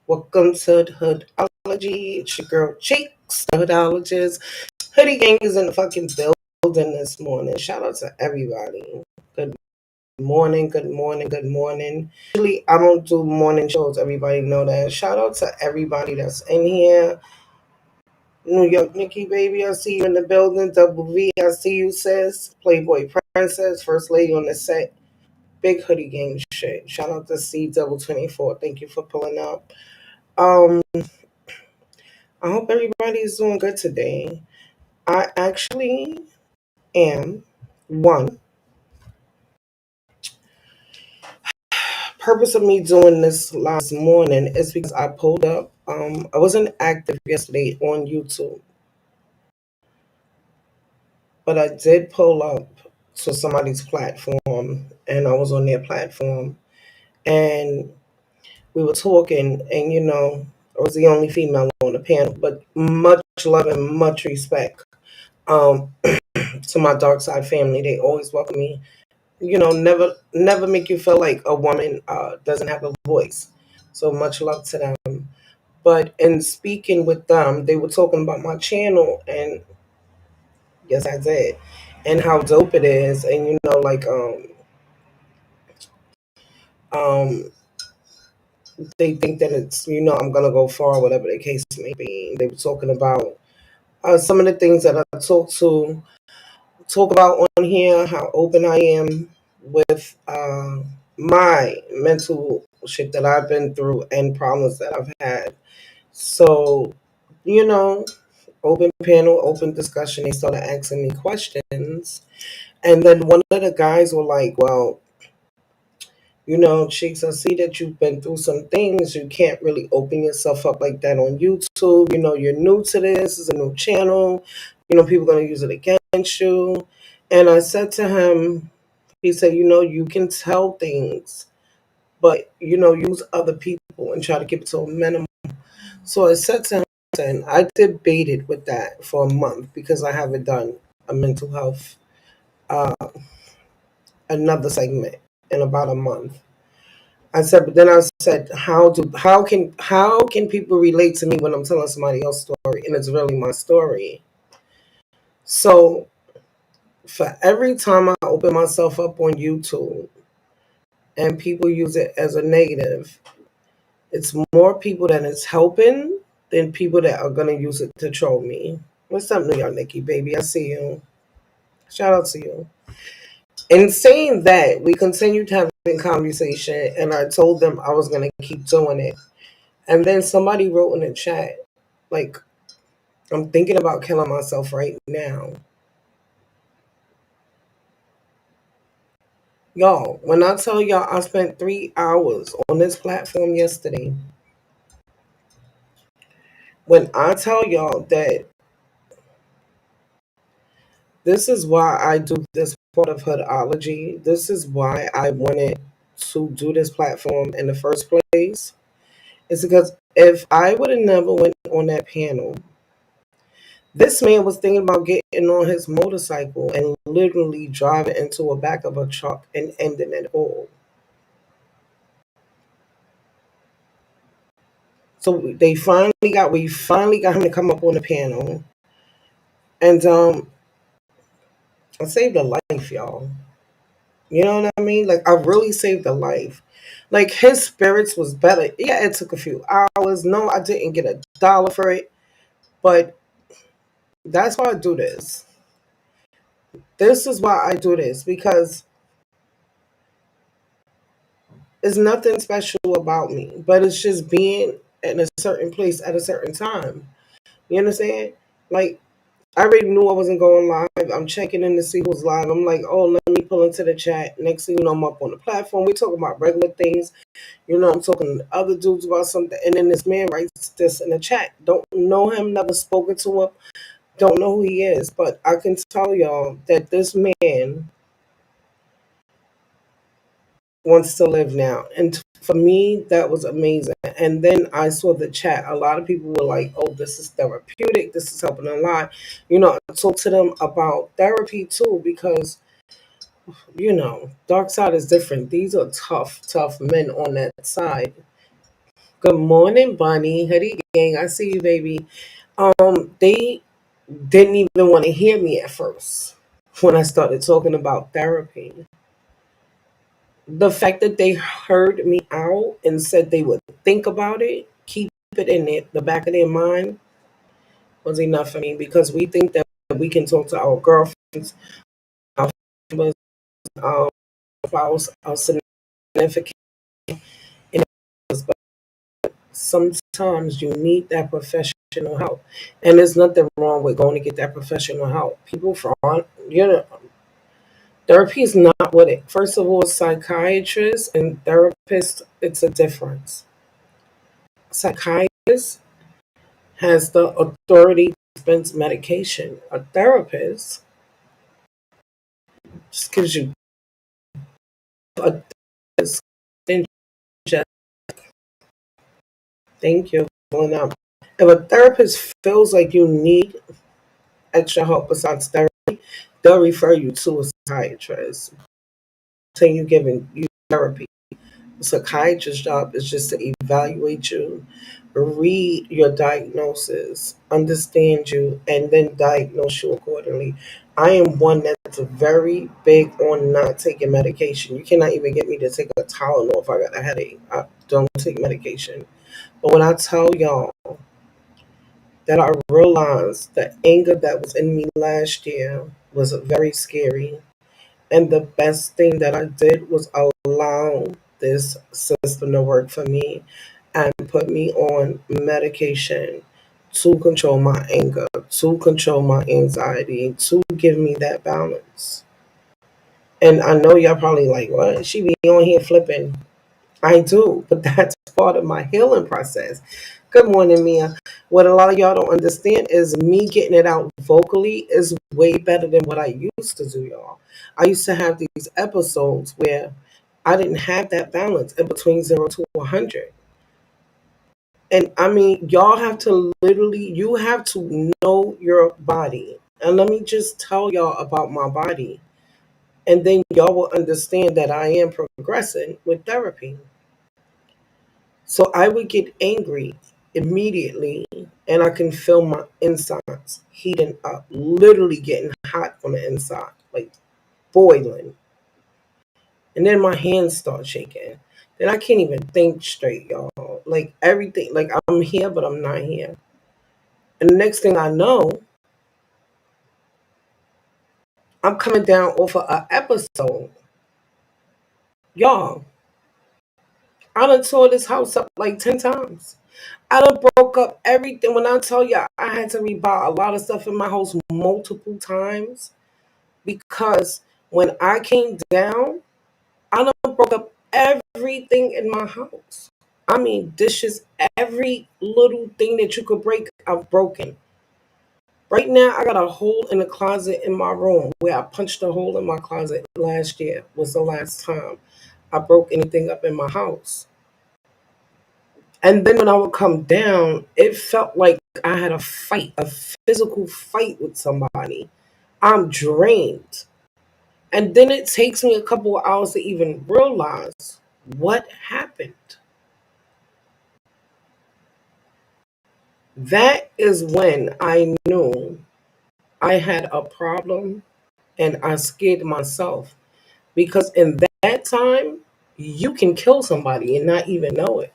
Welcome to the Hoodology. It's your girl Cheeks, the Hoodologist. Hoodie Gang is in the fucking building this morning. Shout out to everybody. Good morning, good morning, good morning. Usually I don't do morning shows, everybody know that. Shout out to everybody that's in here. New York Nikki, baby, I see you in the building. Double V, I see you, sis. Playboy Princess, First Lady on the set. Big Hoodie Gang shit. Shout out to C Double 24. Thank you for pulling up. I hope everybody's doing good today. I actually am one. Purpose of me doing this last morning is because I pulled up. I wasn't active yesterday on YouTube, but I did pull up to somebody's platform, and I was on their platform, and we were talking, and I was the only female on the panel, but much love and much respect to my dark side family. They always welcome me. Never make you feel like a woman doesn't have a voice. So much love to them. But in speaking with them, they were talking about my channel, and yes, I did, and how dope it is, and um, they think that it's I'm gonna go far, whatever the case may be. They were talking about some of the things that I talk about on here, how open I am with my mental shit that I've been through and problems that I've had. So, you know, open panel, open discussion. They started asking me questions. And then one of the guys were like, well, Cheeks, I see that you've been through some things. You can't really open yourself up like that on YouTube. You're new to this. It's a new channel. People are going to use it against you. And I said to him, he said, you can tell things, but, use other people and try to keep it to a minimum. So I said to him, and I debated with that for a month because I haven't done a mental health, uh, another segment in about a month. I said, but then I said, how can people relate to me when I'm telling somebody else's story and it's really my story? So for every time I open myself up on YouTube and people use it as a negative, it's more people that it's helping than people that are gonna use it to troll me. What's up, New York Nikki, baby? I see you. Shout out to you. In saying that, we continued having conversation, and I told them I was gonna keep doing it. And then somebody wrote in the chat, like, I'm thinking about killing myself right now. Y'all, when I tell y'all I spent 3 hours on this platform yesterday, when I tell y'all that this is why I do this part of Hoodology, this is why I wanted to do this platform in the first place, it's because if I would have never went on that panel, this man was thinking about getting on his motorcycle and literally driving into a back of a truck and ending it all. So we finally got him to come up on the panel, and I saved a life, y'all. You know what I mean? Like, I really saved a life. Like, his spirits was better. Yeah, it took a few hours. No, I didn't get $1 for it, but that's why I do this. This is why I do this, because there's nothing special about me, but it's just being in a certain place at a certain time. You understand? Like, I already knew I wasn't going live. I'm checking in to see who's live. I'm like, oh, let me pull into the chat. Next thing you know, I'm up on the platform. We're talking about regular things. I'm talking to other dudes about something. And then this man writes this in the chat. Don't know him, never spoken to him, don't know who he is. But I can tell y'all that this man wants to live now. And for me, that was amazing. And then I saw the chat. A lot of people were like, oh, this is therapeutic. This is helping a lot. I talk to them about therapy too, because, dark side is different. These are tough, tough men on that side. Good morning, Bunny. Hoodie gang. I see you, baby. They didn't even want to hear me at first when I started talking about therapy. The fact that they heard me out and said they would think about it, keep it in the back of their mind, was enough for me because we think that we can talk to our girlfriends, our families, our spouse, our significant others, but sometimes you need that professional help. And there's nothing wrong with going to get that professional help. People from, you know, therapy is not what it, first of all, psychiatrists and therapists, it's a difference. Psychiatrist has the authority to dispense medication. A therapist just gives you a therapist can just thank you for pulling up. If a therapist feels like you need extra help besides therapy, they'll refer you to a psychiatrist. Saying you giving you therapy. A psychiatrist's job is just to evaluate you, read your diagnosis, understand you, and then diagnose you accordingly. I am one that's very big on not taking medication. You cannot even get me to take a Tylenol if I got a headache. I don't take medication. But when I tell y'all that I realized the anger that was in me last year was very scary, and the best thing that I did was allow this system to work for me and put me on medication to control my anger, to control my anxiety, to give me that balance. And I know y'all probably like, what? She be on here flipping. I do, but that's part of my healing process. Good morning, Mia. What a lot of y'all don't understand is me getting it out vocally is way better than what I used to do, y'all. I used to have these episodes where I didn't have that balance in between 0 to 100. And I mean, y'all have to literally, you have to know your body. And let me just tell y'all about my body. And then y'all will understand that I am progressing with therapy. So I would get angry immediately and I can feel my insides heating up, literally getting hot on the inside, like boiling. And then my hands start shaking. Then I can't even think straight, y'all. Like everything, like I'm here, but I'm not here. And the next thing I know, I'm coming down off of an episode. Y'all, I done tore this house up like 10 times. I done broke up everything. When I tell you I had to rebuy a lot of stuff in my house multiple times because when I came down, I done broke up everything in my house. I mean, dishes, every little thing that you could break, I've broken. Right now, I got a hole in the closet in my room where I punched a hole in my closet last year was the last time I broke anything up in my house. And then when I would come down, it felt like I had a fight, a physical fight with somebody. I'm drained. And then it takes me a couple of hours to even realize what happened. That is when I knew I had a problem and I scared myself. Because in that time, you can kill somebody and not even know it.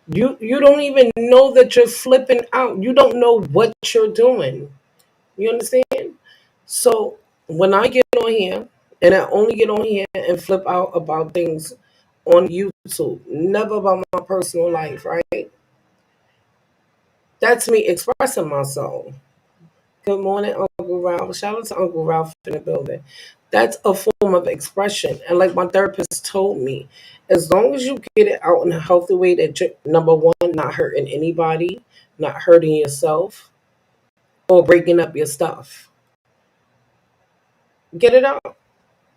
You don't even know that you're flipping out. You don't know what you're doing. You understand? So when I get on here, and I only get on here and flip out about things on YouTube, never about my personal life, right? That's me expressing myself. Good morning, Uncle Ralph. Shout out to Uncle Ralph in the building. That's a form of expression. And like my therapist told me, as long as you get it out in a healthy way that you're, number one, not hurting anybody, not hurting yourself, or breaking up your stuff, get it out.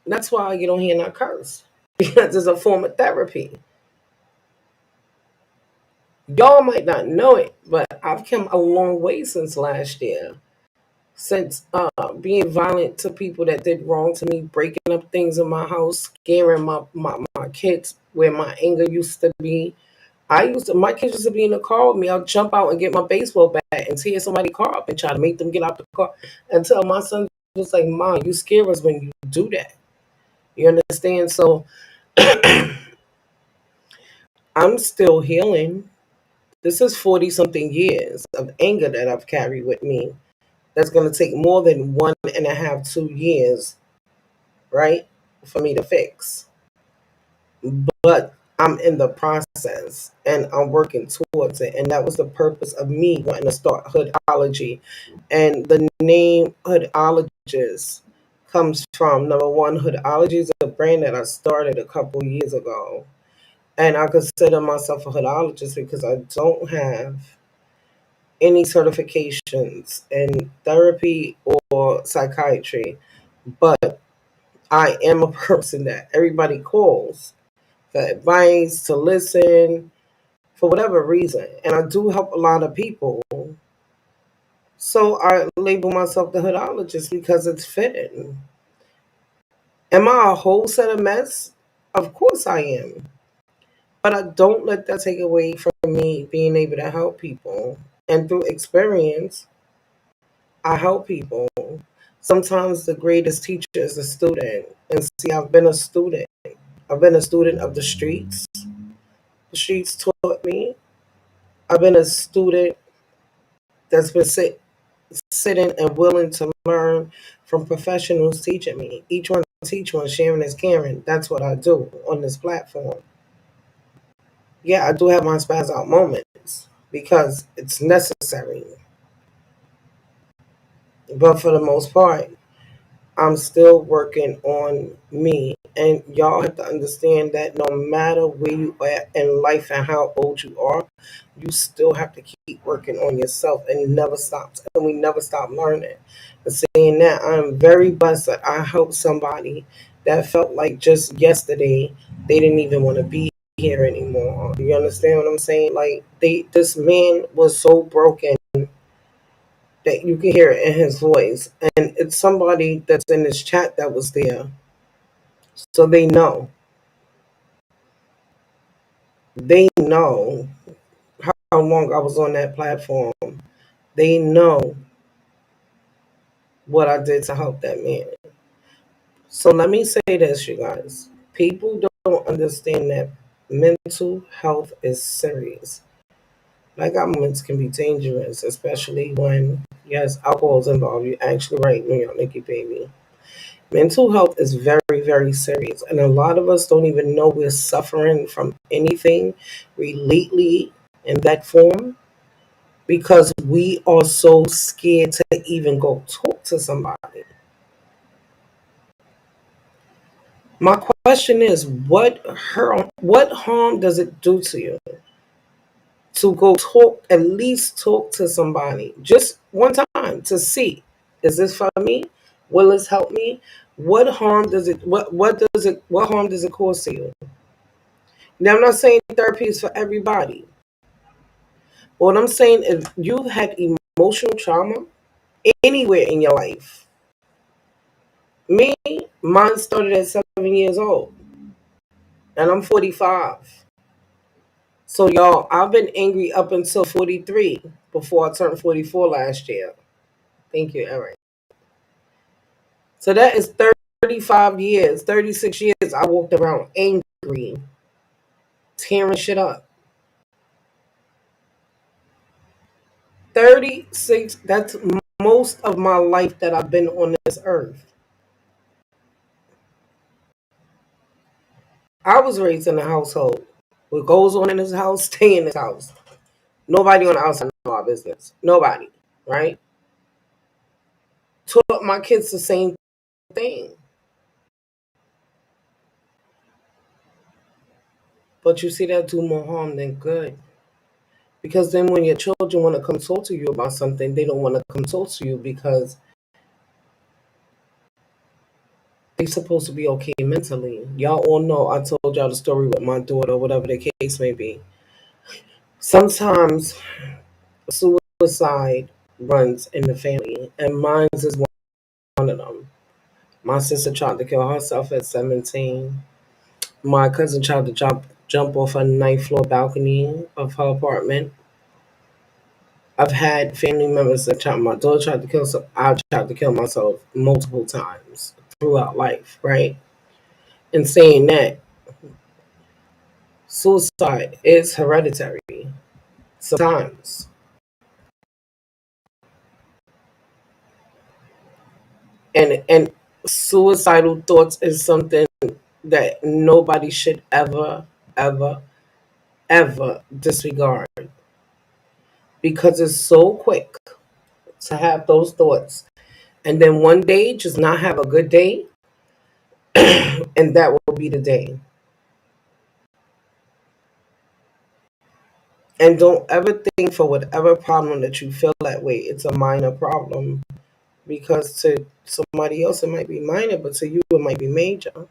That's why I get on here and I curse. Because it's a form of therapy. Y'all might not know it, but I've come a long way since last year. Since being violent to people that did wrong to me, breaking up things in my house, scaring my kids where my anger used to be. My kids used to be in the car with me. I'll jump out and get my baseball bat and tear somebody's car up and try to make them get out the car. Until my son was like, "Mom, you scare us when you do that." You understand? So I'm still healing. This is 40 something years of anger that I've carried with me. That's going to take more than 1.5, 2 years, right, for me to fix. But I'm in the process and I'm working towards it. And that was the purpose of me wanting to start Hoodology. And the name Hoodologist comes from, number one, Hoodology is a brand that I started a couple years ago. And I consider myself a hoodologist because I don't have any certifications in therapy or psychiatry, but I am a person that everybody calls for advice, to listen, for whatever reason. And I do help a lot of people. So I label myself the hoodologist because it's fitting. Am I a whole set of mess? Of course I am. But I don't let that take away from me being able to help people. And through experience, I help people. Sometimes the greatest teacher is a student. And see, I've been a student. I've been a student of the streets. The streets taught me. I've been a student that's been sitting and willing to learn from professionals teaching me. Each one teach one, sharing is caring. That's what I do on this platform. Yeah, I do have my spaz out moments because it's necessary. But for the most part, I'm still working on me. And y'all have to understand that no matter where you are in life and how old you are, you still have to keep working on yourself and never stop. And we never stop learning. And saying that, I'm very blessed that I helped somebody that felt like just yesterday they didn't even want to be here anymore. You understand what I'm saying? Like this man was so broken that you can hear it in his voice. And it's somebody that's in this chat that was there. So they know. They know how long I was on that platform. They know what I did to help that man. So let me say this, you guys. People don't understand that mental health is serious. Like moments can be dangerous, especially when, yes, alcohol is involved. You're actually right, New York Nikki baby. Mental health is very, very serious. And a lot of us don't even know we're suffering from anything lately in that form because we are so scared to even go talk to somebody. My question is, what harm does it do to you to go talk, at least talk to somebody just one time to see, is this for me? Will this help me? What harm does it cause to you? Now I'm not saying therapy is for everybody. What I'm saying is you've had emotional trauma anywhere in your life. Me, mine started at 7 years old. And I'm 45. So y'all, I've been angry up until 43 before I turned 44 last year. Thank you, Eric. So that is 35 years, 36 years I walked around angry, tearing shit up. 36, that's most of my life that I've been on this earth. I was raised in a household. What goes on in this house, stay in this house. Nobody on the outside know our business. Nobody, right? Taught my kids the same thing. But you see that do more harm than good. Because then when your children want to consult to you about something, they don't want to consult to you because they're supposed to be okay mentally. Y'all all know I told y'all the story with my daughter, whatever the case may be. Sometimes suicide runs in the family, and mine is one of them. My sister tried to kill herself at 17. My cousin tried to jump off a ninth floor balcony of her apartment. I've had family members that tried. My daughter tried to kill. So I tried to kill myself multiple times throughout life, right? And saying that suicide is hereditary sometimes, and suicidal thoughts is something that nobody should ever, ever, ever disregard, because it's so quick to have those thoughts and then one day just not have a good day, and that will be the day. And don't ever think for whatever problem that you feel that way, it's a minor problem, because to somebody else it might be minor, but to you it might be major.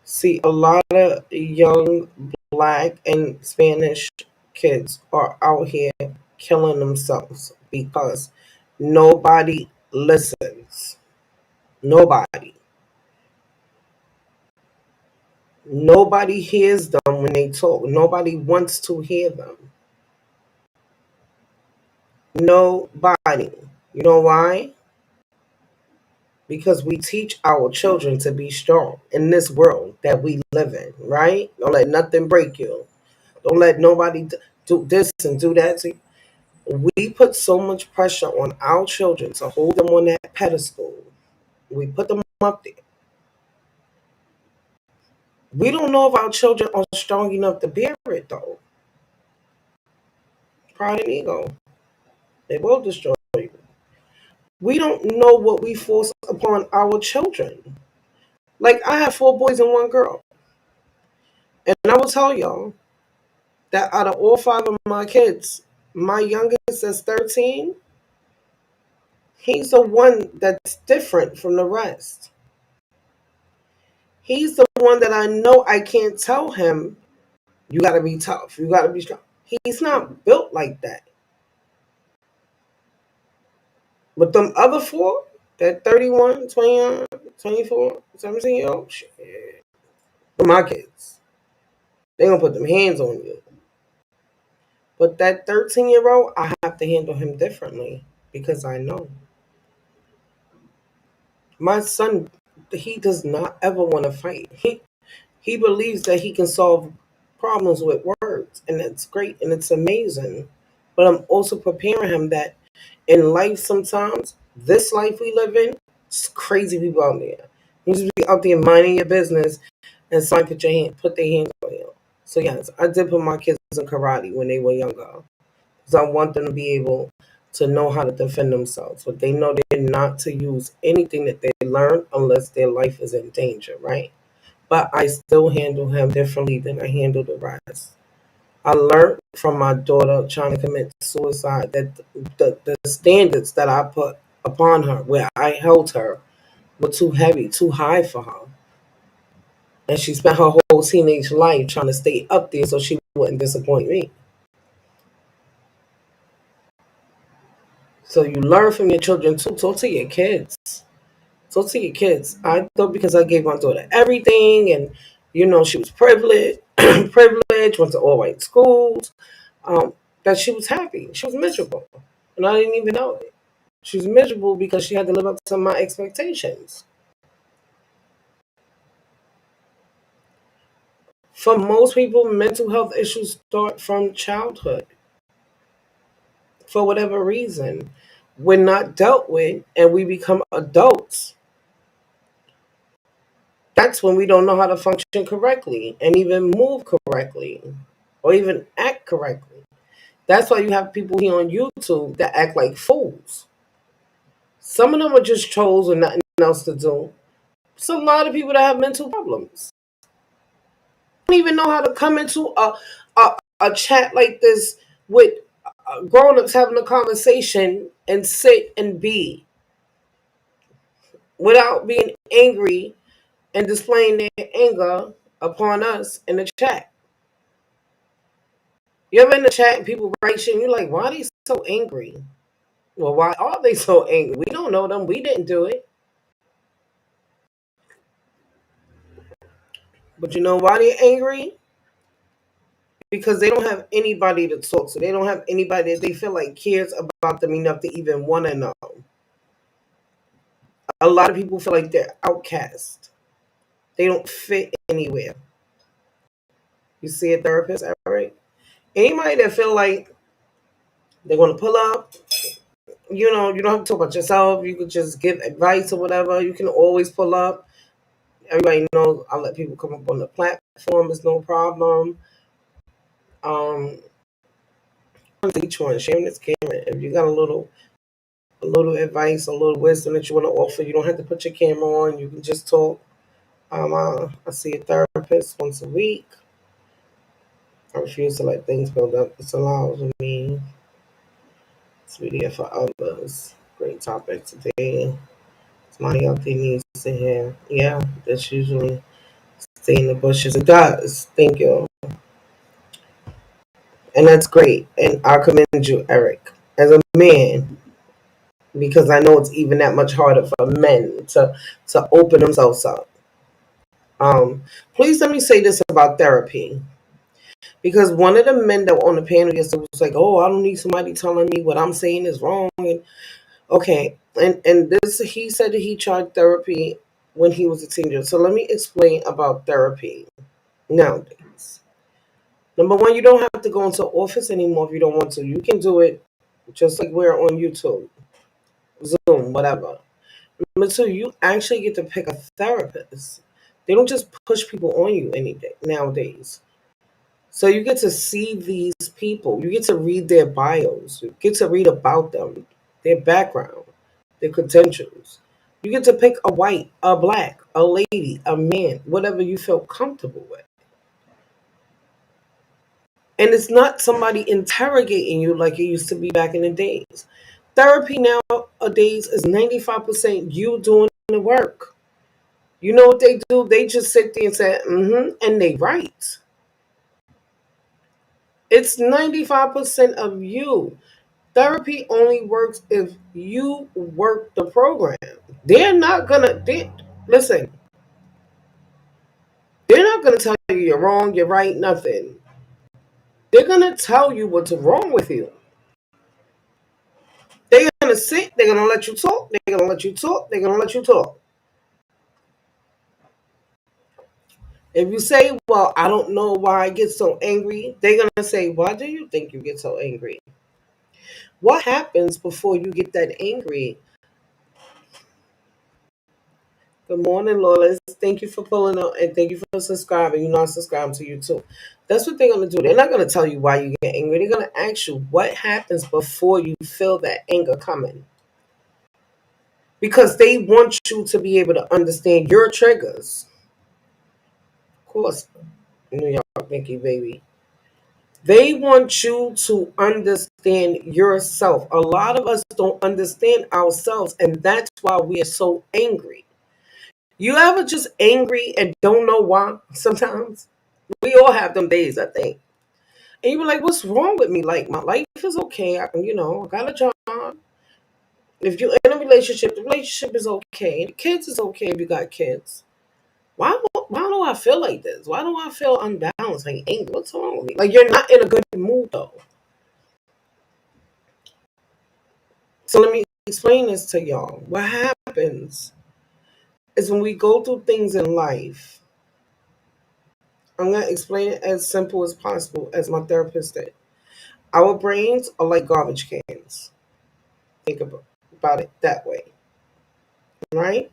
See, a lot of young black and Spanish kids are out here killing themselves because nobody listens. Nobody. Nobody hears them when they talk. Nobody wants to hear them. Nobody. You know why? Because we teach our children to be strong in this world that we live in, right? Don't let nothing break you. Don't let nobody do this and do that. See, we put so much pressure on our children to hold them on that pedestal. We put them up there. We don't know if our children are strong enough to bear it, though. Pride and ego, they will destroy you. We don't know what we force upon our children. Like, I have 4 boys and 1 girl. And I will tell y'all that out of all 5 of my kids, my youngest is 13. He's the one that's different from the rest. He's the one that I know I can't tell him, you got to be tough. You got to be strong. He's not built like that. But them other 4, that 31, 29, 24, 17-year-old, shit, they're my kids. They going to put them hands on you. But that 13-year-old, I have to handle him differently because I know. My son, he does not ever want to fight. He believes that he can solve problems with words, and that's great and it's amazing. But I'm also preparing him that in life sometimes, this life we live in, it's crazy people out there. You just be out there minding your business and somebody put their hands on you. So yes, I did put my kids in karate when they were younger. Because I want them to be able to know how to defend themselves. But they know they're not to use anything that they learn unless their life is in danger, right? But I still handle him differently than I handle the rest. I learned from my daughter trying to commit suicide that the standards that I put upon her, where I held her, were too heavy, too high for her. And she spent her whole teenage life trying to stay up there so she wouldn't disappoint me. So you learn from your children too. Talk to your kids. Talk to your kids. I thought because I gave my daughter everything, and she was privileged, privileged, went to all white schools, that she was happy. She was miserable, and I didn't even know it. She was miserable because she had to live up to my expectations. For most people, mental health issues start from childhood. For whatever reason, we're not dealt with, and we become adults. That's when we don't know how to function correctly and even move correctly or even act correctly. That's why you have people here on YouTube that act like fools. Some of them are just trolls with nothing else to do. It's a lot of people that have mental problems. Don't even know how to come into a chat like this with grown-ups having a conversation and sit and be without being angry and displaying their anger upon us in the chat. You ever in the chat and people write shit and you're like, why are they so angry? Well, why are they so angry? We don't know them. We didn't do it. But you know why they're angry? Because they don't have anybody to talk to. They don't have anybody that they feel like cares about them enough to even want to know. A lot of people feel like they're outcast. They don't fit anywhere. You see a therapist, Eric? Anybody that feel like they're going to pull up, you don't have to talk about yourself. You could just give advice or whatever. You can always pull up. Everybody knows I let people come up on the platform. It's no problem. Um, each one, sharing this camera. If you got a little advice, a little wisdom that you want to offer, you don't have to put your camera on. You can just talk. I see a therapist once a week. I refuse to let things build up. This allows me to be there for others. Great topic today. Somebody out there needs to hear. Yeah, that's usually stay in the bushes. It does. Thank you. And that's great. And I commend you, Eric, as a man, because I know it's even that much harder for men to open themselves up. Please let me say this about therapy. Because one of the men that were on the panel yesterday was like, "Oh, I don't need somebody telling me what I'm saying is wrong." And okay, and this he said that he tried therapy when he was a teenager. So let me explain about therapy nowadays. Number one, you don't have to go into office anymore if you don't want to. You can do it just like we're on YouTube, Zoom, whatever. Number two, you actually get to pick a therapist. They don't just push people on you any day nowadays. So you get to see these people. You get to read their bios. You get to read about them, their background, their credentials. You get to pick a white, a black, a lady, a man, whatever you feel comfortable with. And it's not somebody interrogating you like it used to be back in the days. Therapy nowadays is 95% you doing the work. You know what they do? They just sit there and say, and they write. It's 95% of you. Therapy only works if you work the program. They're not gonna listen. They're not gonna tell you you're wrong, you're right, nothing. They're gonna tell you what's wrong with you. They're gonna sit. They're gonna let you talk. They're gonna let you talk. They're gonna let you talk. If you say, "Well, I don't know why I get so angry," they're gonna say, "Why do you think you get so angry? What happens before you get that angry?" Good morning, Lawless. Thank you for pulling up and thank you for subscribing. You know I subscribe to you too. That's what they're gonna do. They're not gonna tell you why you get angry. They're gonna ask you what happens before you feel that anger coming. Because they want you to be able to understand your triggers. Of course, New York, thank you, baby. They want you to understand yourself. A lot of us don't understand ourselves, and that's why we are so angry. You ever just angry and don't know why sometimes? We all have them days, I think. And you were like, what's wrong with me? Like, my life is okay. I got a job. If you're in a relationship, the relationship is okay. The kids is okay if you got kids. Why do I feel like this? Why do I feel unbalanced, like angry? What's wrong with me? Like, you're not in a good mood, though. So let me explain this to y'all. What happens is when we go through things in life, I'm going to explain it as simple as possible, as my therapist did. Our brains are like garbage cans. Think about it that way, right?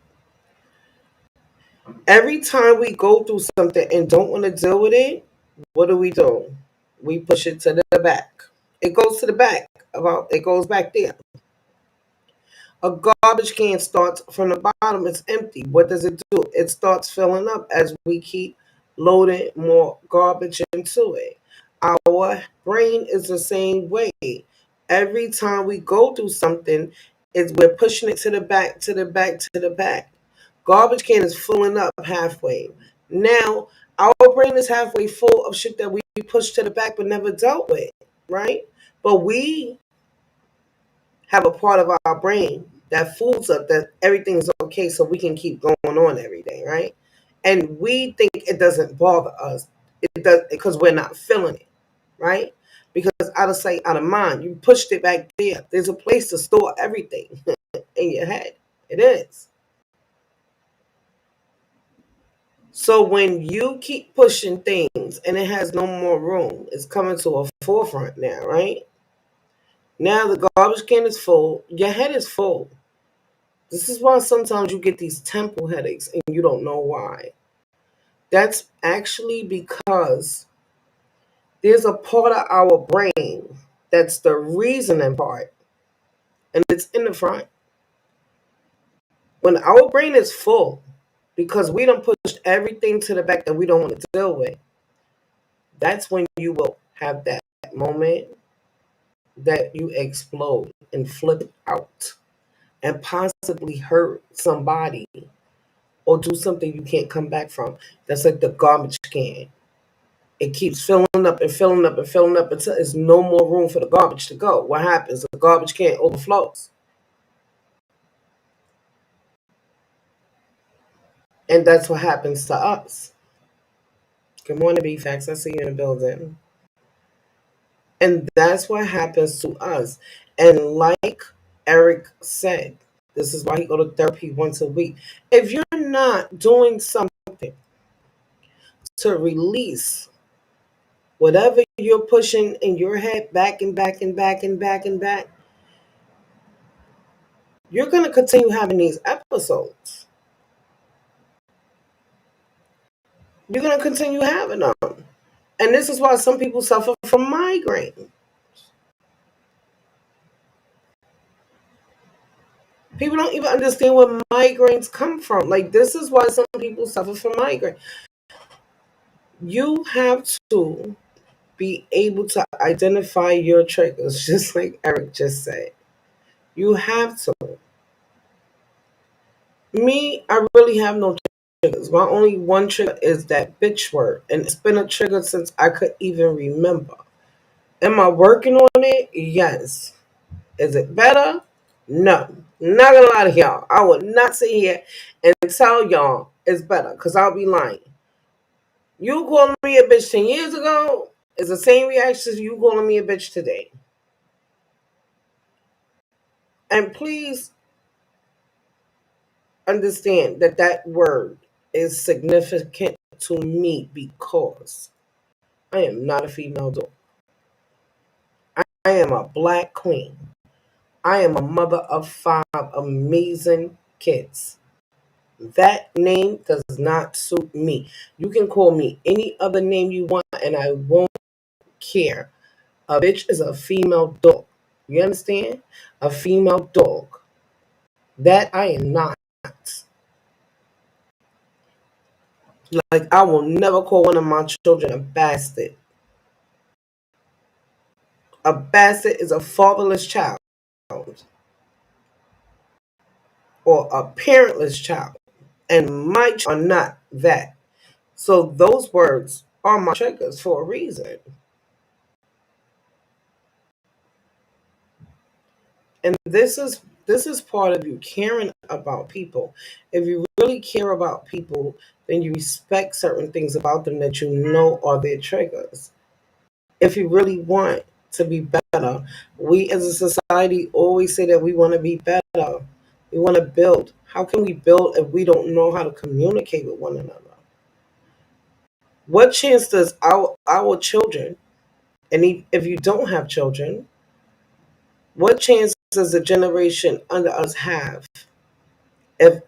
Every time we go through something and don't want to deal with it, what do? We push it to the back. It goes to the back. It goes back there. A garbage can starts from the bottom, it's empty. What does it do? It starts filling up as we keep loading more garbage into it. Our brain is the same way. Every time we go through something, we're pushing it to the back, to the back, to the back. Garbage can is filling up halfway. Now, our brain is halfway full of shit that we pushed to the back but never dealt with, right? But we have a part of our brain that fools us that everything's okay so we can keep going on every day, right? And we think it doesn't bother us. It does, because we're not feeling it, right? Because out of sight, out of mind, you pushed it back there. There's a place to store everything in your head. It is. So when you keep pushing things and it has no more room, it's coming to a forefront now, right? Now the garbage can is full, your head is full. This is why sometimes you get these temple headaches and you don't know why. That's actually because there's a part of our brain that's the reasoning part, and it's in the front. When our brain is full, because we don't push everything to the back that we don't want to deal with, that's when you will have that moment that you explode and flip out and possibly hurt somebody or do something you can't come back from. That's like the garbage can. It keeps filling up and filling up and filling up until there's no more room for the garbage to go. What happens? The garbage can overflows. And that's what happens to us. Good morning, BFAX. I see you in the building. And that's what happens to us. And like Eric said, this is why he go to therapy once a week. If you're not doing something to release whatever you're pushing in your head back and back and back and back and back, you're going to continue having these episodes. You're going to continue having them. And this is why some people suffer from migraine. People don't even understand where migraines come from. Like, this is why some people suffer from migraine. You have to be able to identify your triggers, just like Eric just said. You have to. Me, I really have no triggers. My only one trigger is that bitch word. And it's been a trigger since I could even remember. Am I working on it? Yes. Is it better? No. Not gonna lie to y'all. I would not sit here and tell y'all it's better, because I'll be lying. You calling me a bitch 10 years ago is the same reaction as you calling me a bitch today. And please understand that that word is significant to me because I am not a female dog. I am a black queen. I am a mother of 5 amazing kids. That name does not suit me. You can call me any other name you want and I won't care. A bitch is a female dog. You understand? A female dog. That I am not. Like, I will never call one of my children a bastard. A bastard is a fatherless child or a parentless child. And my are not that. So those words are my triggers for a reason. And this is part of you caring about people. If you really care about people, then you respect certain things about them that you know are their triggers. If you really want to be better, we as a society always say that we want to be better. We want to build. How can we build if we don't know how to communicate with one another? What chance does our children, and if you don't have children, what chance does the generation under us have if,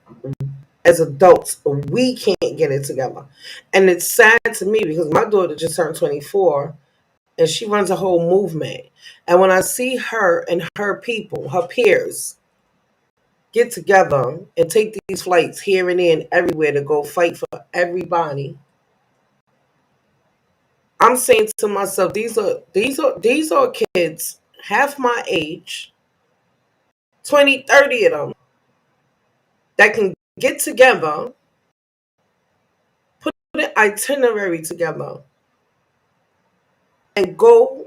as adults, we can't get it together? And it's sad to me because my daughter just turned 24 and she runs a whole movement. And when I see her and her people, her peers, get together and take these flights here and there and everywhere to go fight for everybody, I'm saying to myself, these are kids half my age, 20, 30 of them, that can get together, put an itinerary together, and go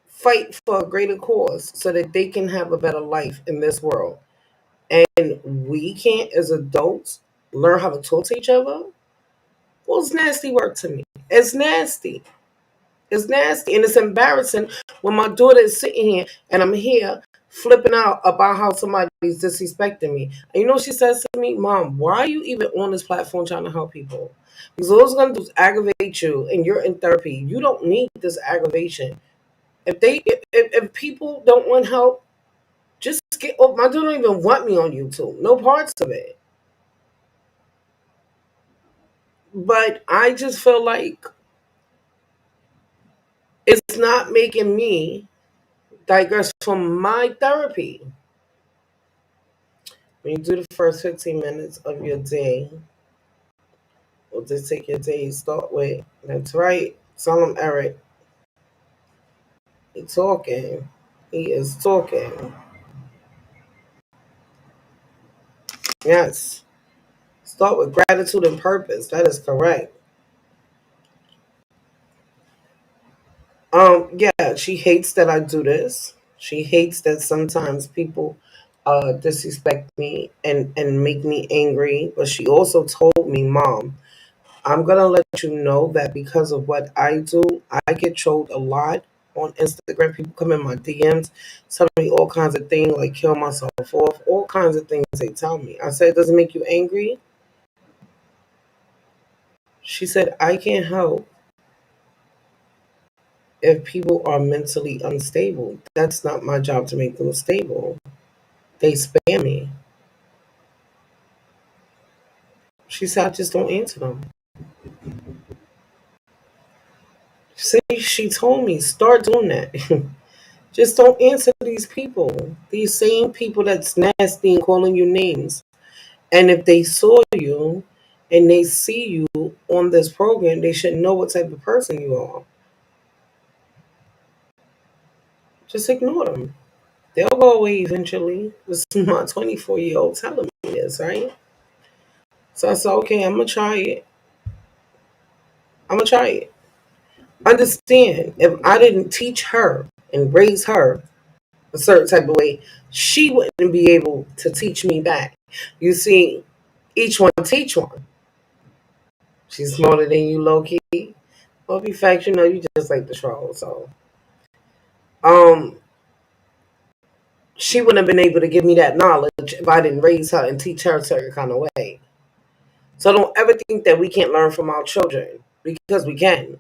fight for a greater cause so that they can have a better life in this world. And we can't, as adults, learn how to talk to each other. Well, it's nasty work to me. It's nasty. It's nasty and it's embarrassing when my daughter is sitting here and I'm here flipping out about how somebody's disrespecting me. And you know what she says to me? Mom, why are you even on this platform trying to help people? Because all it's going to do is aggravate you and you're in therapy. You don't need this aggravation. If people don't want help, just get off. My daughter don't even want me on YouTube. No parts of it. But I just feel like it's not making me digress from my therapy. When you do the first 15 minutes of your day, or just take your day, start with, that's right, tell him Eric, he's talking. He is talking. Yes. Start with gratitude and purpose. That is correct. Yeah, she hates that I do this. She hates that sometimes people disrespect me and make me angry. But she also told me, Mom, I'm gonna let you know that because of what I do, I get trolled a lot on Instagram. People come in my DMs, tell me all kinds of things like kill myself off, all kinds of things they tell me. I said, does it make you angry? She said, I can't help if people are mentally unstable. That's not my job to make them stable. They spam me. She said, I just don't answer them. See, she told me, start doing that. Just don't answer these people. These same people that's nasty and calling you names. And if they saw you and they see you on this program, they should know what type of person you are. Just ignore them. They'll go away eventually. This is my 24-year-old telling me this, right? So I said, okay, I'm going to try it. I'm going to try it. Understand, if I didn't teach her and raise her a certain type of way, she wouldn't be able to teach me back. You see, each one teach one. She's smarter than you, low key. Well, be fact, you know, you just like the troll. So, um, she wouldn't have been able to give me that knowledge if I didn't raise her and teach her a certain kind of way. So don't ever think that we can't learn from our children because we can.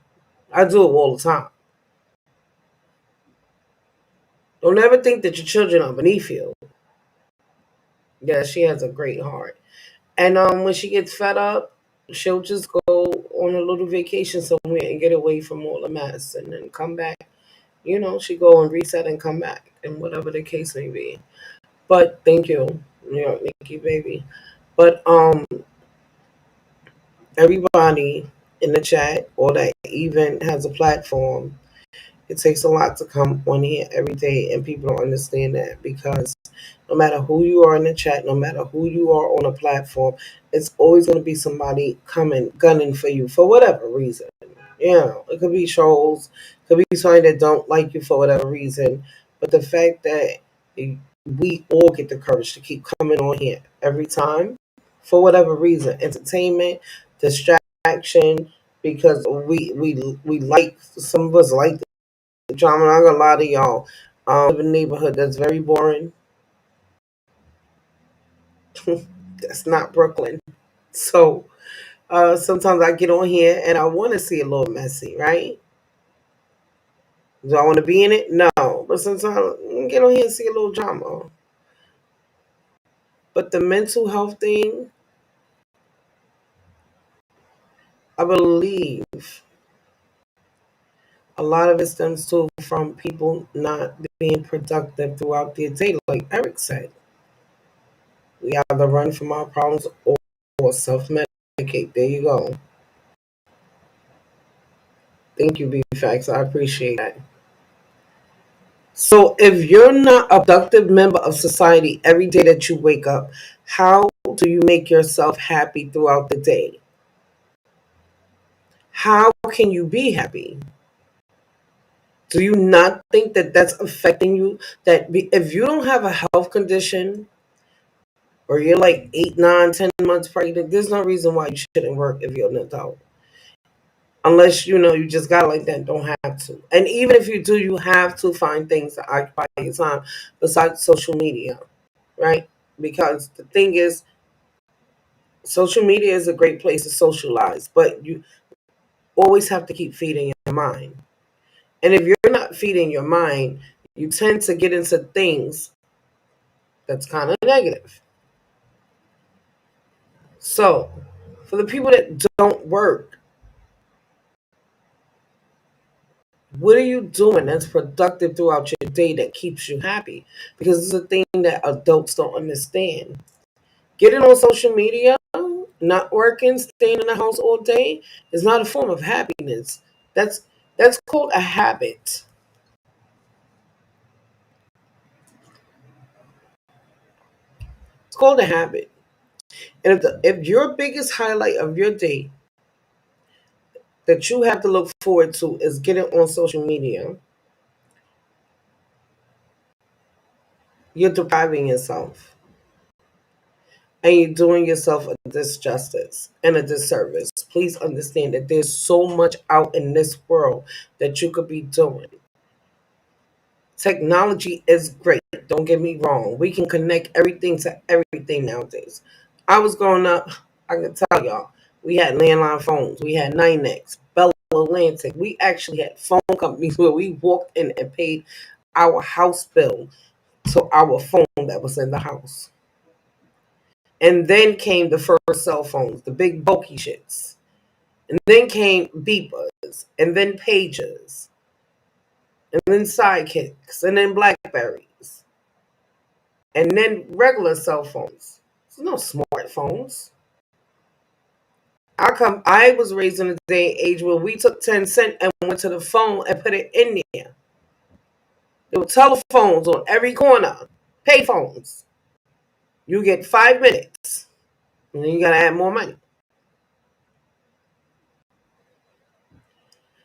I do it all the time. Don't ever think that your children are beneath you. Yeah, she has a great heart. And when she gets fed up, she'll just go on a little vacation somewhere and get away from all the mess and then come back. You know, she go and reset and come back and whatever the case may be. But thank you, New York Nikki baby. But everybody in the chat or that even has a platform, it takes a lot to come on here every day, and people don't understand that because no matter who you are in the chat, no matter who you are on a platform, it's always going to be somebody coming, gunning for you for whatever reason. You know, it could be trolls, it could be somebody that don't like you for whatever reason. But the fact that we all get the courage to keep coming on here every time for whatever reason, entertainment, distraction, because we like, some of us like the drama. I'm not gonna lie to y'all. I live in a neighborhood that's very boring. That's not Brooklyn. So sometimes I get on here and I want to see a little messy, right? Do I want to be in it? No. But sometimes I get on here and see a little drama. But the mental health thing, I believe a lot of it stems too from people not being productive throughout their day, like Eric said. We either run from our problems or self medicate. There you go. Thank you, B Facts. I appreciate that. So, if you're not a productive member of society every day that you wake up, how do you make yourself happy throughout the day? How can you be happy? Do you not think that that's affecting you? If you don't have a health condition or you're like 8, 9, 10 months pregnant, there's no reason why you shouldn't work if you're an adult. Unless you just got like that, don't have to. And even if you do, you have to find things to occupy your time besides social media, right? Because the thing is, social media is a great place to socialize, but you always have to keep feeding your mind. And if you're not feeding your mind, you tend to get into things that's kind of negative. So, for the people that don't work, what are you doing that's productive throughout your day that keeps you happy? Because it's a thing that adults don't understand. Getting on social media, not working, staying in the house all day is not a form of happiness. That's that's called a habit. It's called a habit. And if your biggest highlight of your day that you have to look forward to is getting on social media, you're depriving yourself and you're doing yourself a disjustice and a disservice. Please understand that there's so much out in this world that you could be doing. Technology is great. Don't get me wrong. We can connect everything to everything nowadays. I was growing up, I can tell y'all, we had landline phones. We had NYNEX, Bell Atlantic. We actually had phone companies where we walked in and paid our house bill to our phone that was in the house. And then came the first cell phones, the big bulky shits. And then came beepers, and then pagers, and then sidekicks, and then Blackberries, and then regular cell phones. There's no smartphones. I was raised in a day and age where we took 10 cents and went to the phone and put it in there. There were telephones on every corner, pay phones. You get 5 minutes, and then you gotta add more money.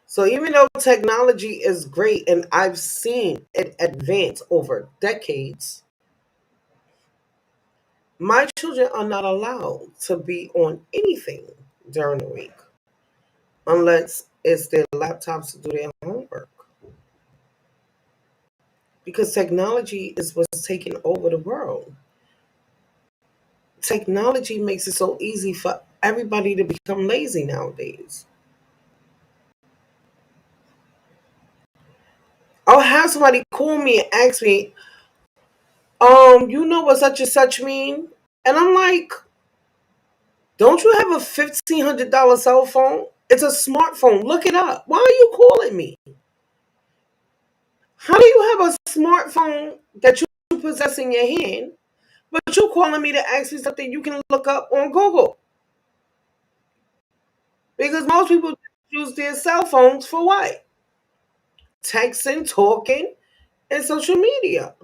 So even though technology is great and I've seen it advance over decades, my children are not allowed to be on anything during the week unless it's their laptops to do their homework. Because technology is what's taking over the world. Technology makes it so easy for everybody to become lazy nowadays. I'll have somebody call me and ask me, you know what such and such mean? And I'm like, don't you have a $1,500 cell phone? It's a smartphone. Look it up. Why are you calling me? How do you have a smartphone that you possess in your hand, but you're calling me to ask me something you can look up on Google? Because most people use their cell phones for what? Texting, talking, and social media.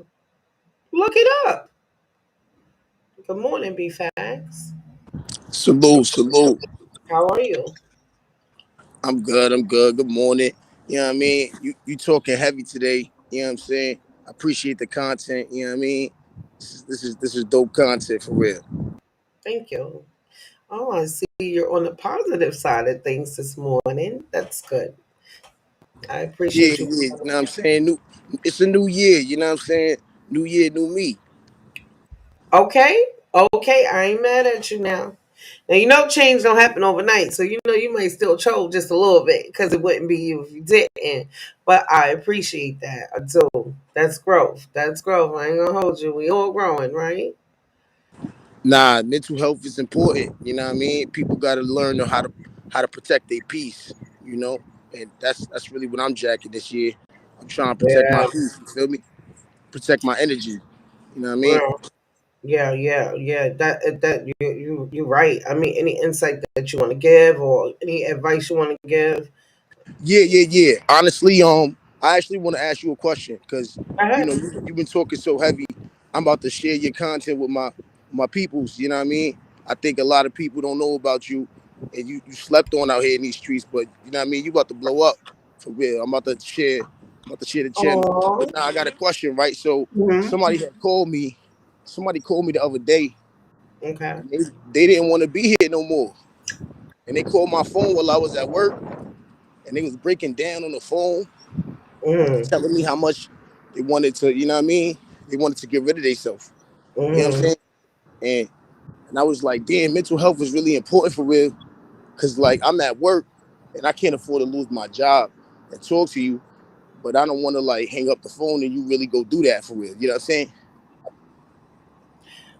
Look it up. Good morning, B-Facts. Salute, salute. How are you? I'm good. I'm good. Good morning. You know what I mean? You talking heavy today. You know what I'm saying? I appreciate the content. You know what I mean? This is dope content for real. Thank you. Oh, I see you're on the positive side of things this morning. That's good. I Yeah, appreciate you. yeah. You know what I'm saying? It's a new year. You know what I'm saying? New year, new me. Okay, okay, I ain't mad at you now. Now you know change don't happen overnight, so you know you might still troll just a little bit because it wouldn't be you if you didn't. But I appreciate that. I do. That's growth. That's growth. I ain't gonna hold you. We all growing, right? Nah, mental health is important. You know what I mean? People got to learn how to protect their peace. You know, and that's really what I'm jacking this year. I'm trying to protect my Yeah. peace. You feel me? Protect my energy. You know what I mean? Well, yeah, yeah, yeah. That you right. I mean, any insight that you want to give or any advice you want to give? Yeah, yeah, yeah. Honestly, I actually want to ask you a question because Go you ahead. know you've been talking so heavy. I'm about to share your content with my peoples. You know what I mean? I think a lot of people don't know about you, and you slept on out here in these streets. But you know what I mean? You about to blow up for real. I'm about to share the channel. Oh. But now I got a question, right? So Hmm. somebody called me the other day, Okay. And they didn't want to be here no more. And they called my phone while I was at work, and they was breaking down on the phone, Mm. telling me how much they wanted to, you know what I mean? They wanted to get rid of themselves. You know what I'm Mm. saying? And and I was like, damn, mental health is really important for real. Cause like I'm at work and I can't afford to lose my job and talk to you, but I don't want to like hang up the phone and you really go do that for real. You know what I'm saying?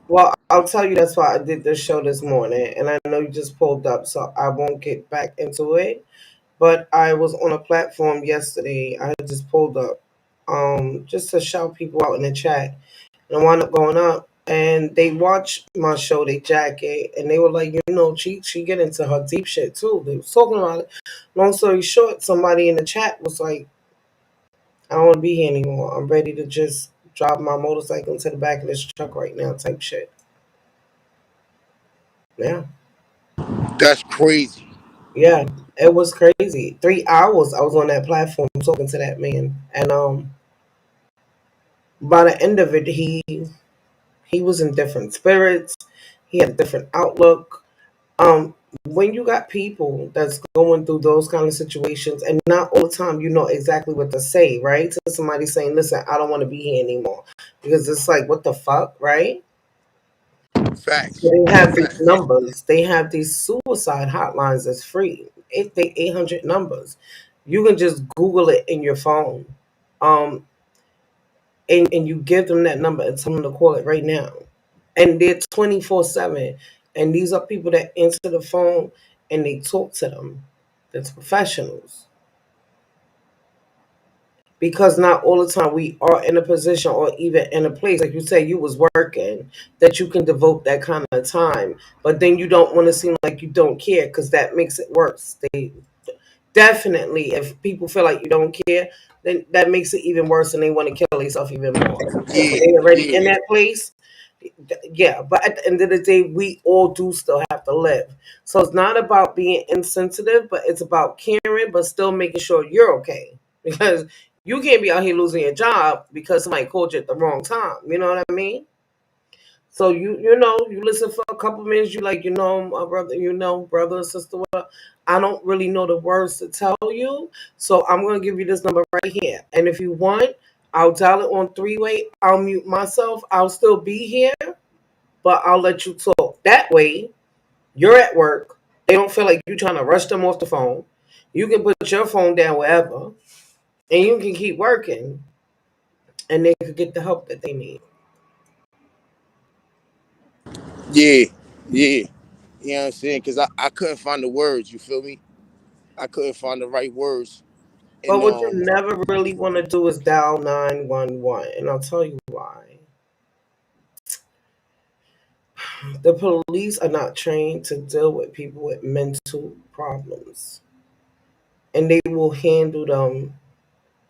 Well, I'll tell you that's why I did this show this morning, and I know you just pulled up, so I won't get back into it. But I was on a platform yesterday. I just pulled up, just to shout people out in the chat, and I wound up going up, and they watched my show, they jacket, and they were like, she get into her deep shit too. They was talking about it. Long story short, somebody in the chat was like, I don't want to be here anymore. I'm ready to just drive my motorcycle into the back of this truck right now, type shit. Yeah. That's crazy. Yeah, it was crazy. 3 hours I was on that platform talking to that man, and by the end of it, he was in different spirits. He had a different outlook. Um, when you got people that's going through those kind of situations, and not all the time you know exactly what to say, right? To somebody saying, "Listen, I don't want to be here anymore," because it's like, what the fuck, right? Facts. They have these Facts. numbers. They have these suicide hotlines that's free. 800 numbers. You can just Google it in your phone, um, and you give them that number and tell them to call it right now. And they're 24/7. And these are people that answer the phone and they talk to them. That's professionals. Because not all the time we are in a position or even in a place like you say you was working that you can devote that kind of time, but then you don't want to seem like you don't care because that makes it worse. They definitely, if people feel like you don't care, then that makes it even worse and they want to kill themselves even more because Yeah, they already in yeah. that place. Yeah, but at the end of the day we all do still have to live, so it's not about being insensitive, but it's about caring but still making sure you're okay, because you can't be out here losing your job because somebody called you at the wrong time. You know what I mean? So you listen for a couple minutes. You like, my brother, brother or sister. I don't really know the words to tell you, so I'm gonna give you this number right here. And if you want, I'll dial it on three-way. I'll mute myself. I'll still be here, but I'll let you talk. That way, you're at work. They don't feel like you trying to rush them off the phone. You can put your phone down wherever, and you can keep working, and they could get the help that they need. Yeah, yeah. You know what I'm saying? Cause I couldn't find the words, you feel me? I couldn't find the right words. But And what you never really want to do is dial 911, and I'll tell you why. The police are not trained to deal with people with mental problems, and they will handle them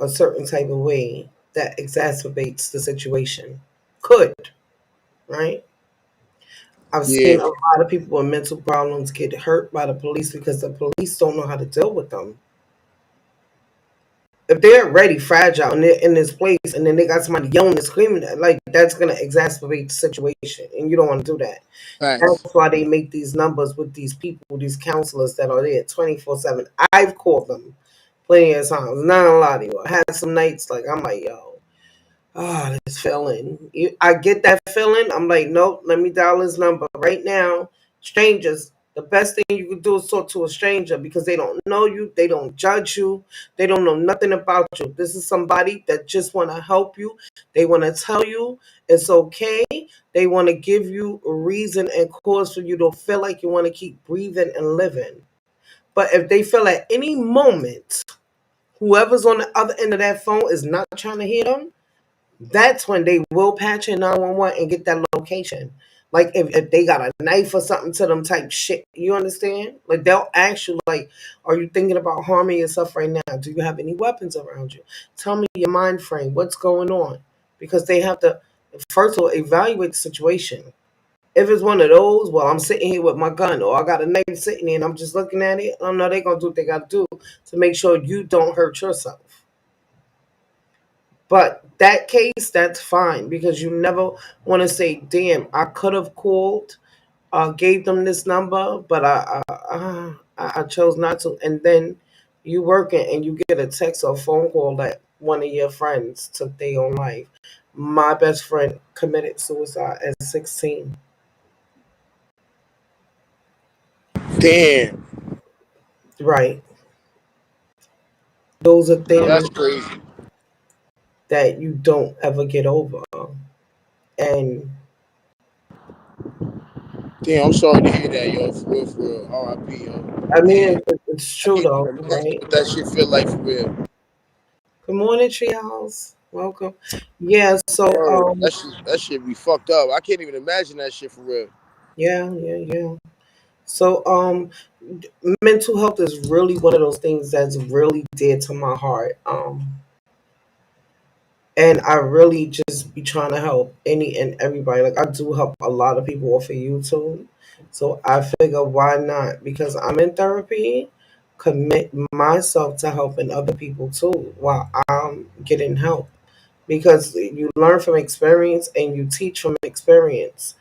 a certain type of way that exacerbates the situation. Could, right? I've yeah, seen a lot of people with mental problems get hurt by the police because the police don't know how to deal with them. If they're already fragile and they're in this place and then they got somebody yelling and screaming, like that's gonna exacerbate the situation, and you don't want to do that. facts. That's why they make these numbers with these people, these counselors that are there 24/7. I've called them plenty of times. Not a lot of you. I had some nights like I'm like, yo, this feeling. I get that feeling. I'm like, nope, let me dial his number right now. Strangers, the best thing you can do is talk to a stranger because they don't know you, they don't judge you, they don't know nothing about you. This is somebody that just want to help you. They want to tell you it's okay. They want to give you a reason and cause for you to feel like you want to keep breathing and living. But if they feel at any moment, whoever's on the other end of that phone is not trying to hear them, that's when they will patch in 911 and get that location. Like if they got a knife or something to them type shit. You understand? Like they'll ask you like, are you thinking about harming yourself right now? Do you have any weapons around you? Tell me your mind frame. What's going on? Because they have to first of all evaluate the situation. If it's one of those, well, I'm sitting here with my gun or I got a knife sitting here and I'm just looking at it, I know they're gonna do what they gotta do to make sure you don't hurt yourself. But that case, that's fine because you never want to say, damn, I could have called. gave them this number, but I chose not to. And then you working and you get a text or phone call that one of your friends took their own life. My best friend committed suicide at 16. Damn, Right. Those are things that's crazy. that you don't ever get over. And Damn, I'm sorry to hear that, yo. For real. R.I.P. Yo. I mean, Damn, it's I true can't though, even imagine right? what that shit feel like for real. Good morning, Treehouse. Welcome. Yeah, so Word. That shit be fucked up. I can't even imagine that shit for real. yeah. So mental health is really one of those things that's really dear to my heart. And I really just be trying to help any and everybody. Like I do help a lot of people off of YouTube. So I figure why not? Because I'm in therapy, commit myself to helping other people too while I'm getting help. Because you learn from experience and you teach from experience.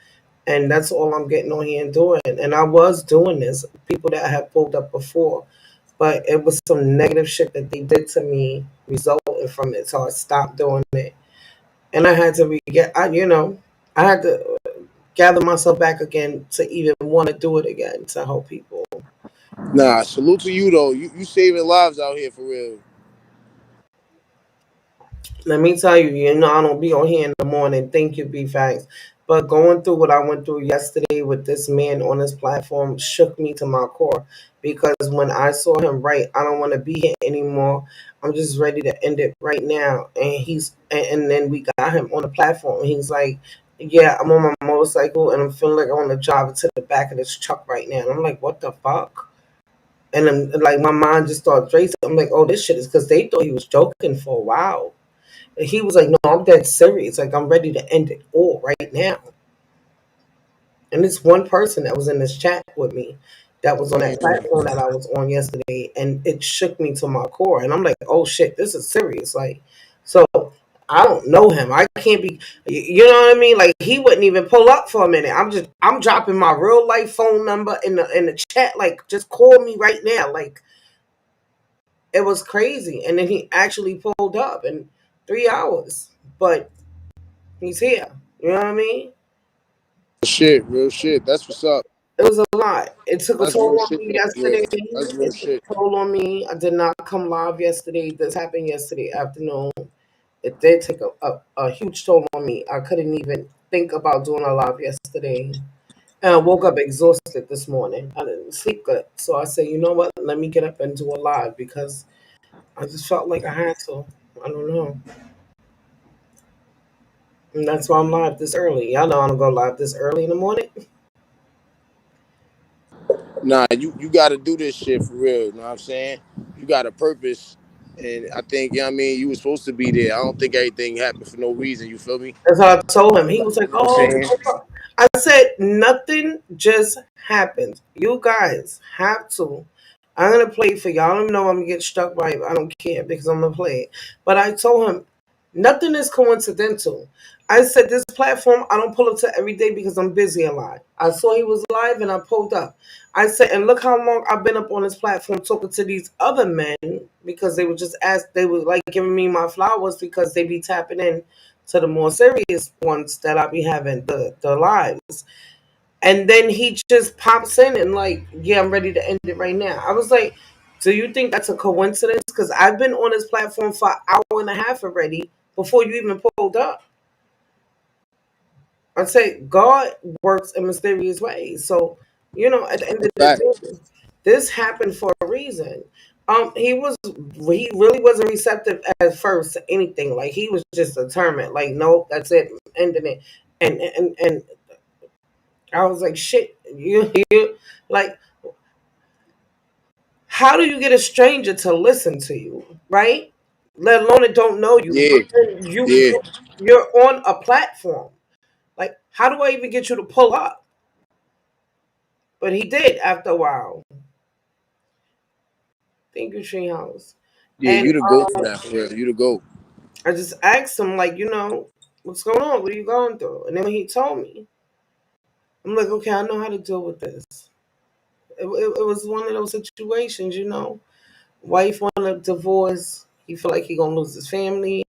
And that's all I'm getting on here and doing. And I was doing this, people that I had pulled up before, but it was some negative shit that they did to me resulting from it. So I stopped doing it. And I had to I had to gather myself back again to even want to do it again to help people. Nah, salute to you though. You saving lives out here for real. Let me tell you, I don't be on here in the morning. Thank you, B Facts. But going through what I went through yesterday with this man on this platform shook me to my core. Because when I saw him write, I don't want to be here anymore. I'm just ready to end it right now. And then we got him on the platform. He's like, yeah, I'm on my motorcycle and I'm feeling like I want to drive it to the back of this truck right now. And I'm like, what the fuck? And then like my mind just started racing. I'm like, oh, this shit is because they thought he was joking for a while. He was like, no, I'm dead serious. Like, I'm ready to end it all right now. And it's one person that was in this chat with me that was on that Damn. platform that I was on yesterday. And it shook me to my core. And I'm like, oh shit, this is serious. Like, so I don't know him. I can't be, you know what I mean? Like, he wouldn't even pull up for a minute. I'm dropping my real life phone number in the chat. Like, just call me right now. Like, it was crazy. And then he actually pulled up in 3 hours. But he's here. You know what I mean? Shit, real shit. That's what's up. It was a lot. It took a That's real toll on shit me though. Yeah, yesterday. that's real It took shit. a toll on me. I did not come live yesterday. This happened yesterday afternoon. It did take a huge toll on me. I couldn't even think about doing a live yesterday. And I woke up exhausted this morning. I didn't sleep good. So I said, you know what? Let me get up and do a live because I just felt like I had to. I don't know. And that's why I'm live this early. Y'all know I don't go live this early in the morning. Nah, you gotta do this shit for real. You know what I'm saying? You got a purpose. And I think, you know what I mean, you were supposed to be there. I don't think everything happened for no reason, you feel me? That's how I told him. He was like, You know what I'm "Oh," saying? I said, "Nothing just happens. You guys have to." I'm gonna play it for y'all. I don't know I'm gonna get struck by it. I don't care because I'm gonna play it. But I told him nothing is coincidental. I said this platform I don't pull up to every day because I'm busy a lot. I saw he was live and I pulled up. I said, and look how long I've been up on this platform talking to these other men because they were just asked, they were like giving me my flowers because they be tapping in to the more serious ones that I be having the lives. And then he just pops in and like, yeah, I'm ready to end it right now. I was like, do you think that's a coincidence? Because I've been on this platform for an hour and a half already before you even pulled up. I say God works in mysterious ways. So, at the end of the Fact. day, this happened for a reason. He really wasn't receptive at first to anything. Like he was just determined. Like, nope, that's it, ending it. And I was like, shit, you like, how do you get a stranger to listen to you, right? Let alone it don't know you, Yeah. but then Yeah. you're on a platform. Like, how do I even get you to pull up? But he did after a while. Thank you, Treehouse. Yeah, And you the goat for that for real. You the goat. I just asked him, like, what's going on? What are you going through? And then he told me. I'm like, okay, I know how to deal with this. It was one of those situations, you know. Wife want a divorce. He feel like he gonna lose his family.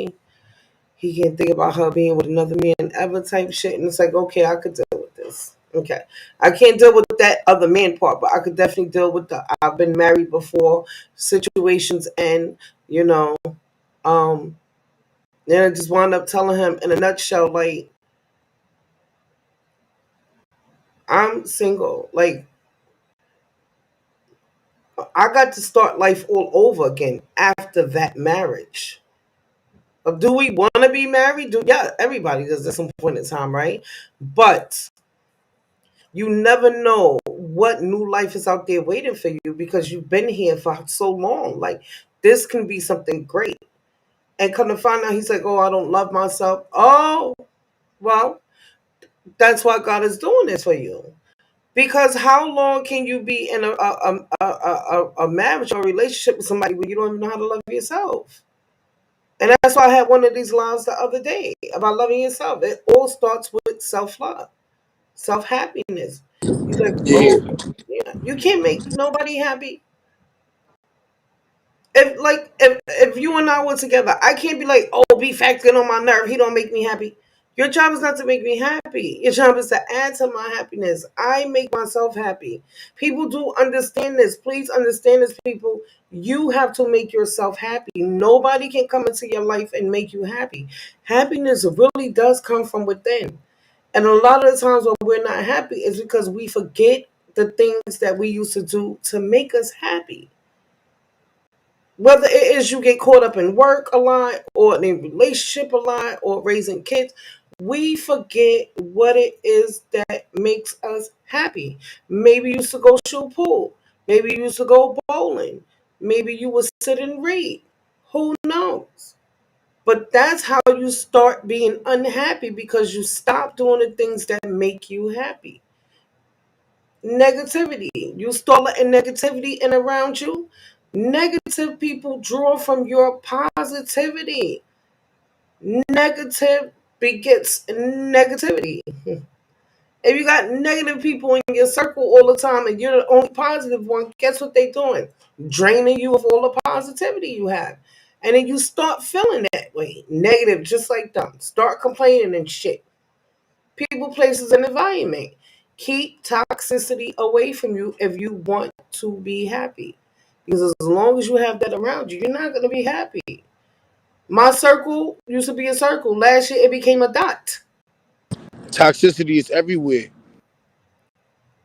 He can't think about her being with another man ever type shit. And it's like, okay, I could deal with this. Okay. I can't deal with that other man part, but I could definitely deal with the I've been married before situations and, you know, um, then I just wound up telling him in a nutshell, like, I'm single. Like, I got to start life all over again after that marriage. Do we want to be married? Yeah, everybody does at some point in time, right? But you never know what new life is out there waiting for you because you've been here for so long. Like, this can be something great. And come to find out, he's like, oh, I don't love myself. Oh, well, that's why God is doing this for you. Because how long can you be in a marriage or relationship with somebody where you don't even know how to love yourself? And that's why I had one of these lives the other day about loving yourself. It all starts with self love, self happiness. He's like, Yeah. oh, yeah, you can't make nobody happy. If you and I were together, I can't be like, oh, be factoring on my nerve. He don't make me happy. Your job is not to make me happy. Your job is to add to my happiness. I make myself happy. People do understand this. Please understand this, people. You have to make yourself happy. Nobody can come into your life and make you happy. Happiness really does come from within. And a lot of the times when we're not happy is because we forget the things that we used to do to make us happy. Whether it is you get caught up in work a lot or in a relationship a lot or raising kids, we forget what it is that makes us happy. Maybe you used to go shoot pool. Maybe you used to go bowling. Maybe you would sit and read. Who knows? But that's how you start being unhappy because you stop doing the things that make you happy. Negativity. You start letting negativity in around you. Negative people draw from your positivity. Negative begets negativity. If you got negative people in your circle all the time and you're the only positive one, guess what they're doing? Draining you of all the positivity you have. And then you start feeling that way. Negative, just like them. Start complaining and shit. People, places, and environment. Keep toxicity away from you if you want to be happy. Because as long as you have that around you, you're not going to be happy. My circle used to be a circle. Last year, it became a dot. Toxicity is everywhere.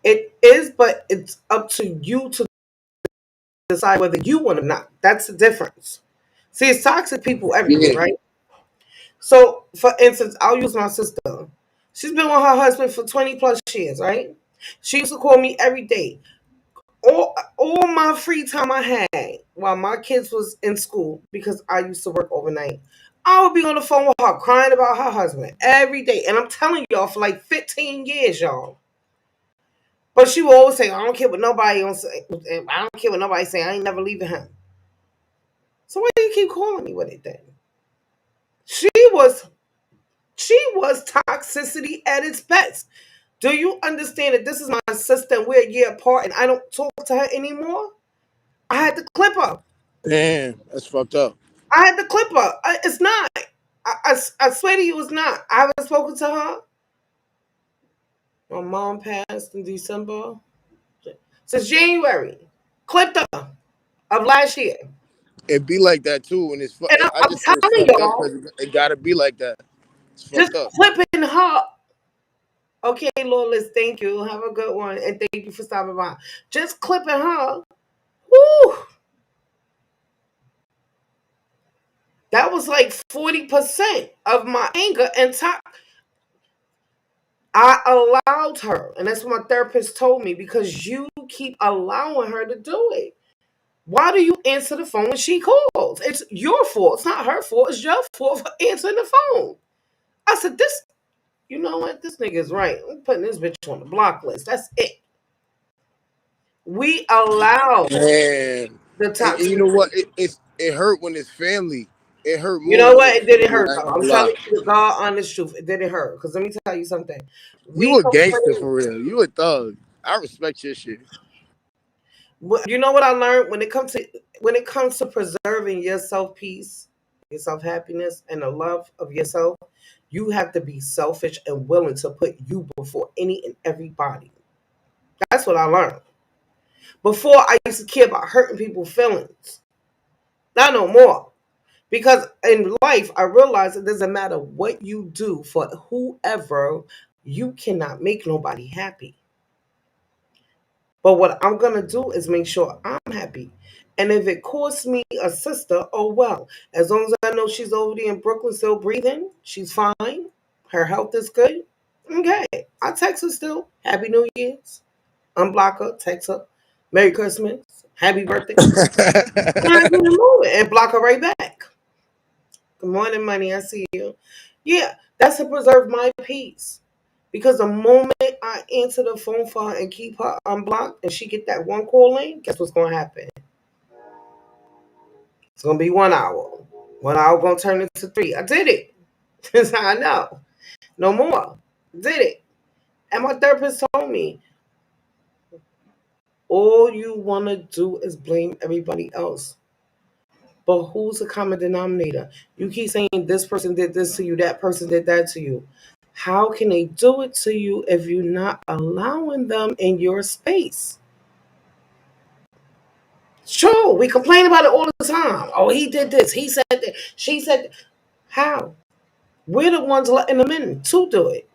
It is, but it's up to you to decide whether you want to or not. That's the difference. See, it's toxic people everywhere, Yeah. right? So, for instance, I'll use my sister. She's been with her husband for 20 plus years, right? She used to call me every day. All my free time I had while my kids was in school because I used to work overnight. I would be on the phone with her crying about her husband every day. And I'm telling y'all for like 15 years, y'all. But she would always say, I don't care what nobody else say. I don't care what nobody say. I ain't never leaving him. So why do you keep calling me with it then? She was she was toxicity at its best. Do you understand that this is my sister and we're a year apart and I don't talk to her anymore? I had to clip her. Damn, that's fucked up. I had to clip her. It's not. I swear to you, it's not. I haven't spoken to her. My mom passed in December. Since January. Clipped her of last year. It be like that too, and And I I'm just say it's telling fucked up y'all, because it gotta be like that. It's just fucked up. clipping her. Okay, Lawless, thank you. Have a good one. And thank you for stopping by. Just clipping her. Woo! That was like 40% of my anger and talk. I allowed her, and that's what my therapist told me, because you keep allowing her to do it. Why do you answer the phone when she calls? It's your fault. It's not her fault. It's your fault for answering the phone. I said, this, you know what? This nigga is right. I'm putting this bitch on the block list. That's it. We allow And the and you know toxicity. what? It hurt when it's family. it hurt You more know to what? look It didn't family. hurt I ain't though. gonna I'm lie. telling you the God honest truth. It didn't hurt. Because let me tell you something. You We a gangster complain. for real. You a thug. I respect your shit. You know what I learned when it comes to preserving your self peace, your self happiness, and the love of yourself, you have to be selfish and willing to put you before any and everybody. That's what I learned. Before I used to care about hurting people's feelings. Not no more. Because in life I realized it doesn't matter what you do for whoever, you cannot make nobody happy. But what I'm gonna do is make sure I'm happy. And if it costs me a sister, oh well. As long as I know she's over there in Brooklyn still breathing, she's fine. Her health is good. Okay. I text her still. Happy New Year's. Unblock her, text her. Merry Christmas. Happy birthday. And I keep it moving and block her right back. Good morning, money. I see you. Yeah, that's to preserve my peace. Because the moment I answer the phone for her and keep her unblocked and she get that one call in, guess what's gonna happen? It's gonna be 1 hour. 1 hour gonna turn into three. I did it. That's how I know. No more. Did it. And my therapist told me, all you wanna do is blame everybody else. But who's the common denominator? You keep saying this person did this to you, that person did that to you. How can they do it to you if you're not allowing them in your space? Sure, we complain about it all the time. Oh, he did this. He said that. She said that. How? We're the ones letting them in to do it.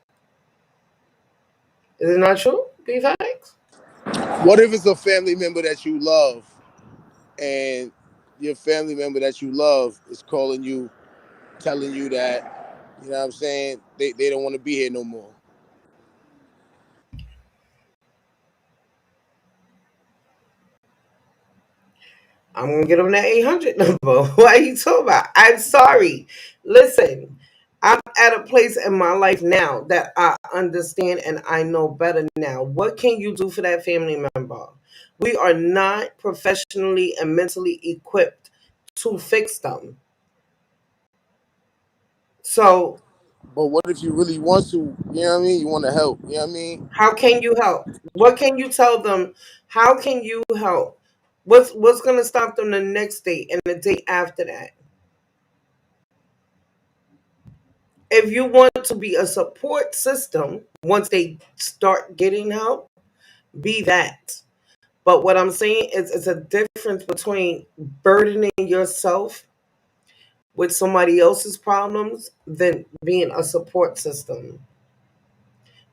Is it not true? Be facts. What if it's a family member that you love and your family member that you love is calling you, telling you that, you know what I'm saying, they don't want to be here no more? I'm gonna get them that 800 number. What are you talking about? I'm sorry. Listen, I'm at a place in my life now that I understand and I know better now. What can you do for that family member? We are not professionally and mentally equipped to fix them. So But what if you really want to, you know what I mean? You want to help, you know what I mean? how can you help? What can you tell them? How can you help? What's gonna stop them the next day and the day after that? If you want to be a support system once they start getting help, be that. But what I'm saying is it's a difference between burdening yourself with somebody else's problems than being a support system.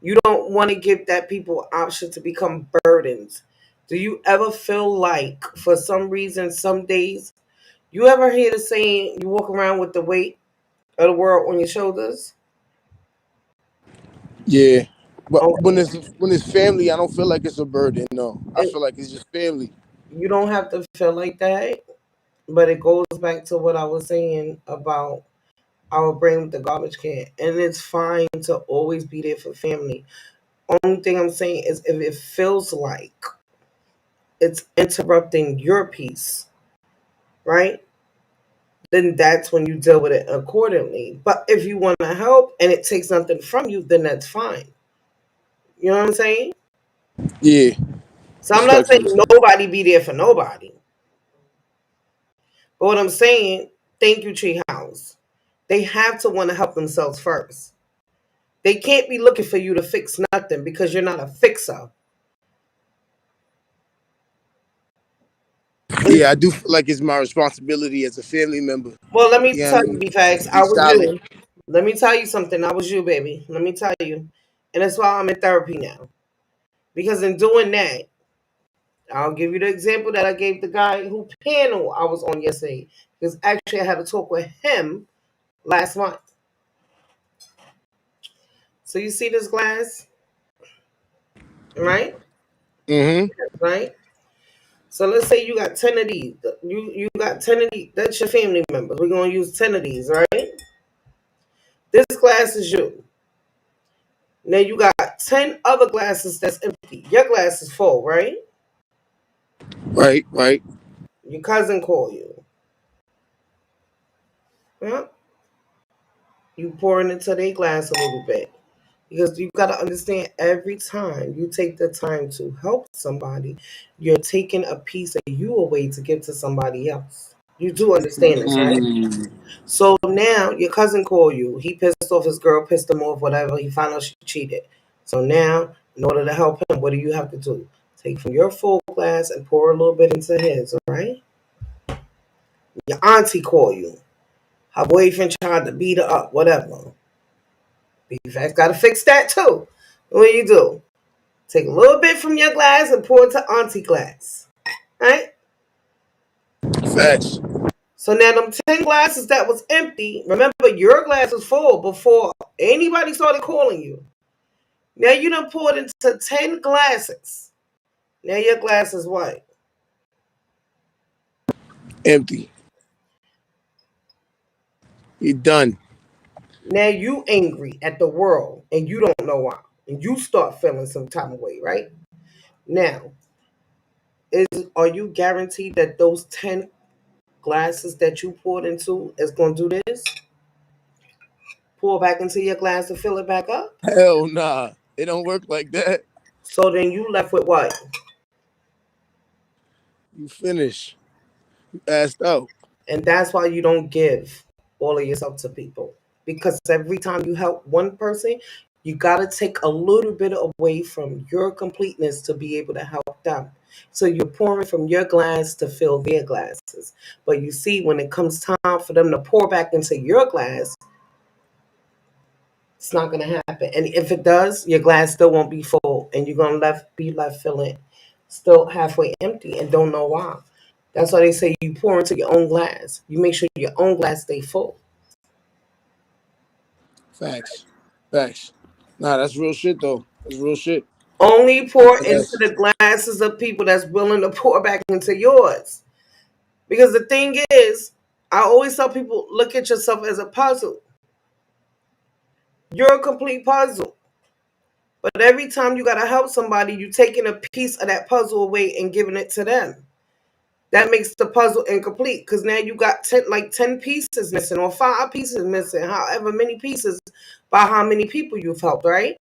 You don't want to give that people option to become burdens. Do you ever feel like for some reason, some days, you ever hear the saying you walk around with the weight of the world on your shoulders? Yeah. But Okay. when it's family, I don't feel like it's a burden. No, I It, feel like it's just family. you don't have to feel like that, but it goes back to what I was saying about our brain with the garbage can. And it's fine to always be there for family. Only thing I'm saying is if it feels like it's interrupting your peace, right? Then that's when you deal with it accordingly. But if you want to help and it takes nothing from you, then that's fine. You know what I'm saying? Yeah, So I'm not saying respectfully. nobody be there for nobody. But what I'm saying, thank you, Treehouse. They have to want to help themselves first. They can't be looking for you to fix nothing because you're not a fixer. It's, Yeah, I do feel like it's my responsibility as a family member. well, let me You know tell what I you, mean? be facts. To I be was solid. you. Let me tell you something. I was you, baby. Let me tell you. And that's why I'm in therapy now. Because in doing that, I'll give you the example that I gave the guy who panel I was on yesterday. Because actually I had a talk with him last month. So you see this glass, right? Mm-hmm. Right? So let's say you got 10 of these. You got 10 of these. That's your family members. We're gonna use 10 of these, right? This glass is you. Now you got 10 other glasses that's empty. Your glass is full, right? Right, right. Your cousin call you. Yeah. You pouring into their glass a little bit. Because you got to understand, every time you take the time to help somebody, you're taking a piece of you away to give to somebody else. You do understand this, right? Mm. So now your cousin called you. He pissed off his girl, pissed him off, whatever. He found out she cheated. So now, in order to help him, what do you have to do? Take from your full glass and pour a little bit into his, all right? Your auntie called you. Her boyfriend tried to beat her up, whatever. BFX got to fix that too. What do you do? Take a little bit from your glass and pour it to auntie glass. Right? Facts. So now them 10 glasses that was empty, remember your glass was full before anybody started calling you. Now you done poured into 10 glasses. Now your glass is what? Empty. You done. Now you angry at the world and you don't know why. And you start feeling some type of way, right? Now, is are you guaranteed that those 10 glasses that you poured into is gonna do this? Pour back into your glass to fill it back up? Hell nah. It don't work like that. So then you left with what? You finish. You asked out. And that's why you don't give all of yourself to people. Because every time you help one person, you got to take a little bit away from your completeness to be able to help them. So you're pouring from your glass to fill their glasses. But you see, when it comes time for them to pour back into your glass, it's not going to happen. And if it does, your glass still won't be full. And you're going to be left feeling still halfway empty and don't know why. That's why they say you pour into your own glass. You make sure your own glass stay full. Facts. Facts. Nah, that's real shit though. That's real shit. Only I pour know into that's the glasses of people that's willing to pour back into yours. Because the thing is, I always tell people, look at yourself as a puzzle. You're a complete puzzle. But every time you got to help somebody, you're taking a piece of that puzzle away and giving it to them. That makes the puzzle incomplete because now you got 10 pieces missing or 5 pieces missing, however many pieces by how many people you've helped, right?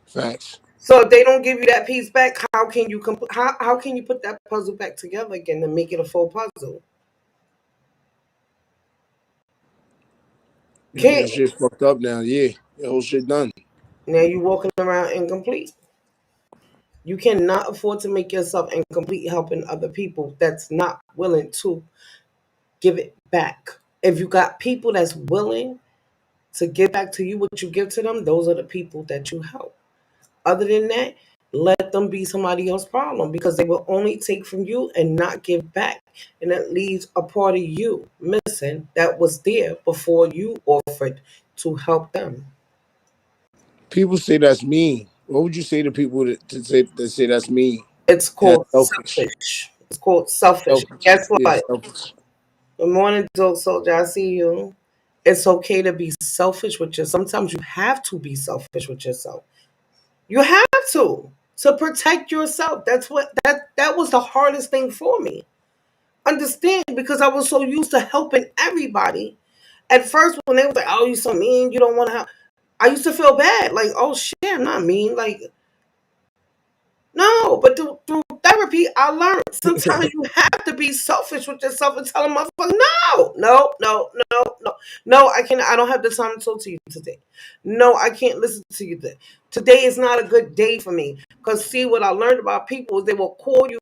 facts. So if they don't give you that piece back, how can you put that puzzle back together again and make it a full puzzle? Yeah, Can't. your shit fucked up now. Yeah. Your whole shit done. Now you walking around incomplete. You cannot afford to make yourself incomplete helping other people that's not willing to give it back. If you got people that's willing to give back to you what you give to them, those are the people that you help. Other than that, let them be somebody else's problem because they will only take from you and not give back. And that leaves a part of you missing that was there before you offered to help them. People say that's mean. What would you say to people that say that's mean? It's That's called selfish. selfish. It's called selfish. Selfish. Guess Yeah, what? selfish. Good morning, Dope Soldier. I see you. It's okay to be selfish with yourself. Sometimes you have to be selfish with yourself. You have to protect yourself. That was the hardest thing for me. Understand, because I was so used to helping everybody. At first, when they was like, "Oh, you so mean, you don't want to help," I used to feel bad. Like, "Oh shit, I'm not mean." Like, no, but through therapy, I learned sometimes you have to be selfish with yourself and tell them, motherfucker, no, I can't. I don't have the time to talk to you today. No, I can't listen to you today. Today is not a good day for me. Because see, what I learned about people is they will call you,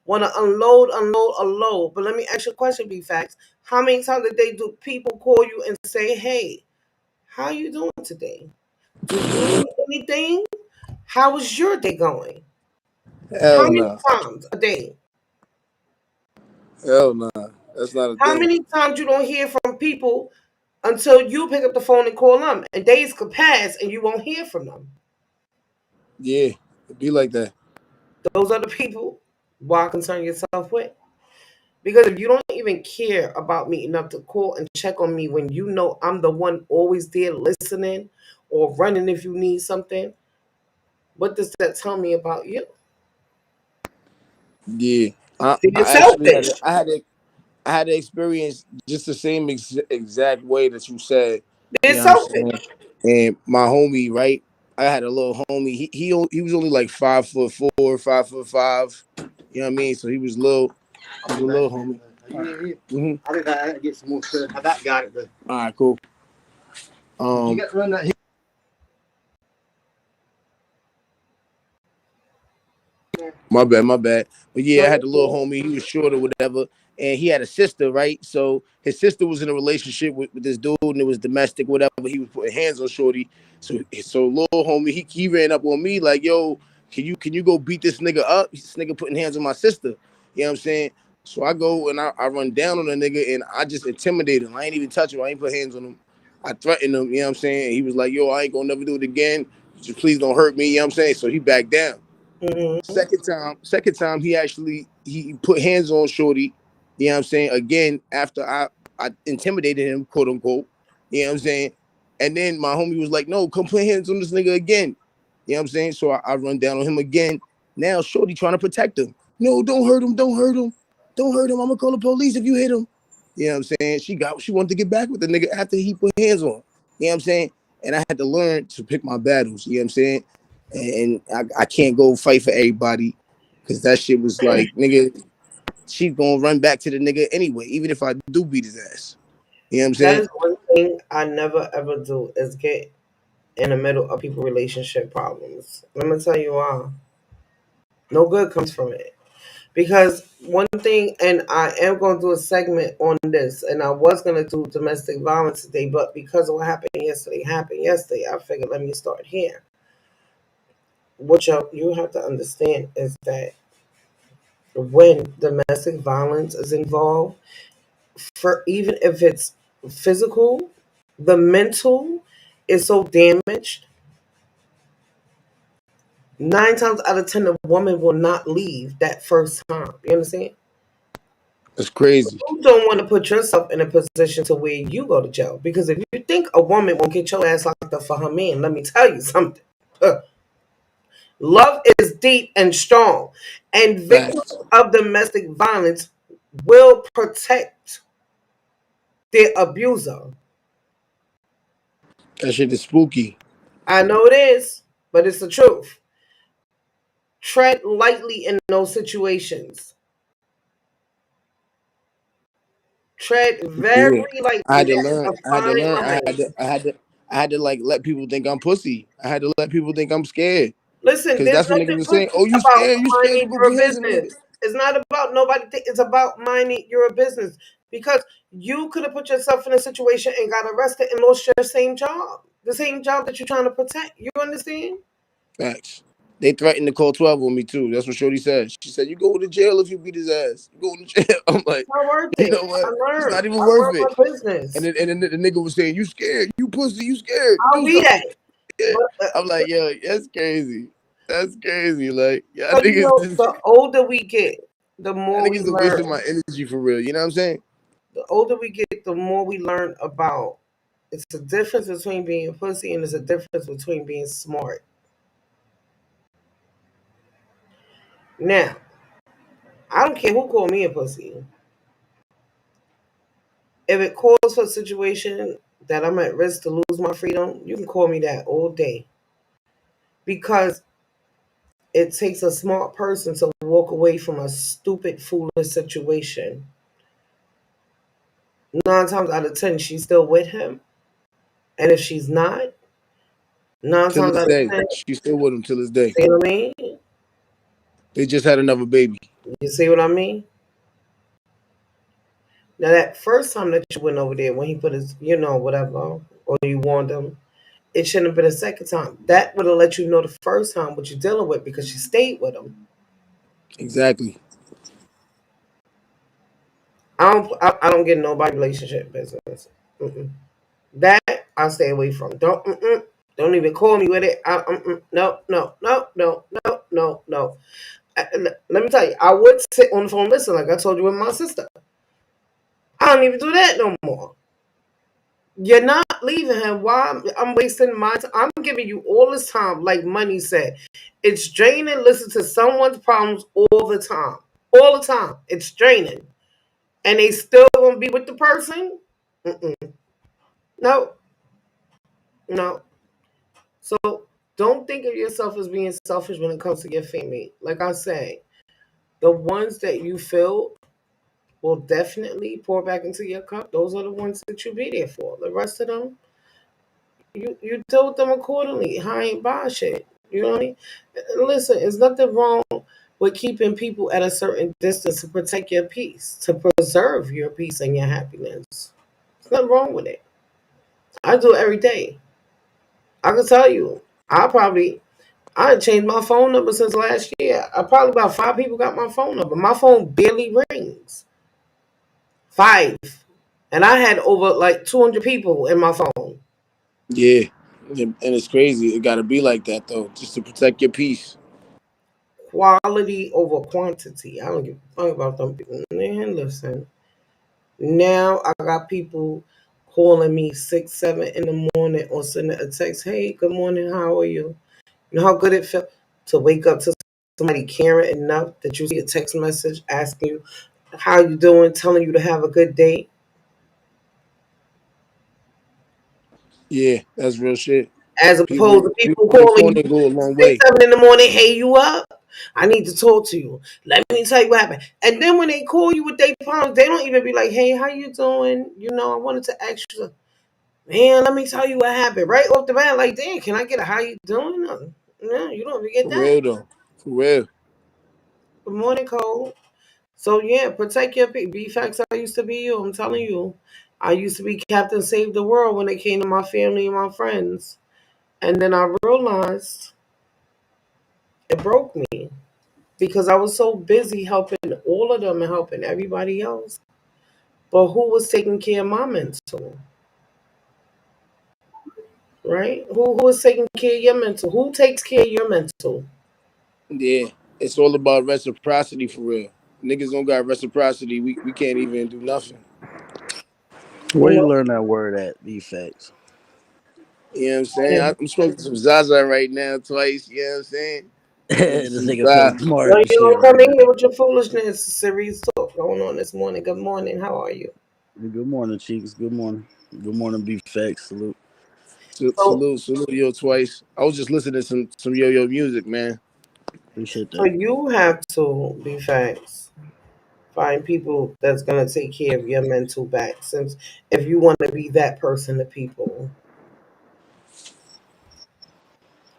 want to unload. But let me ask you a question, B Facts. How many times a day do people call you and say, hey, how you doing today? Do you need anything? How is your day going? How Hell many nah. times a day? Hell nah. That's not a How thing. many times you don't hear from people until you pick up the phone and call them? And days could pass and you won't hear from them. Yeah. It be like that. Those are the people why concern yourself with. Because if you don't even care about me enough to call and check on me when you know I'm the one always there listening or running if you need something, what does that tell me about you? Yeah. I, You're I actually had selfish. it. I had it. I had to experience just the same exact way that you said. You They're know what I'm saying? selfish. And my homie, right? I had a little homie. He was only like 5'4", 5'5". You know what I mean? So he was little. He was a little homie. Mm-hmm. I gotta get some more stuff. I got it. Though. All right, cool. You got to run that. My bad, my bad. But yeah, I had the little homie. He was short or whatever, and he had a sister, right? So his sister was in a relationship with this dude, and it was domestic, whatever. He was putting hands on shorty. So little homie, he ran up on me like, "Yo, can you go beat this nigga up? This nigga putting hands on my sister." You know what I'm saying? So I go and I run down on the nigga, and I just intimidated him. I ain't even touch him. I ain't put hands on him. I threatened him. You know what I'm saying? He was like, "Yo, I ain't gonna never do it again. Just please don't hurt me." You know what I'm saying? So he backed down. Mm-hmm. Second time he actually he put hands on Shorty, you know what I'm saying? Again, after I intimidated him, quote unquote. You know what I'm saying? And then my homie was like, no, come put hands on this nigga again. You know what I'm saying? So I run down on him again. Now Shorty trying to protect him. No, don't hurt him, don't hurt him. Don't hurt him. I'm gonna call the police if you hit him. You know what I'm saying? She wanted to get back with the nigga after he put hands on. You know what I'm saying? And I had to learn to pick my battles. You know what I'm saying? And I can't go fight for everybody because that shit was like, nigga, she's gonna run back to the nigga anyway, even if I do beat his ass. You know what I'm That saying? is one thing I never ever do is get in the middle of people relationship problems. Let me tell you why. No good comes from it. Because one thing, and I am going to do a segment on this, and I was going to do domestic violence today, but because of what happened yesterday, I figured let me start here. What you have to understand is that when domestic violence is involved, for even if it's physical, the mental is so damaged. 9 times out of 10, the woman will not leave that first time. You understand? That's crazy. You don't want to put yourself in a position to where you go to jail. Because if you think a woman won't get your ass locked up for her man, let me tell you something. Love is deep and strong. And victims Facts. of domestic violence will protect their abuser. That shit is spooky. I know it is, but it's the truth. Tread lightly in those situations. Tread very Yeah. I lightly. had to That is learn. a I had to fine learn. line. I had to like let people think I'm pussy. I had to let people think I'm scared. Listen, Cause there's that's what nothing niggas were saying. pussy Oh, you about scared? You scared to minding go put your hands on the nigga? business. It's not about nobody. It's about minding your business because you could have put yourself in a situation and got arrested and lost your same job, the same job that you're trying to protect. You understand? Facts. They threatened to call 12 on me too. That's what Shorty said. She said, "You go to jail if you beat his ass. You go to jail." I'm like, It's not worth you it. know I what? It's learned. not even I worth learned it. my business. And then the nigga was saying, "You scared? You pussy? You scared? I'll Do be something." that. Yeah. But I'm like, yo, that's crazy. That's crazy. Like, y'all you niggas, know, the older we get, the y'all more we niggas are wasting learn. my energy for real. You know what I'm saying? The older we get, the more we learn about. It's a difference between being pussy and there's a difference between being smart. Now, I don't care who called me a pussy. If it calls for a situation that I'm at risk to lose my freedom, you can call me that all day. Because it takes a smart person to walk away from a stupid, foolish situation. 9 times out of 10, she's still with him. And if she's not, nine Till times this out of day, 10, she's still with him till this day. see what I mean? They just had another baby. You see what I mean? Now, that first time that you went over there, when he put his, whatever, or you warned him, it shouldn't have been a second time. That would have let you know the first time what you're dealing with because she stayed with him. Exactly. I don't get nobody relationship business. Mm-mm. That I stay away from. Don't even call me with it. No, no, no, no, no, no, no. Let me tell you, I would sit on the phone listen, like I told you with my sister. I don't even do that no more. You're not leaving him. Why? I'm wasting my time. I'm giving you all this time, like Money said. It's draining. Listen to someone's problems all the time. All the time. It's draining. and they still gonna be with the person. Mm-mm. No, no. So don't think of yourself as being selfish when it comes to your family. Like I say, the ones that you feel will definitely pour back into your cup. Those are the ones that you be there for. The rest of them, you deal with them accordingly. I ain't buy shit. You know what I mean? Listen, there's nothing wrong with keeping people at a certain distance to protect your peace, to preserve your peace and your happiness. There's nothing wrong with it. I do it every day. I can tell you, I done changed my phone number since last year. Probably about 5 people got my phone number. My phone barely rings. 5. And I had over like 200 people in my phone. Yeah, and it's crazy. It got to be like that though, just to protect your peace. Quality over quantity. I don't give a fuck about them people. Man, listen. Now I got people calling me 6, 7 in the morning or sending a text. Hey, good morning. How are you? You know how good it felt to wake up to somebody caring enough that you see a text message asking you how you doing, telling you to have a good day, Yeah, that's real shit. as opposed People, to people people on the calling corner you go a long 6, way. 7 in the morning. Hey, you up? I need to talk to you. Let me tell you what happened. And then when they call you with their problems, they don't even be like, "Hey, how you doing? You know, I wanted to ask you, man. Let me tell you what happened." Right off the bat, like, damn, can I get a how you doing? No, you don't even get For that. real though. For real. Good morning, Cole. So yeah, protect your people. Be facts. I used to be you. I'm telling you, I used to be Captain Save the World when it came to my family and my friends, and then I realized it broke me because I was so busy helping all of them and helping everybody else. But who was taking care of my mental, right? Who was taking care of your mental? Who takes care of your mental? Yeah, it's all about reciprocity for real. Niggas don't got reciprocity. We can't even do nothing. Where you No, learn that word at, defects? You know what I'm saying? yeah. I'm smoking some Zaza right now twice. You know what I'm saying? Smoking This some nigga feeling Zaza. smart No, and you shit don't right come in here now. with your foolishness. Series talk going on this morning. Good morning. How are you? Good morning, cheeks. Good morning. Good morning, defects. Salute. So, Salute yo twice. I was just listening to some yo music, man. Appreciate so that. you have to be facts. Find people that's gonna take care of your mental back. Since if you want to be that person to people,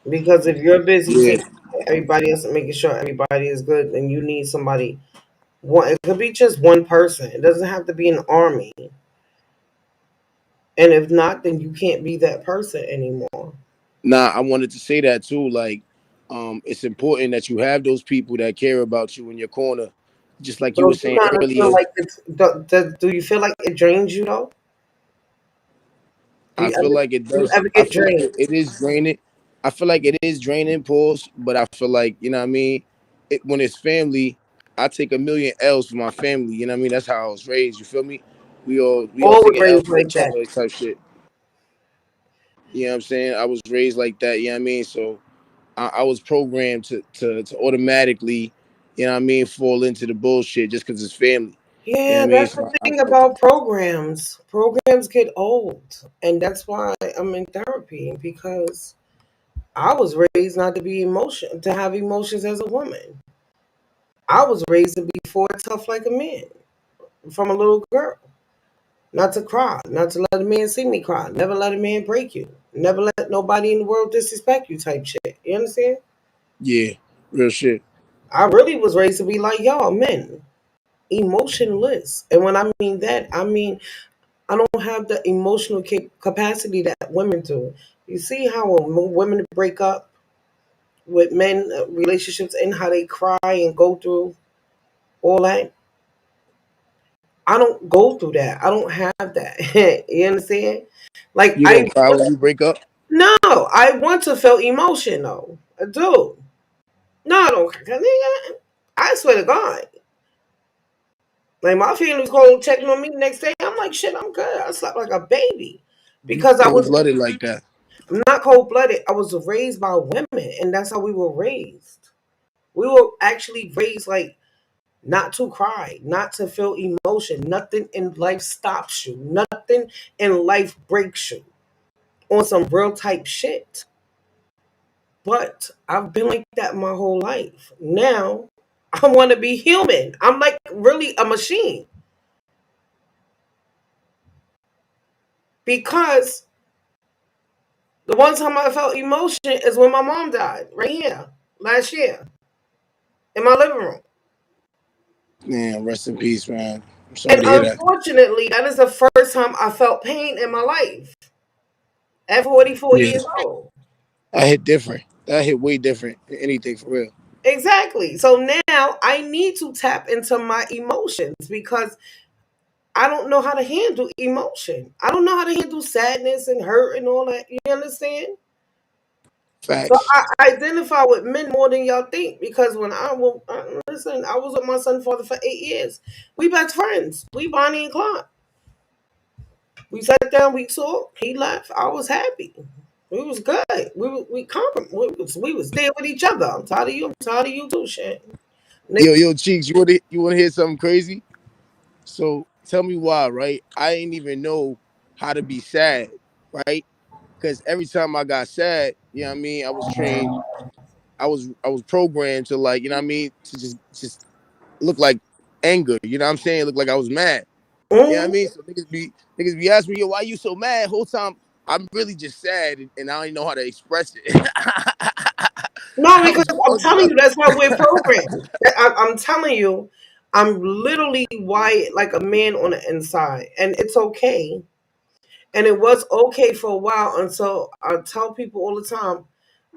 because if you're busy Yeah. taking care of everybody else and making sure everybody is good, then you need somebody. One, it could be just one person. It doesn't have to be an army. And if not, then you can't be that person anymore. Nah, I wanted to say that too. Like, it's important that you have those people that care about you in your corner. Just like you were Don't you saying kind of feel earlier. like do you feel like it drains you though? Do I you feel ever like it do you does. ever I get feel like drained? it is draining. I feel like it is draining, pause. But I feel like you know what I mean. When it's family, I take a million L's for my family. You know what I mean. That's how I was raised. You feel me? We all Always taking L's raised for like each that. other type shit. You know what I'm saying? I was raised like that. You know what I mean? So I was programmed to automatically, you know what I mean, fall into the bullshit just because it's family. You know what Yeah, I mean? that's So the thing about programs. Programs get old, and that's why I'm in therapy because I was raised not to be to have emotions as a woman. I was raised to be forward tough like a man from a little girl. Not to cry, not to let a man see me cry, never let a man break you, never let nobody in the world disrespect you type shit. You understand? yeah, real shit. I really was raised to be like y'all men, emotionless. And when I mean that, I mean I don't have the emotional capacity that women do. You see how women break up with men relationships and how they cry and go through all that. I don't go through that. I don't have that. You understand? Like You don't I cry when you break up? no, I want to feel emotion though. I do. No, I don't. I swear to God. Like my family's calling, checking on me the next day. I'm like, shit, I'm good. I slept like a baby You because I cold was. blooded like that. I'm not cold blooded. I was raised by women, and that's how we were raised. We were actually raised like not to cry, not to feel emotion. Nothing in life stops you. Nothing in life breaks you on some real type shit. But I've been like that my whole life. Now I want to be human. I'm like really a machine because the one time I felt emotion is when my mom died, right here, last year, in my living room. Man, rest in peace, man. I'm sorry And to hear that. unfortunately, that is the first time I felt pain in my life at 44 Yeah, years old. that hit different. That hit way different than anything for real. Exactly. So now I need to tap into my emotions because I don't know how to handle emotion. I don't know how to handle sadness and hurt and all that. You understand? So Facts. I identify with men more than y'all think because when listen, I was with my son's father for 8 years. We best friends. We Bonnie and Clyde. We sat down, we talked. He left. I was happy. We was good. We was there with each other. I'm tired of you. I'm tired of you too. Shit. Yo, Cheeks, you wanna hear something crazy? So tell me why, right? I ain't even know how to be sad, right? Because every time I got sad, you know what I mean, I was trained, I was programmed to like, you know what I mean, to just look like anger, you know what I'm saying? Look like I was mad. You know what I Mhm. mean? So niggas be asking me, yo, why you so mad? Whole time I'm really just sad and I don't even know how to express it. No, I because was I'm fucked telling up. you, that's how we're programmed. I'm telling you, I'm literally wired like a man on the inside, and it's okay. And it was okay for a while until I tell people all the time.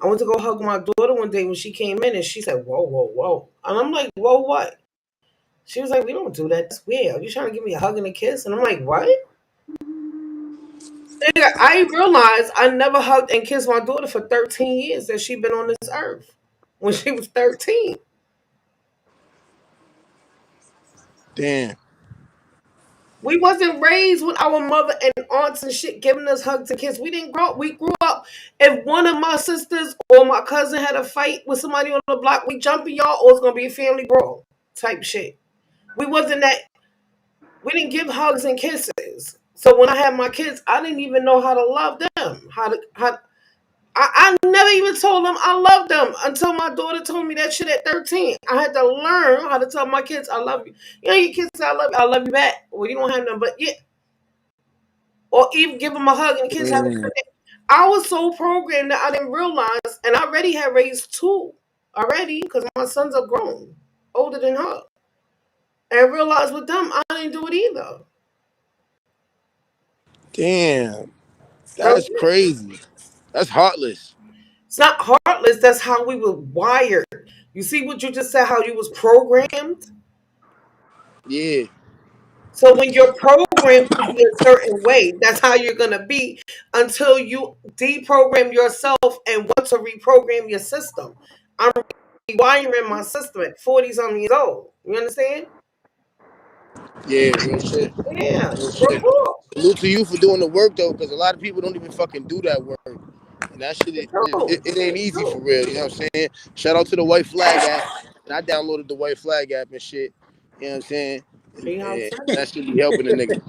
I went to go hug my daughter one day when she came in, and she said, "Whoa, whoa, whoa," and I'm like, "Whoa, what?" She was like, "We don't do that. That's weird. Are you trying to give me a hug and a kiss?" And I'm like, "What?" Nigga, I realized I never hugged and kissed my daughter for 13 years that she been on this earth. When she was 13. Damn. We wasn't raised with our mother and aunts and shit giving us hugs and kisses. We didn't grow up. We grew up. If one of my sisters or my cousin had a fight with somebody on the block, we jumping y'all, or it's gonna be a family brawl type shit. We wasn't that. We didn't give hugs and kisses. So when I had my kids, I didn't even know how to love them. I never even told them I loved them until my daughter told me that shit at 13. I had to learn how to tell my kids I love you. You know, your kids say I love you back. Well, you don't have them, but yeah, or even give them a hug and a kiss. Have a Mm. good day. I was so programmed that I didn't realize, and I already had raised two already because my sons are grown, older than her. And I realized with them, I didn't do it either. Damn. So, That's crazy. That's heartless. it's not heartless. That's how we were wired. You see what you just said? How you was programmed. Yeah. So when you're programmed to be a certain way, that's how you're gonna be until you deprogram yourself and want to reprogram your system. I'm rewiring my system at 40 something years old. You understand? Yeah, real shit. Yeah. Real Real shit. talk. Salute to you for doing the work though, because a lot of people don't even fucking do that work. And that shit, It's it true. ain't It's easy for true. real. You know what I'm saying? Shout out to the White Flag app. And I downloaded the White Flag app and shit. You know what I'm saying? And, See how I'm and saying? that should be helping the nigga.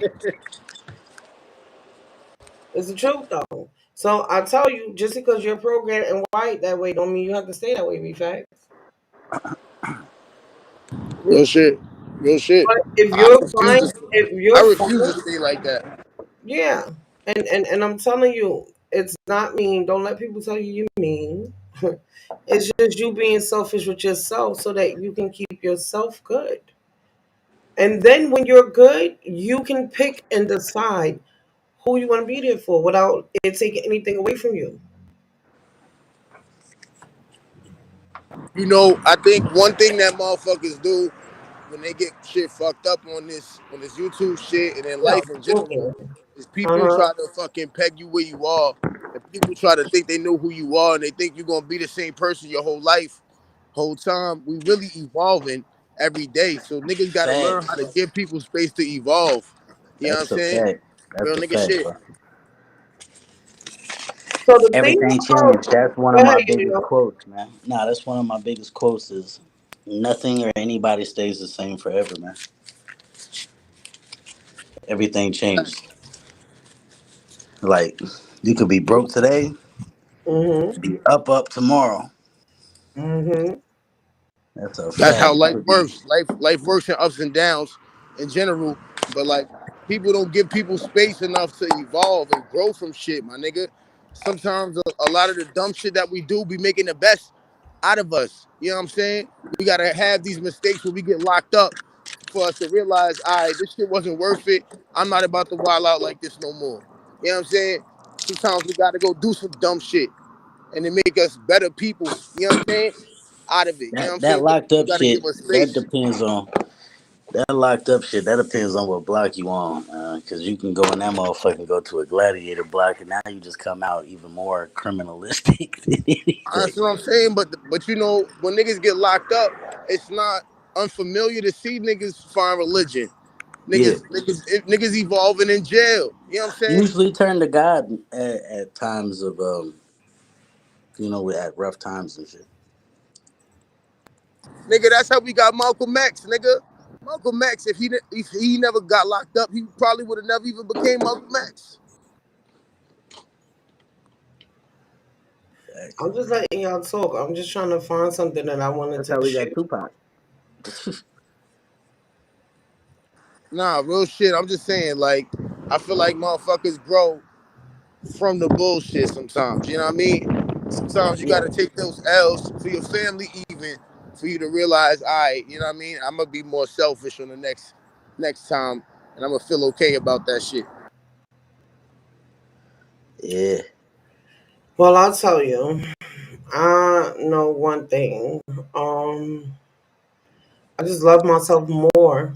It's the truth though. So I tell you, just because you're programmed and white that way don't mean you have to stay that way, be facts. Real shit. Real shit. But if I you're refuse fine, to. if I you're refuse to fine, stay like that. yeah. And I'm telling you, it's not mean. Don't let people tell you you mean. It's just you being selfish with yourself so that you can keep yourself good. And then when you're good, you can pick and decide who you want to be there for without it taking anything away from you. You know, I think one thing that motherfuckers do when they get shit fucked up on this YouTube shit and in Yeah. life in general Okay. is people Uh-huh. try to fucking peg you where you are. And people try to think they know who you are and they think you're gonna be the same person your whole life, whole time. We really evolving every day. So niggas gotta learn how to Facts. give people space to evolve. You know what I'm That's a saying? fact. Real That's a nigga fact, shit. bro. So the thing Everything about changed. That's one go of ahead, my you biggest know. quotes, man. Nah, that's one of my biggest quotes is Nothing or anybody stays the same forever, man. Everything changes. Like you could be broke today, Mhm. be up tomorrow. Mhm. That's a That's how fact. You life could be. works. Life works in ups and downs in general. But like people don't give people space enough to evolve and grow from shit, my nigga. Sometimes a lot of the dumb shit that we do be making the best out of us. You know what I'm saying? We gotta have these mistakes where we get locked up for us to realize, all right, this shit wasn't worth it. I'm not about to wild out like this no more. You know what I'm saying? Sometimes we gotta go do some dumb shit and it make us better people. You know what I'm saying? Out of it. You know what I'm That saying? But locked you up gotta shit. give us That space. depends on that locked up shit. That depends on what block you on, because you can go in that motherfucker and go to a gladiator block, and now you just come out even more criminalistic than That's anything. what I'm saying. But you know, when niggas get locked up, it's not unfamiliar to see niggas find religion. Yeah, Niggas evolving in jail. You know what I'm saying? usually turn to God at times of at rough times and shit. Nigga, that's how we got Malcolm X, nigga. Malcolm X, if he never got locked up, he probably would have never even became Malcolm X. Facts. I'm just letting y'all talk. I'm just trying to find something that I wanted That's to how we share. got Tupac. Nah, real shit. I'm just saying, like, I feel like motherfuckers grow from the bullshit sometimes. You know what I mean? Sometimes you Yeah, gotta take those L's for your family even for you to realize, all right, you know what I mean? I'm gonna be more selfish on the next time and I'm gonna feel okay about that shit. yeah. Well, I'll tell you. I know one thing. I just love myself more.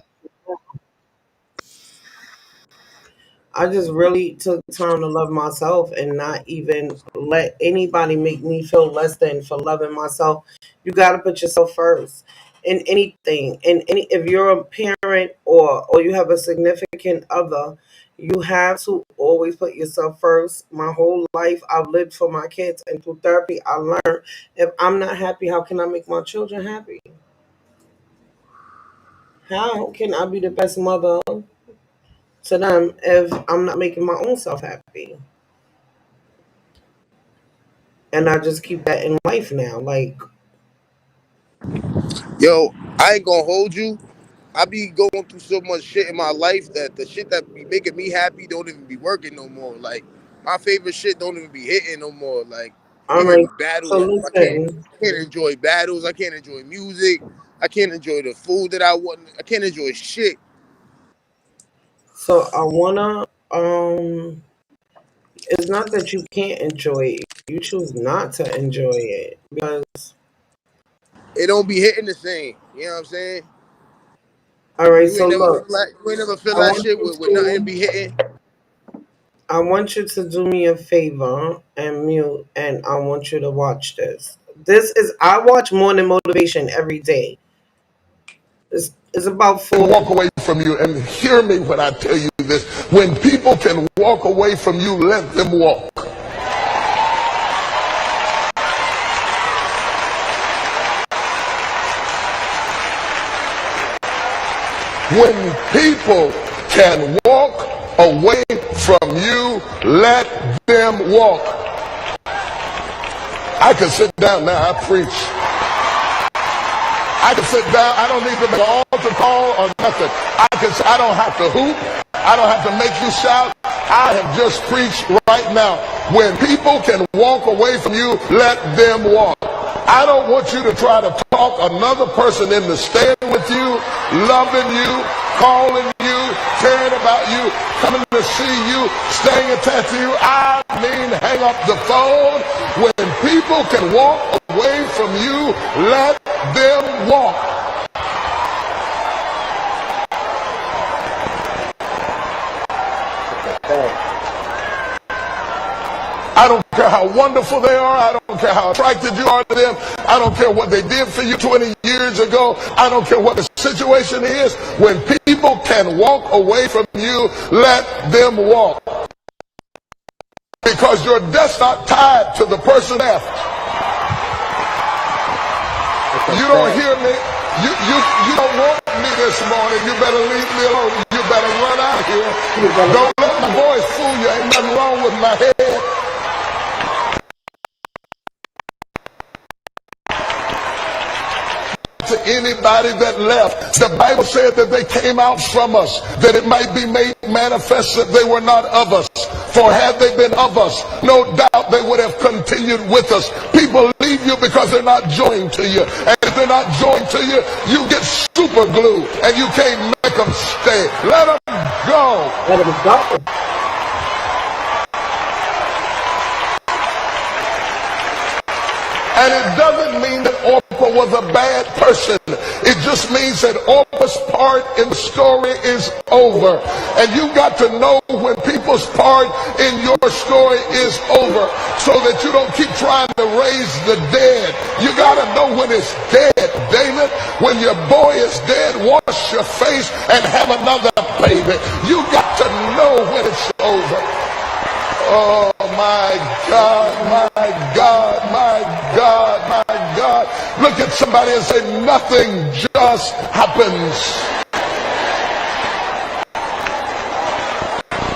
I just really took time to love myself and not even let anybody make me feel less than for loving myself. You got to put yourself first in anything. In any, if you're a parent or you have a significant other, you have to always put yourself first. My whole life, I've lived for my kids, and through therapy, I learned if I'm not happy, how can I make my children happy? How can I be the best mother to them if I'm not making my own self happy? And I just keep that in life now. Like, Yo, I ain't gonna hold you. I be going through so much shit in my life that the shit that be making me happy don't even be working no more. Like my favorite shit don't even be hitting no more. Like all right. even So battles, listen. I can't enjoy battles. I can't enjoy music. I can't enjoy the food that I want. I can't enjoy shit. So I wanna. It's not that you can't enjoy it. You choose not to enjoy it because. It don't be hitting the same. You know what I'm saying? All right. So look, You ain't never feel I that want shit you with nothing to. be hitting. I want you to do me a favor and mute, and I want you to watch this. This is I watch Morning Motivation every day. It's about four. Walk away from you, and hear me when I tell you this. When people can walk away from you, let them walk. When people can walk away from you, let them walk. I can sit down now. I preach. I can sit down. I don't need to make an altar call or nothing. I don't have to hoop. I don't have to make you shout. I have just preached right now. When people can walk away from you, let them walk. I don't want you to try to talk another person into staying with you, loving you, calling you, caring about you, coming to see you, staying attached to you. I mean, hang up the phone. When people can walk away from you, let them walk. I don't care how wonderful they are. I don't care how attracted you are to them. I don't care what they did for you 20 years ago. I don't care what the situation is. When people can walk away from you, let them walk. Because your dest's not tied to the person left. You don't hear me? You don't want me this morning. You better leave me alone. You better run out of here. You better Don't let my voice fool you. Ain't nothing wrong with my head. To anybody that left, the Bible said that they came out from us, that it might be made manifest that they were not of us. For had they been of us, no doubt they would have continued with us. People leave you because they're not joined to you. And if they're not joined to you, you get super glue and you can't make them stay. Let them go. let him go. And it doesn't mean that Orpah was a bad person. It just means that Orpah's part in the story is over. And you got to know when people's part in your story is over so that you don't keep trying to raise the dead. You got to know when it's dead, David. When your boy is dead, wash your face and have another baby. You got to know when it's over. Oh my God, my God, my God, my God. Look at somebody and say, nothing just happens.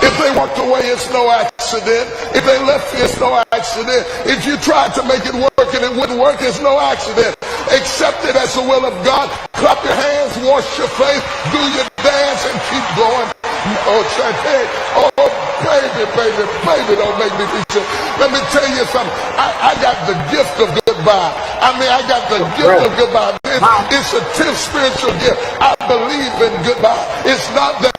If they walked away, it's no accident. If they left you, it's no accident. If you tried to make it work and it wouldn't work, it's no accident. Accept it as the will of God. Clap your hands, wash your face, do your dance, and keep going. Oh, Chante. Oh, baby, don't make me be sick. Let me tell you something. I got the gift of goodbye. I mean, I got the gift of goodbye. It's a 10th spiritual gift. I believe in goodbye. It's not that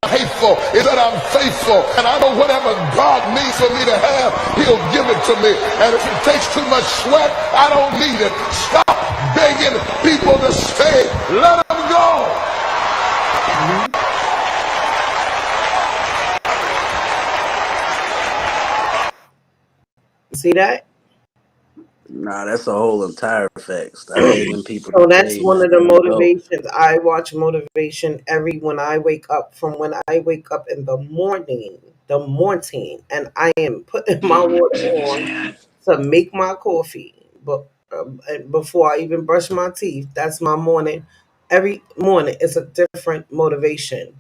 I'm hateful, it's that I'm faithful. And I know whatever God needs for me to have, he'll give it to me. And if it takes too much sweat, I don't need it. Stop begging people to stay. Let them go. See that? Nah, that's a whole entire fact. Stop begging people So to that's stay, one man. of the Let them go. motivations. I watch motivation when I wake up, from when I wake up in the morning, and I am putting my water on to make my coffee. But before I even brush my teeth, that's my morning. Every morning it's a different motivation.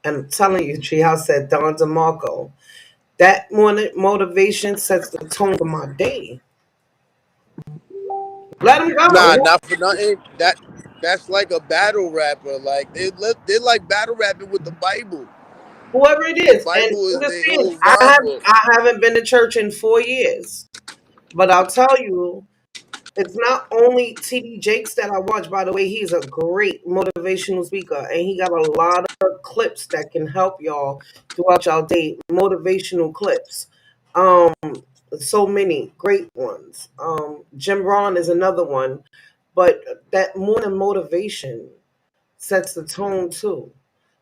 And I'm telling you, Treehouse said Don DeMarco. That morning motivation sets the tone for my day. Let him Nah, go. not for nothing. That's like a battle rapper. Like they're like battle rapping with the Bible. Whoever it The is. And Bible is their understand, whole rhyme book. I haven't been to church in 4 years, but I'll tell you, it's not only TD Jakes that I watch. By the way, he's a great motivational speaker, and he got a lot of clips that can help y'all throughout y'all day. Motivational clips, um, so many great ones. Jim Ron is another one, but that morning motivation sets the tone too.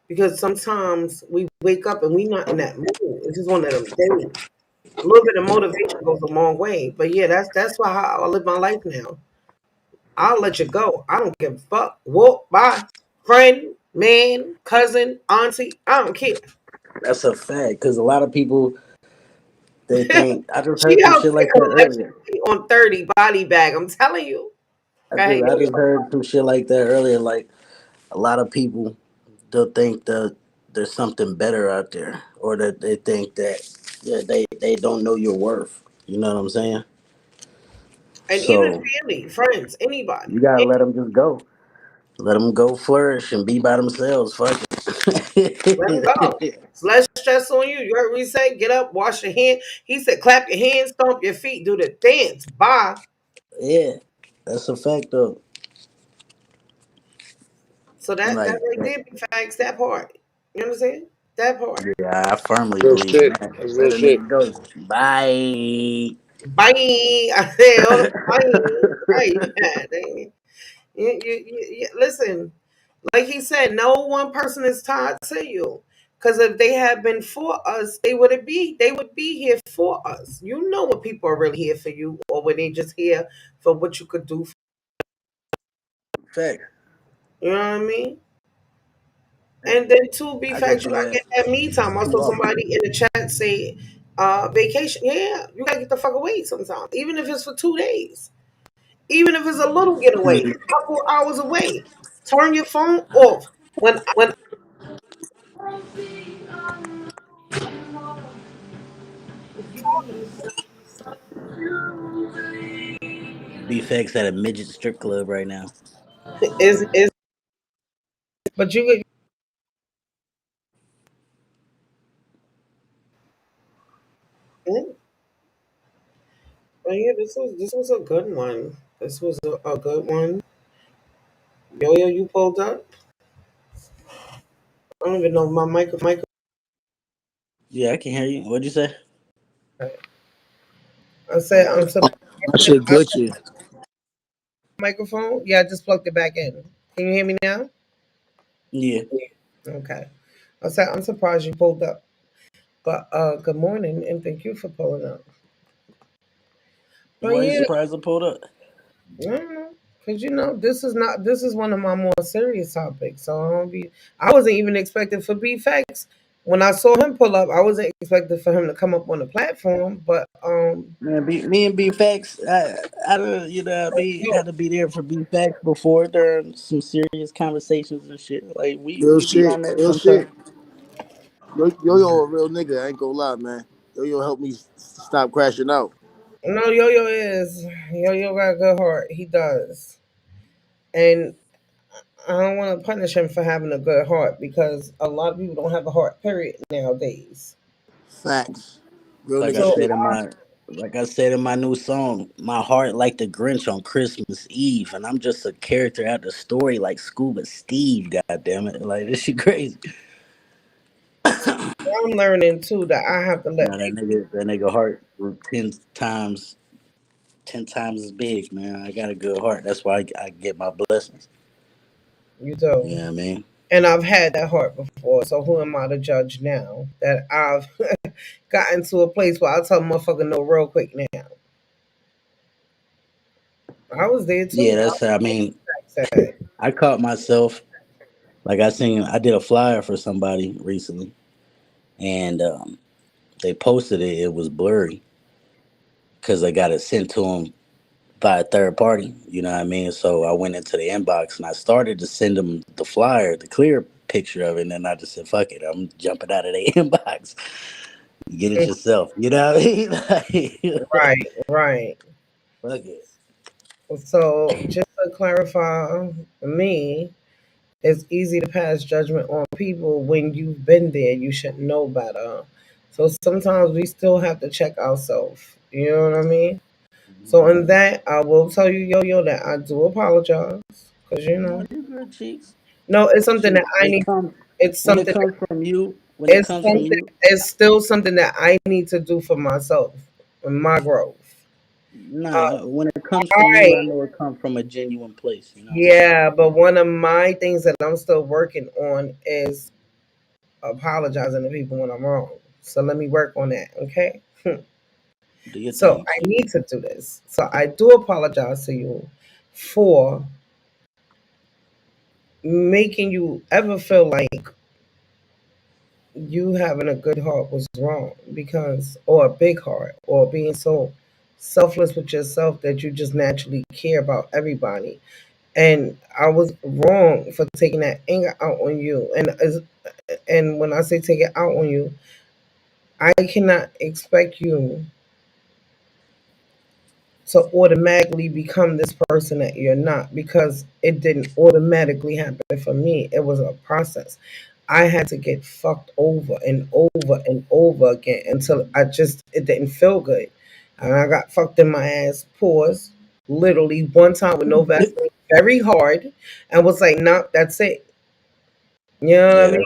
Because sometimes we wake up and we not in that mood. It's just one of them days. A little bit of motivation goes a long way. But yeah, that's why how I live my life now. I'll let you go. I don't give a fuck. Whoop, bye. Friend, man, cousin, auntie, I don't care. That's a fact. Because a lot of people, they think, I just She heard some out shit like there that earlier. allegedly on 30 body bag. I'm telling you. Okay, I just heard some shit like that earlier. Like, a lot of people, they'll think that there's something better out there. Or that they think that, yeah, they don't know your worth. You know what I'm saying? and even So, family, friends, you anybody. gotta let them just go. Let them go flourish and be by themselves. Fuck Let him go. it. It's less stress on you. You heard what he said? Get up, wash your hand. He said, clap your hands, stomp your feet, do the dance. Bye. Yeah, that's a fact though. So that Like, right there be facts, that part. You understand? That part. yeah, I firmly Real believe in shit. that. That's real Let a shit. nigga go. Bye. Bye. I said, hold on. Bye. Right. Yeah, dang. Listen, like he said, no one person is tied to you. Because if they had been for us, they would be here for us. You know what people are really here for you, or when they just here for what you could do. Fact. You know what I mean? And then to be I just factual, be I get that me time. I too saw low. somebody in the chat say, vacation. Yeah, you gotta get the fuck away sometimes. Even if it's for 2 days. even if it's a little getaway, Mhm. a couple hours away. Turn your phone off. When BFX at a midget strip club right now. is but you could. Oh yeah, this was a good one. This was a good one. Yo yo, you pulled up. I don't even know if my microphone. Yeah, I can hear you. What'd you say? I said I'm surprised. My shit I said glitching. microphone. Yeah, I just plugged it back in. Can you hear me now? Yeah. Okay. I said I'm surprised you pulled up. But good morning and thank you for pulling up. But Why you yeah, surprised I pulled up? I don't know. Cause this is one of my more serious topics. So I wasn't even expecting for B facts. When I saw him pull up, I wasn't expecting for him to come up on the platform. But Man, me and BFX, I don't, you know, yo, had to be there for BFX before during some serious conversations and shit. Like Real we be shit. on there Real sometimes. shit. Yo a real nigga. I ain't gonna lie, man. Yo helped me stop crashing out. no, Yo Yo got a good heart. He does, and I don't want to punish him for having a good heart because a lot of people don't have a heart. Period nowadays. Facts. Real Like I nigga So shit. said in my like I said in my new song, my heart like the Grinch on Christmas Eve, and I'm just a character out the story like Scuba Steve. God damn it, like this shit crazy. I'm learning too that I have to let Now people. that nigga heart was 10 times as big, man. I got a good heart. That's why I get my blessings. You You do. know what I mean? And I've had that heart before, so who am I to judge now that I've gotten to a place where I'll tell a motherfucker no real quick now. I was there Yeah, too. that's I mean, I said, I caught myself like I did a flyer for somebody recently, and they posted it. It was blurry because they got it sent to them by a third party. You know what I mean? So I went into the inbox and I started to send them the flyer, the clear picture of it, and then I just said, "Fuck it, I'm jumping out of the inbox. Get it "Mm, yourself." You know what I mean? Like, right, right. fuck it. So just to clarify, me, it's easy to pass judgment on people when you've been there. You should know better. So sometimes we still have to check ourselves. You know what I mean? So in that, I will tell you, Yo Yo, that I do apologize because No, you good, cheeks. no, it's something that Shit, I need. It's when it something. comes from you, when it It's comes from something. you, It's still something that I need to do for myself and my growth. nah, when it comes from you, I I know it comes from a genuine place. You know what I'm saying? Yeah, but one of my things that I'm still working on is apologizing to people when I'm wrong. So let me work on that, okay? Do your So thing, I cheeks. need to do this. So I do apologize to you for making you ever feel like you having a good heart was wrong because, or a big heart, or being so selfless with yourself that you just naturally care about everybody. And I was wrong for taking that anger out on you. And when I say take it out on you, I cannot expect you to automatically become this person that you're not because it didn't automatically happen for me. It was a process. I had to get fucked over and over and over again until it didn't feel good. And I got fucked in my ass, pause, literally one time with no Vaseline, very hard, and was like, nah, that's it. You know what I Yeah, mean?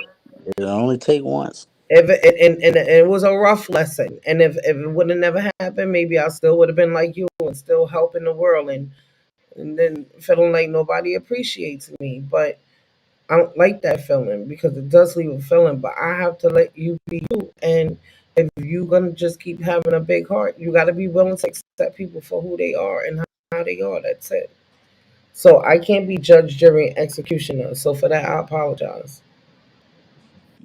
it'll only take once. If and it was a rough lesson, and if it would have never happened, maybe I still would have been like you and still helping the world, and then feeling like nobody appreciates me. But I don't like that feeling because it does leave a feeling. But I have to let you be you, and if you're gonna just keep having a big heart, you got to be willing to accept people for who they are and how they are. That's it. So I can't be judge, jury, and executioner. So for that, I apologize.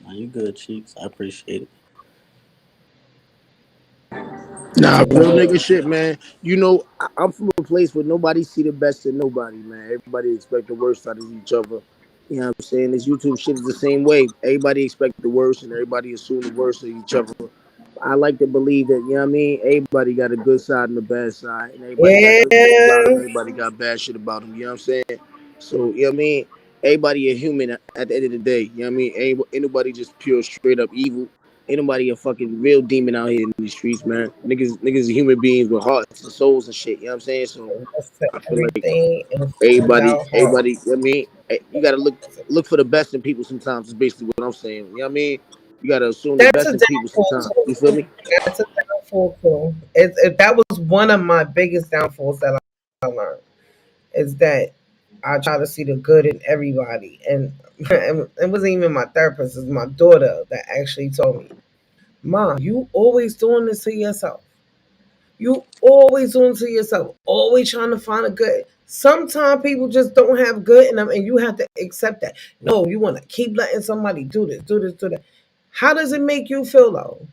Nah, you good, cheeks. I appreciate it. Nah, real nigga shit, man. You know, I'm from a place where nobody see the best in nobody, man. Everybody expect the worst out of each other. You know what I'm saying? This YouTube shit is the same way. Everybody expect the worst and everybody assume the worst of each other. I like to believe that, you know what I mean? Everybody got a good side and a bad side, and everybody got good shit about them, Yeah, everybody got bad shit about them, you know what I'm saying? So, you know what I mean? Everybody a human at the end of the day, you know what I mean? Ain't nobody just pure straight up evil. Ain't nobody a fucking real demon out here in these streets, man. Niggas are human beings with hearts and souls and shit, you know what I'm saying? So that's to I feel like everything and everybody, without heart. everybody, you know what I mean? You gotta look for the best in people sometimes, is basically what I'm saying. You know what I mean? You gotta assume the That's a best in people downfall sometimes. You feel too. me? That's a downfall too. That was one of my biggest downfalls that I learned is that I try to see the good in everybody, and it wasn't even my therapist; it's my daughter that actually told me, "Mom, you always doing this to yourself. You always doing it to yourself. Always trying to find a good. Sometimes people just don't have good in them, and you have to accept that. No, you want to keep letting somebody do this, do this, do that. How does it make you feel though?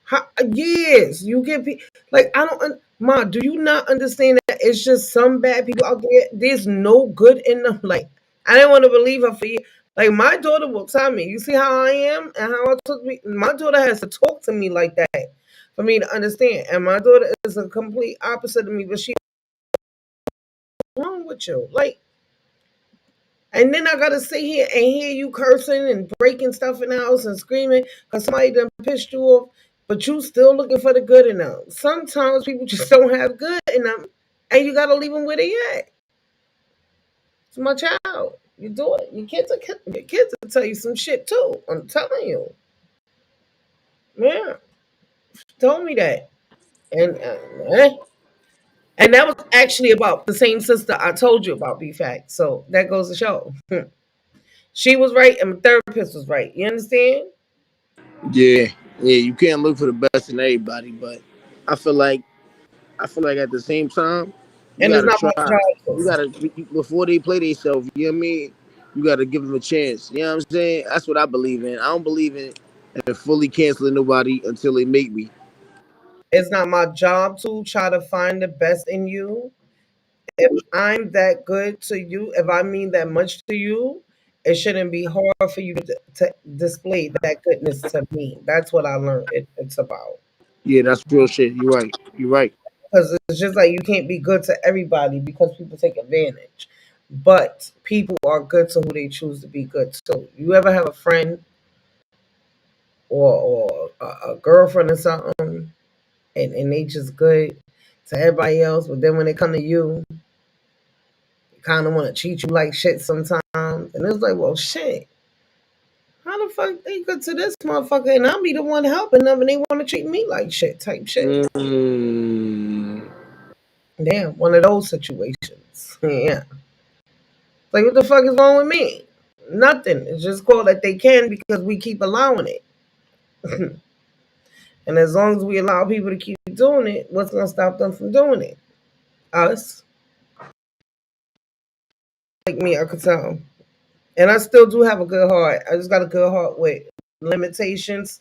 How, yes, you get like I don't. Ma, do you not understand that it's just some bad people out there? There's no good in them. Like I didn't want to believe her for you. Like my daughter will tell me. You see how I am and how I took me. My daughter has to talk to me like that for me to understand. And my daughter is a complete opposite of me. But she wrong with you, like. And then I gotta sit here and hear you cursing and breaking stuff in the house and screaming because somebody done pissed you off, but you still looking for the good in them. Sometimes people just don't have good in them, and you gotta leave them where they at. It's my child. You do it. Your kids will tell you some shit too. I'm telling you, yeah. Told me that, and and that was actually about the same sister I told you about. B fact. So that goes to show. She was right and the therapist was right. You understand? Yeah, yeah. You can't look for the best in everybody, but I feel like I feel like at the same time, you And it's gotta not my try. job You to. gotta before they play themselves. You know what I mean? You gotta give them a chance. You know what I'm saying? That's what I believe in. I don't believe in fully canceling nobody until they make me. It's not my job to try to find the best in you. If I'm that good to you, if I mean that much to you, it shouldn't be hard for you to display that goodness to me. That's what I learned it's about. Yeah, that's real shit. You're right. You're right. Because it's just like you can't be good to everybody because people take advantage. But people are good to who they choose to be good to. You ever have a friend or a girlfriend or something, and they just good to everybody else, but then when they come to you, they kind of want to treat you like shit sometimes. And it's like, well, shit. How the fuck they good to this motherfucker and I'll be the one helping them and they want to treat me like shit type shit. Mm. Damn, one of those situations. Yeah. Like, what the fuck is wrong with me? Nothing. It's just called that they can because we keep allowing it. And as long as we allow people to keep doing it, what's going to stop them from doing it? Us. Like me, I could tell. And I still do have a good heart. I just got a good heart with limitations,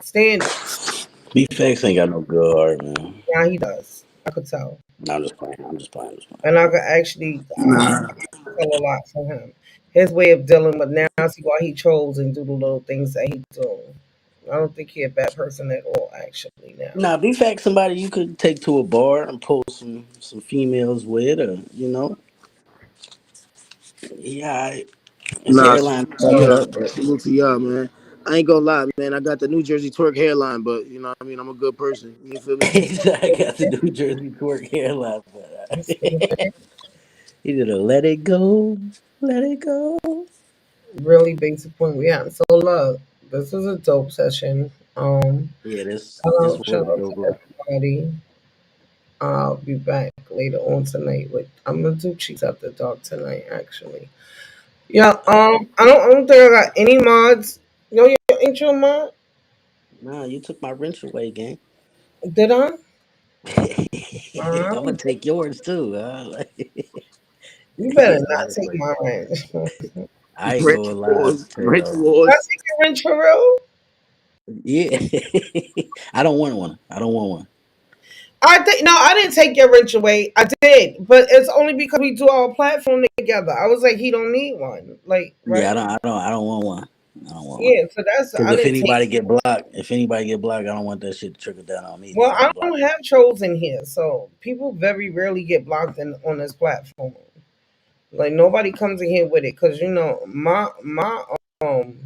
standards. BFX ain't got no good heart, man. Yeah, he does. I could tell. No, I'm just playing. I'm just playing. I'm just playing. And I could actually Nah, tell a lot from him. His way of dealing with now, I see why he trolls and do the little things that he do. I don't think he a bad person at all, actually, now. Nah, BFX somebody you could take to a bar and pull some females with, or yeah, his nah. hairline Salute to fucked y'all. up, but Salute to y'all, man. I ain't gonna lie, man. I got the New Jersey twerk hairline, but you know what I mean. I'm a good person. You feel me? I got the New Jersey twerk hairline. But he did a let it go. Really basic point we have. So, look, this is a dope session. Yeah, this was Shout a out to dope one. everybody. I'll be back later on tonight with I'm gonna do Cheats After Dark tonight actually. Yeah, I don't think I got any mods. Yo, your intro mod? Nah, you took my wrench away, gang. Did I? I'm Uh, gonna take yours too. you better Yeah, not take mine. Did I ain't Rich gonna lie. wars, Straight rich up. I wars. take your wrench for real? Yeah. I don't want one. I don't want one. I think no, I didn't take your rich away. I did, but it's only because we do our platform together. I was like, he don't need one, like Yeah, right? I don't want one. I don't want one. Yeah, so that's Because I didn't take. if anybody get blocked, I don't want that shit to trickle down on me to Well, get I blocked. don't have trolls in here, so people very rarely get blocked on this platform. Like nobody comes in here with it because my um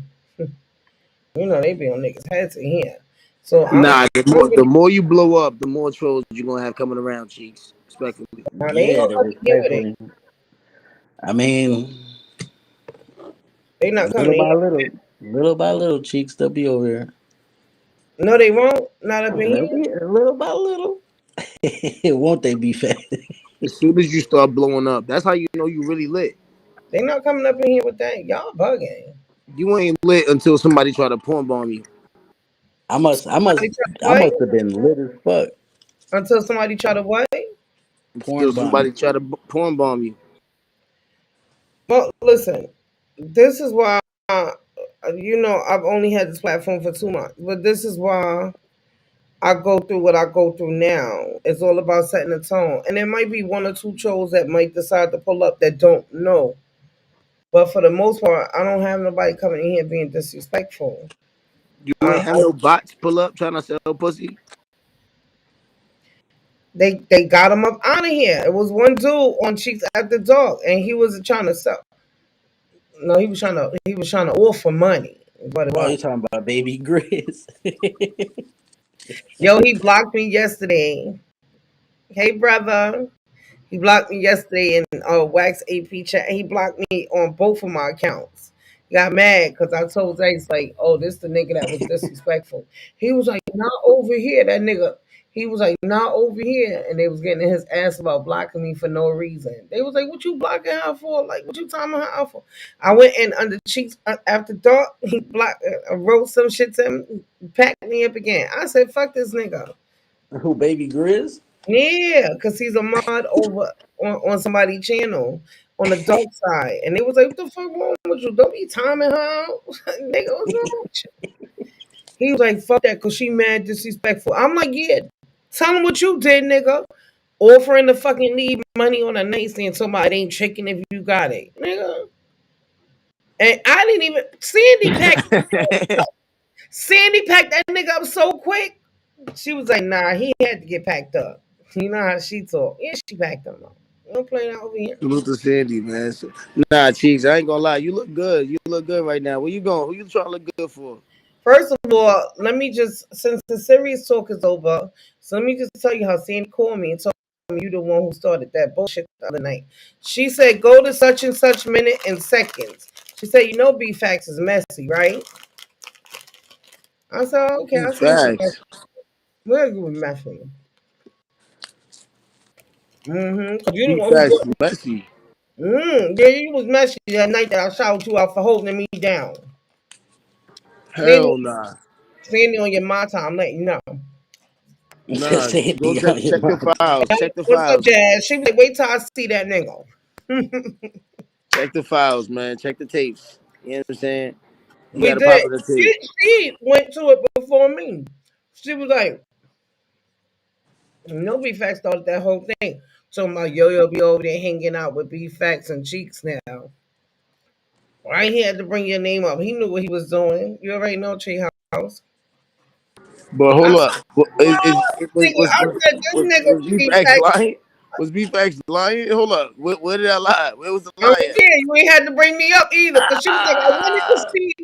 they be on niggas heads in here. So Nah, I don't the really. more you blow up, the more trolls you're gonna have coming around, cheeks. Respectfully. Now they ain't Yeah, gonna they come in here with it. respectfully. I mean, They not coming little in by here. little by little, cheeks, they'll be over here. No, they won't. Not up in They'll here. be little by little. Won't they be fat? As soon as you start blowing up, that's how you know you really lit. They not coming up in here with that. Y'all bugging. You ain't lit until somebody try to porn bomb you. Somebody try to I what? must have been lit as fuck. Until somebody try to what? Until Porn bomb somebody me. try to porn bomb you. Well, listen. This is why I've only had this platform for 2 months, but this is why I go through what I go through now. It's all about setting a tone, and there might be one or two trolls that might decide to pull up that don't know. But for the most part, I don't have nobody coming in here being disrespectful. You ain't I, have no bots pull up trying to sell pussy. they got him up out of here. It was one dude on Cheeks at the Dog, and he was trying to sell. No, he was trying to offer money, but it Oh, you was. talking about baby Grizz? Yo, he blocked me yesterday. Hey, brother. He blocked me yesterday in Wax AP chat. He blocked me on both of my accounts. He got mad because I told Ace like, "Oh, this the nigga that was disrespectful." He was like, "Not over here." That nigga. He was like, "Not over here," and they was getting in his ass about blocking me for no reason. They was like, "What you blocking her for? Like, what you talking her out for?" I went in under Cheeks after dark. He blocked. I wrote some shit to him. Packed me up again. I said, "Fuck this nigga." Who, baby Grizz? Yeah, because he's a mod over on somebody's channel on the dark side. And they was like, what the fuck wrong with you? Don't be timing her out. Nigga, what's wrong with you? He was like, fuck that, because she mad disrespectful. I'm like, yeah, tell him what you did, nigga. Offering to fucking leave money on a nightstand, somebody ain't checking if you got it. Nigga. And I didn't even, Sandy packed that nigga up so quick. She was like, nah, he had to get packed up. You know how she talk. Yeah, she packed him up. Don't play that over here. Salute to Sandy, man. Nah, cheeks. I ain't gonna lie. You look good. You look good right now. Where you going? Who you trying to look good for? First of all, let me just, since the serious talk is over, so let me just tell you how Sandy called me and told me you the one who started that bullshit the other night. She said, go to such and such minute and seconds. She said, B-Facts is messy, right? I said, okay, I see what you messy. Facts. Where you was messy? Because you the one who Facts brought. messy. Yeah, you was messy that night that I shouted you out for holding me down. Hell nah. Standing on your mata, I'm letting you know. Nah. Go Sandy check on your check the mom. files. Check the What's up, files. Jazz? She was like, wait till I see that nigga. Check the files, man. Check the tapes. You know what I'm saying? You We gotta did. pop it a tape. She went to it before me. She was like, B-Facts started that whole thing. So my yo-yo be over there hanging out with B-Facts and Cheeks now. Why he had to bring your name up? He knew what he was doing. You already know Tree House. But I hold said, up. nigga, I said, this nigga Was BFX B-Facts. lying? Was BFX lying? Hold up. Where did I lie? Where was the I was lie like, yeah, you ain't had to bring me up either. Because she was like, I wanted to at? see.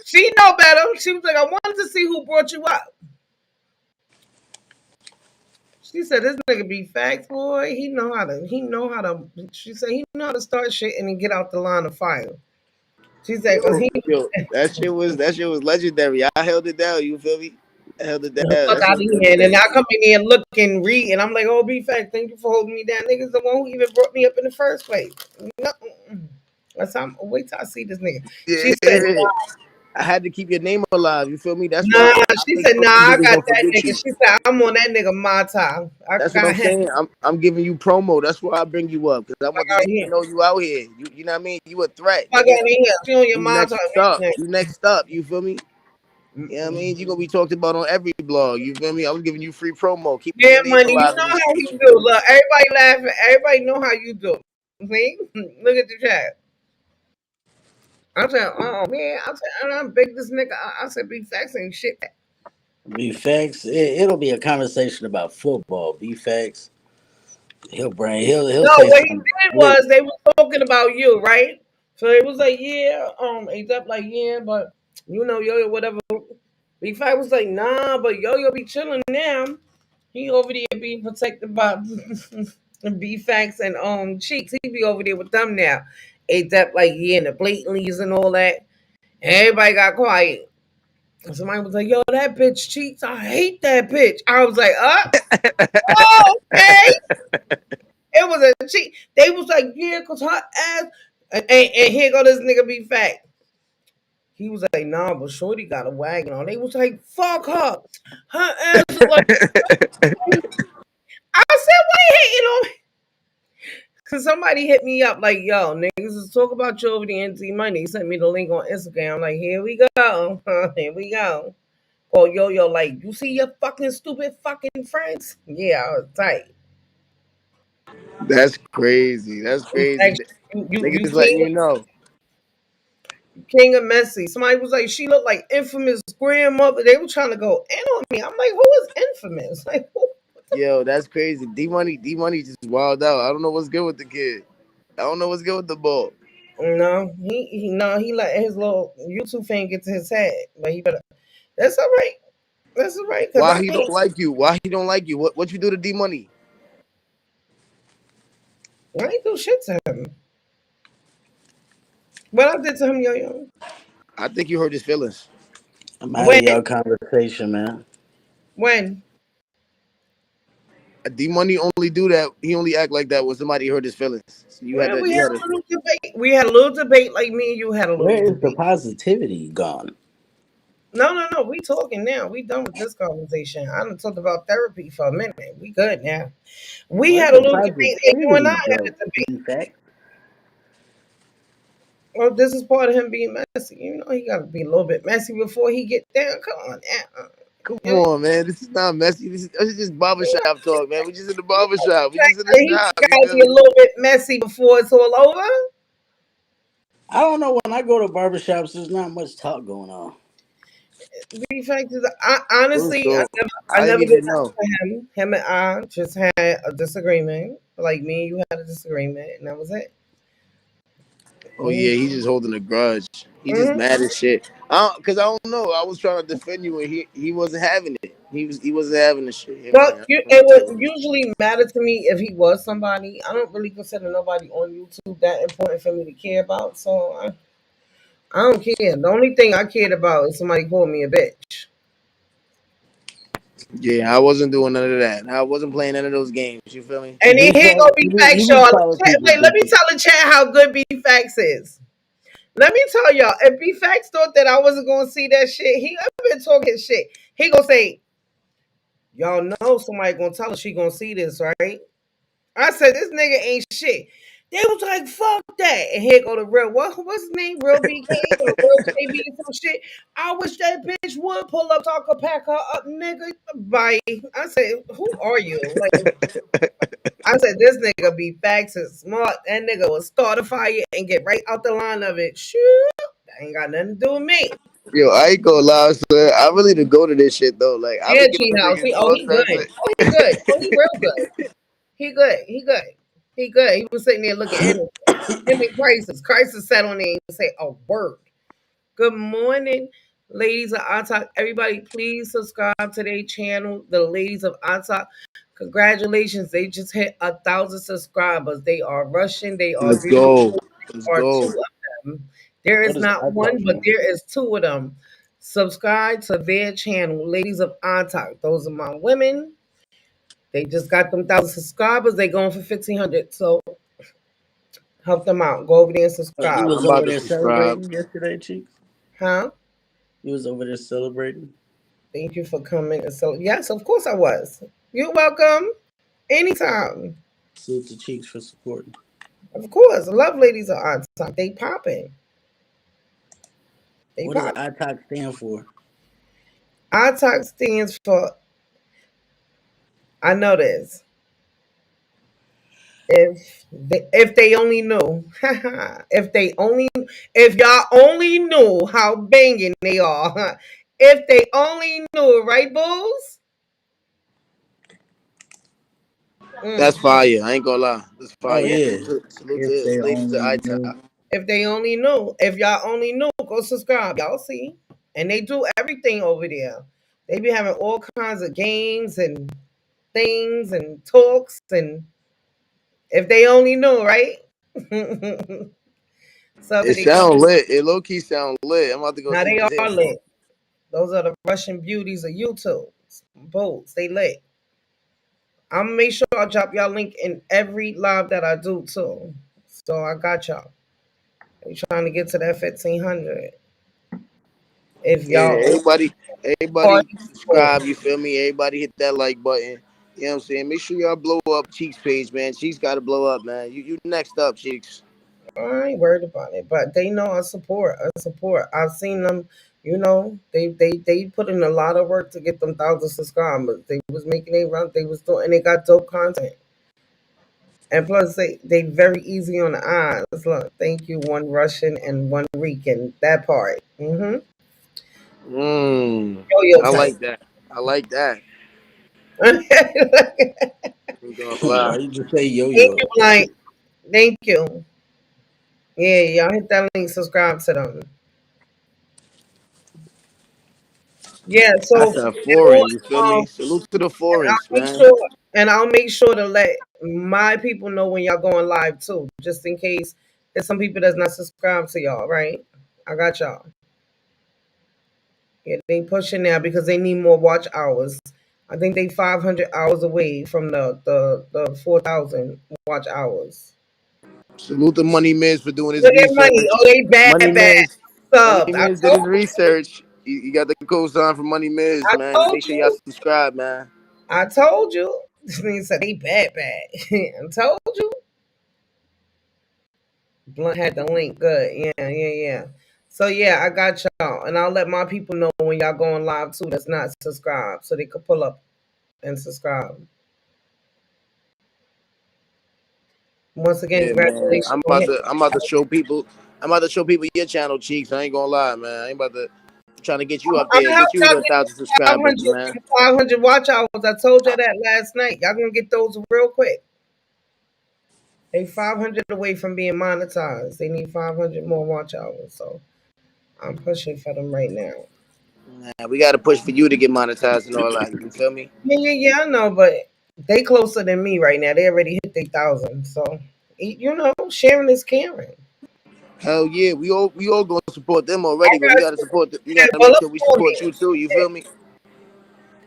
She know better. She was like, I wanted to see who brought you up. She said, this nigga be facts, boy. She said, he know how to start shit and then get out the line of fire. She said, because he Yo, that shit was legendary. I held it down. You feel me? I held it down. the fuck That shit out of was here. And then legendary. I come in here and look and read, and I'm like, oh, be fact, thank you for holding me down. Nigga's the one who even brought me up in the first place. No, that's how wait till I see this nigga. She said, Yeah. I had to keep your name alive. You feel me? That's why nah. I She make said, sure nah, these I niggas got don't that forget nigga. you. She said, I'm on that nigga my time. I That's what I'm got him. saying. I'm giving you promo. That's why I bring you up because I Fuck want the out of niggas to here. know you out here. You know what I mean? You a threat, Fuck nigga. out of here. She on your You my time. next up. You next up. You feel me? You know what I mean? You're gonna be talked about on every blog. You feel me? I was giving you free promo, keeping Yeah, your name money. You alive in know the how you streets. You do. feel me? Look, everybody laughing. Everybody know how you do. See? Look at the chat. I said, oh man. I said, I'm big this nigga. I said, big facts ain't shit. B facts. It'll be a conversation about football. B facts. He'll No, say what he something did slick. was they were talking about you, right? So it was like, yeah, except like, yeah, but you know, yo, whatever. Big Five was like, nah, but yo be chilling now. He over there being protected by B Facts and Cheeks. He be over there with them now. Except like, yeah, and the blatantlies and all that. Everybody got quiet. Somebody was like, yo, that bitch Cheeks. I hate that bitch. I was like, oh, okay. It was a cheat. They was like, yeah, cause her ass. And here go this nigga be fat. He was like, nah, but Shorty got a wagon on. They was like, fuck her. Her ass look like. I said, why you hating on me? Cause somebody hit me up like, yo, niggas is talk about you over the NT money. He sent me the link on Instagram. I'm like, here we go. Here we go. Oh, yo, like, you see your fucking stupid fucking friends? Yeah, I was tight. That's crazy. That's crazy. Like, you Niggas letting king you know. King of Messy. Somebody was like, she looked like infamous grandmother. They were trying to go in on me. I'm like, who is infamous? Like, who? Yo, that's crazy. D Money just wild out. I don't know what's good with the kid. I don't know what's good with the ball. No, he let his little YouTube fan get to his head. But he better. That's all right. That's all right. Cause Why I he don't ain't. like you? Why he don't like you? What you do to D Money? I ain't do shit to him. What I did to him, yo. I think you hurt his feelings. I'm out of When? your conversation, man. When? D Money only do that. He only act like that when somebody hurt his feelings. So you had Well, to. we You had had a to. little debate. We had a little debate like me and you had a little Where is the debate. positivity gone? No. We talking now. We done with this conversation. I done talked about therapy for a minute. We good now. We Where's had a the little debate, and you and I positivity had a go? debate. B facts. Well, this is part of him being messy. You know, he got to be a little bit messy before he get down. Come on, Come you know, on, man. This is not messy. This is just barbershop talk, man. We just in the barbershop. We just in the he shop. got You to feel be a me? little bit messy before it's all over. I don't know. When I go to barbershops, there's not much talk going on. The fact is, First honestly, off, I I didn't never did even that know. to him. Him and I just had a disagreement. Like me and you had a disagreement, and that was it. Oh yeah, he's just holding a grudge. He just Mm-hmm. mad as shit. Cause I don't know. I was trying to defend you, and he wasn't having it. He wasn't having the shit. You know what But I mean? it would usually matter to me if he was somebody. I don't really consider nobody on YouTube that important for me to care about. So I don't care. The only thing I cared about is somebody called me a bitch. Yeah, I wasn't doing none of that. I wasn't playing none of those games. You feel me? And then B here go facts. B You Facts, be y'all. calling people Wait, let me bitches. tell the chat how good B Facts is. Let me tell y'all, if B Facts thought that I wasn't gonna see that shit, he been talking shit. He gonna say, y'all know somebody gonna tell her she gonna see this, right? I said, this nigga ain't shit. They was like, fuck that. And here go the real, what's his name? Real BK or Real KB or some shit. I wish that bitch would pull up so I could pack her up, nigga. Bye. I said, who are you? Like, I said, this nigga be facts and smart. That nigga will start a fire and get right out the line of it. Shoot. That ain't got nothing to do with me. Yo, I ain't gonna lie, son. I really to go to this shit though. Like I Yeah, be giving G the House. niggas Oh, all he good. types of. Oh, he good. Oh, he real good. He good. He good. He good. He was sitting there looking innocent. Him and Crisis. Crisis sat on there and say a word. Good morning, ladies of Atak. Everybody, please subscribe to their channel, the Ladies of Atak. Congratulations, they just hit 1,000 subscribers. They are rushing. They are Let's beautiful. go. Let's There are two go. of them. There What is is not I one, talk but man? there is two of them. Subscribe to their channel, Ladies of Atak. Those are my women. They just got them 1,000 subscribers. They going for 1,500. So help them out. Go over there and You subscribe. was I'm about over to there subscribe. celebrating yesterday, Cheeks. Huh? You was over there celebrating. Thank you for coming. And so, yes, of course I was. You're welcome. Anytime. Salute to Cheeks for supporting. Of course. Love ladies are on time. They popping. They What does popping. ITOC stand for? ITOC stands for, I know this. If they only knew, if y'all only knew how banging they are, if they only knew, right, bulls? That's Mm. fire. I ain't gonna lie. That's Oh fire. yeah. Salute If to they ladies to only ITOP. knew. If they only knew, if y'all only knew, go subscribe. Y'all see, and they do everything over there. They be having all kinds of games and things and talks, and if they only knew, right? So It they come. sound lit. It low key sound lit. I'm about to go Now see they what's are hitting. lit. Those are the Russian beauties of YouTube. Bulls, they lit. I'm gonna make sure I drop y'all link in every live that I do too. So I got y'all. We trying to get to that 1500. If Yeah, y'all everybody party people, subscribe, you feel me? Everybody hit that like button. You know what I'm saying? Make sure y'all blow up Cheeks page, man. Cheeks gotta blow up, man. You next up, Cheeks. I ain't worried about it. But they know I support. I support. I've seen them. They put in a lot of work to get them 1,000 subscribers. They was making a run. They was doing, and they got dope content. And plus, they very easy on the eyes. Look, thank you, one Russian and one Rican. That part. Yo-yo I type. like that. I like that. Thank I'm gonna Why lie. you just say yo you, yo? like, thank you. Yeah, y'all hit that link, subscribe to them. Yeah, so That's from a now foreign, you feel on, me? Salute to the I'll foreigners, make man. sure, I'll make sure to let my people know when y'all going live too, just in case there's some people that's not subscribed to y'all. Right? I got y'all. Yeah, they pushing now because they need more watch hours. I think they 500 hours away from the 4,000 watch hours. Salute to Money Miz for doing his Look at money. research. Oh, they Money bad Miz, Money subs. Miz did his research. You got the co-sign from Money Miz, I man. told Make sure y'all you. subscribe, man. I told you. This nigga said they bad. I told you. Blunt had the link. Good. Yeah. So yeah, I got y'all, and I'll let my people know when y'all going live too. That's not subscribed, so they could pull up and subscribe. Once again, Yeah, man. congratulations on hitting. I'm about to show people. I'm about to show people your channel, Cheeks. I ain't gonna lie, man. I ain't about to. I'm trying to get you up I'm there, gonna help get you y'all to a get thousand them 500, subscribers, man. them 500 watch hours. I told you that last night. Y'all gonna get those real quick. They 500 away from being monetized. They need 500 more watch hours. So I'm pushing for them right now. Nah, we gotta push for you to get monetized and all that. You feel me? Yeah. I know, but they closer than me right now. They already hit 1,000. So sharing is caring. Hell yeah, we all gonna support them I already, but we got gotta support. We yeah, gotta but make look sure we for support me. you too. You feel me?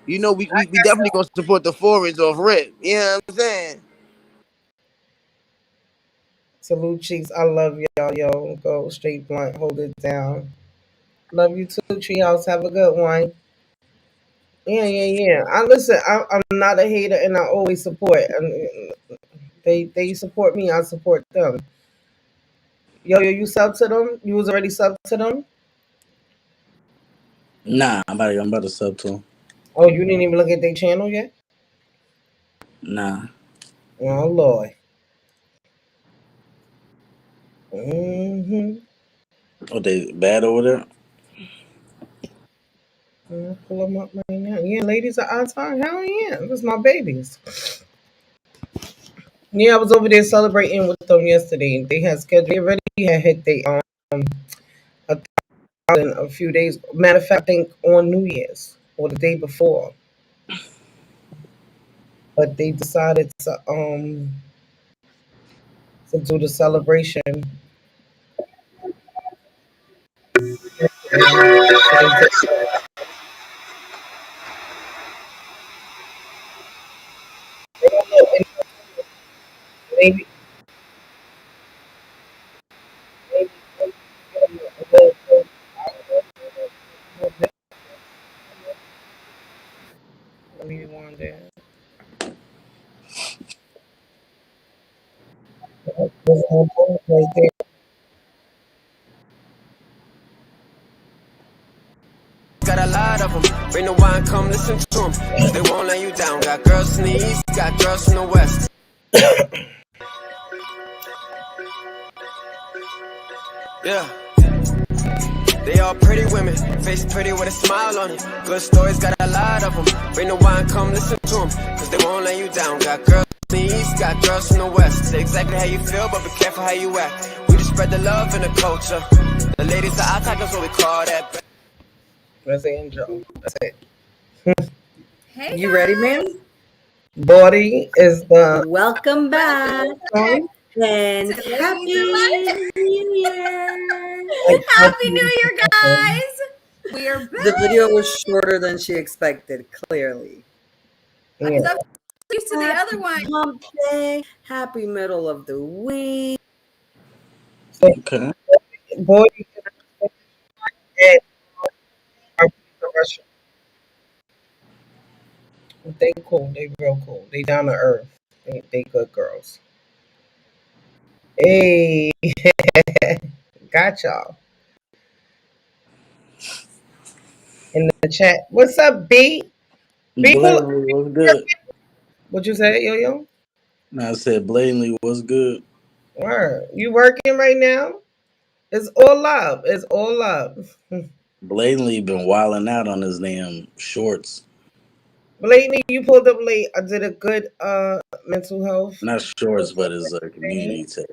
You know, I we got definitely gonna support the foreigners off rip. You know what I'm saying? salute cheeks. I love y'all. Yo, go straight blunt. Hold it down. Love you too, Treehouse. Have a good one. Yeah. I listen. I'm not a hater, and I always support. And they support me. I support them. Yo, you sub to them? You was already sub to them? Nah, I'm about to sub to him. Oh, you didn't even look at their channel yet? Nah. Oh Lord. Mm-hmm. Oh, they bad over there? I'll pull them up right now. Yeah, ladies are outside. Hell yeah, this is my babies. Yeah, I was over there celebrating with them yesterday. They had scheduled. They already had hit they 1,000 a few days. Matter of fact, I think on New Year's or the day before. But they decided to do the celebration. So they did, maybe maybe a little bit. Let me one there. There's one right there. lot of them. Bring the wine, come listen to them. Cause they won't let you down. Got girls from the east, got girls from the west. Yeah. They all pretty women, face pretty with a smile on it. Good stories, got a lot of them. Bring the wine, come listen to them. Cause they won't let you down. Got girls from the east, got girls from the west. Say exactly how you feel, but be careful how you act. We just spread the love in the culture. The ladies are our that's what we call that. That's the intro. That's it. Hey, You ready, ma'am? Body is the Welcome back. song. And to happy New Year. Happy New Year, guys! We are back. The video was shorter than she expected, clearly. Because I'm used to the other one. Hump day. Happy middle of the week. Okay. Boy, and our Russia. They cool. They real cool. They down to earth. They good girls. Hey, got y'all in the chat. What's up, B? B, pull up. Blatantly was good. What you say, yo yo? No, I said blatantly was good. Word. You working right now? It's all love. It's all love. Blatantly been wilding out on his damn shorts. Blatantly, you pulled up late. I did a good mental health. Not shorts, but his community tab.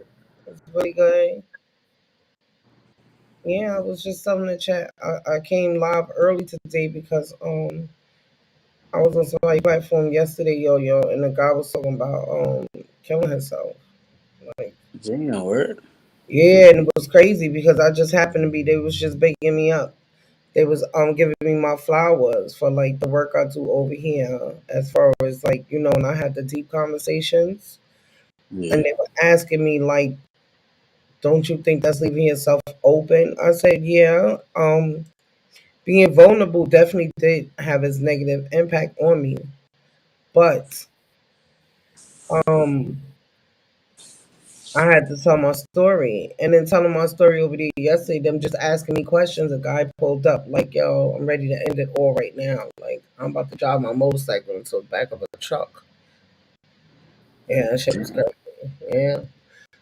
It's really good. Yeah, I was just telling the chat. I came live early today because I was on somebody's platform yesterday, yo yo, and the guy was talking about killing himself. Like, Damn, word. yeah, and it was crazy because I just happened to be. They was just baking me up. They was giving me my flowers for like the work I do over here, as far as like and I had the deep conversations, Yeah. and they were asking me like, "Don't you think that's leaving yourself open?" I said, "Yeah." Being vulnerable definitely did have its negative impact on me, but um I had to tell my story. And then telling my story over there yesterday, them just asking me questions, a guy pulled up like, yo, I'm ready to end it all right now. Like, I'm about to drive my motorcycle into the back of a truck. Yeah, that shit was Damn. crazy. Yeah.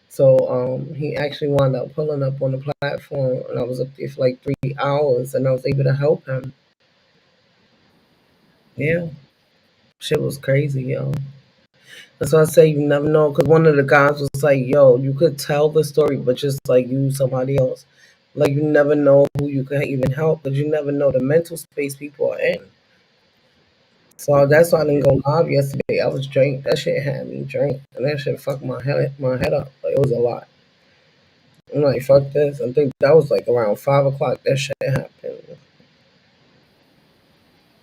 So he actually wound up pulling up on the platform, and I was up there for like 3 hours, and I was able to help him. Yeah. Shit was crazy, yo. That's why I say you never know. Because one of the guys was like, yo, you could tell the story, but just like use somebody else. Like, you never know who you can even help because you never know the mental space people are in. So that's why I didn't go live yesterday. I was drink. That shit had me drink. And that shit fucked my head up. Like, it was a lot. I'm like, fuck this. I think that was like around 5 o'clock that shit happened.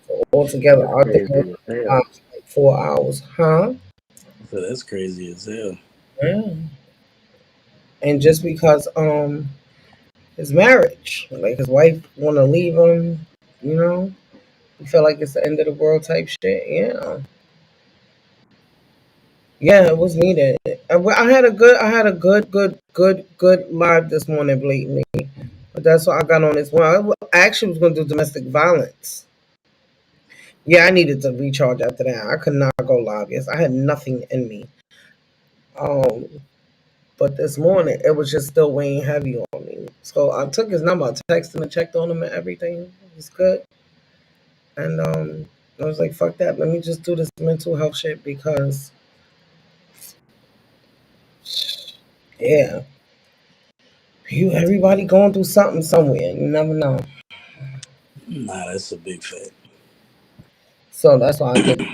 So altogether, That's I think it crazy as hell. was like 4 hours. Huh? So that's crazy as hell. Yeah. And just because his marriage. Like his wife want to leave him, you know. He felt like it's the end of the world type shit. Yeah, yeah, it was needed. I had a good live this morning, blatantly. But that's why I got on this one. I actually was going to do domestic violence. Yeah, I needed to recharge after that. I could not go live. Yes, I had nothing in me. Um, but this morning it was just still weighing heavy on me. So I took his number, I texted him and checked on him and everything. It was good. And I was like, fuck that. Let me just do this mental health shit because, yeah, everybody going through something somewhere. You never know. Nah, that's a big fact. So that's why I did it.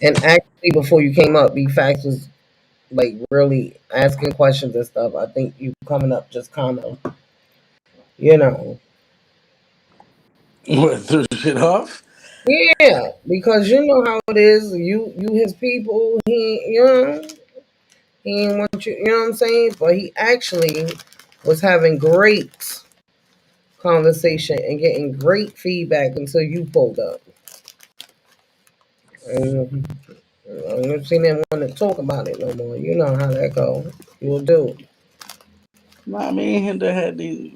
And actually, before you came up, B Facts was like really asking questions and stuff. I think you coming up just kind of, you know, What, threw shit off? yeah, because you know how it is. You his people. He ain't want you. You know what I'm saying? But he actually was having great conversation and getting great feedback until you pulled up. And I never seen them want to talk about it no more. You know how that go. You'll do. Nah, me and Hinder had these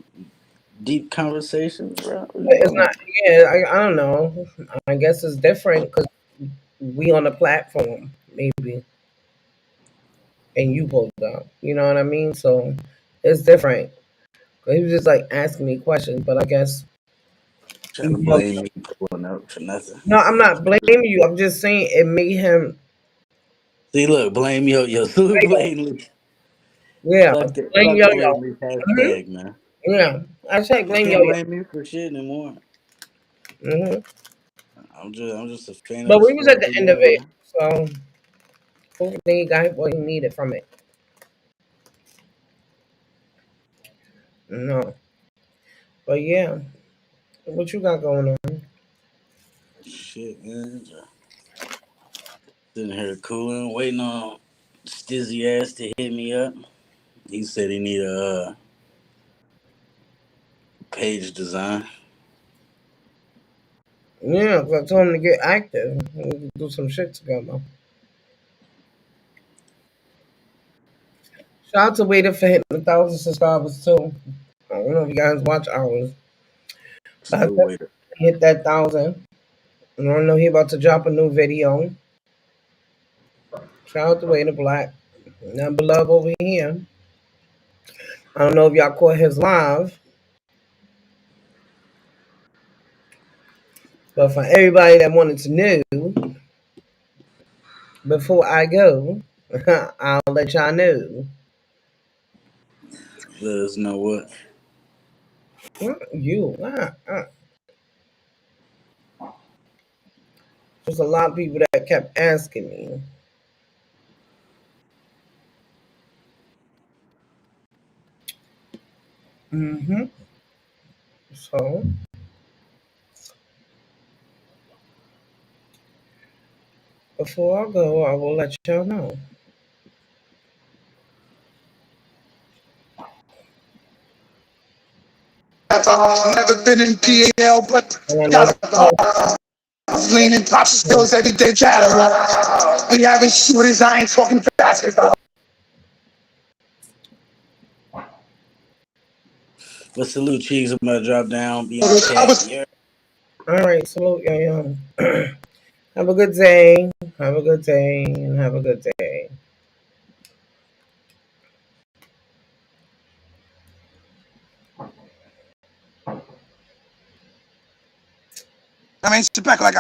deep conversations, bro. What But you it's talking not. about? Yeah, I don't know. I guess it's different because we on the platform, maybe, and you pulled up. You know what I mean? So it's different. He was just like asking me questions, but I guess Trying he's to more. blame me pulling up for nothing. No, I'm not blaming you. I'm just saying it made him. See, look, blame yo Sue blame. Yeah, Fuck the blame fuck Yo the Yo. blame me Hmm. hashtag, man. Yeah, I say You blame Yo can't Yo. blame me for shit anymore. I'm just a fan of But the we was at sport the you end of know, it, man. so hopefully he got what he needed from it. No, but yeah, what you got going on? Shit, man. Just sitting here cooling, waiting on Stizzy ass to hit me up. He said he need a page design. Yeah, 'cause I told him to get active. We can do some shit together. Shout out to Waiter for hitting 1,000 subscribers too. I don't know if you guys watch ours, but I Salute said waiter. he hit that 1,000. And I know he about to drop a new video. Shout out to Waiter Black. Number love over here. I don't know if y'all caught his live, but for everybody that wanted to know, before I go, I'll let y'all know. Let us know what. You, there's a lot of people that kept asking me. Hmm. So before I go, I will let y'all know. I've never been in PAL, but And I know got he called. leaning top skills every day chatter. We having shooters, I ain't talking basketball. But salute cheeks, I'm gonna drop down, be on I chat. was Yeah. All right, salute, y'all. Have a good day. Have a good day, and have a good day. I mean, sit back like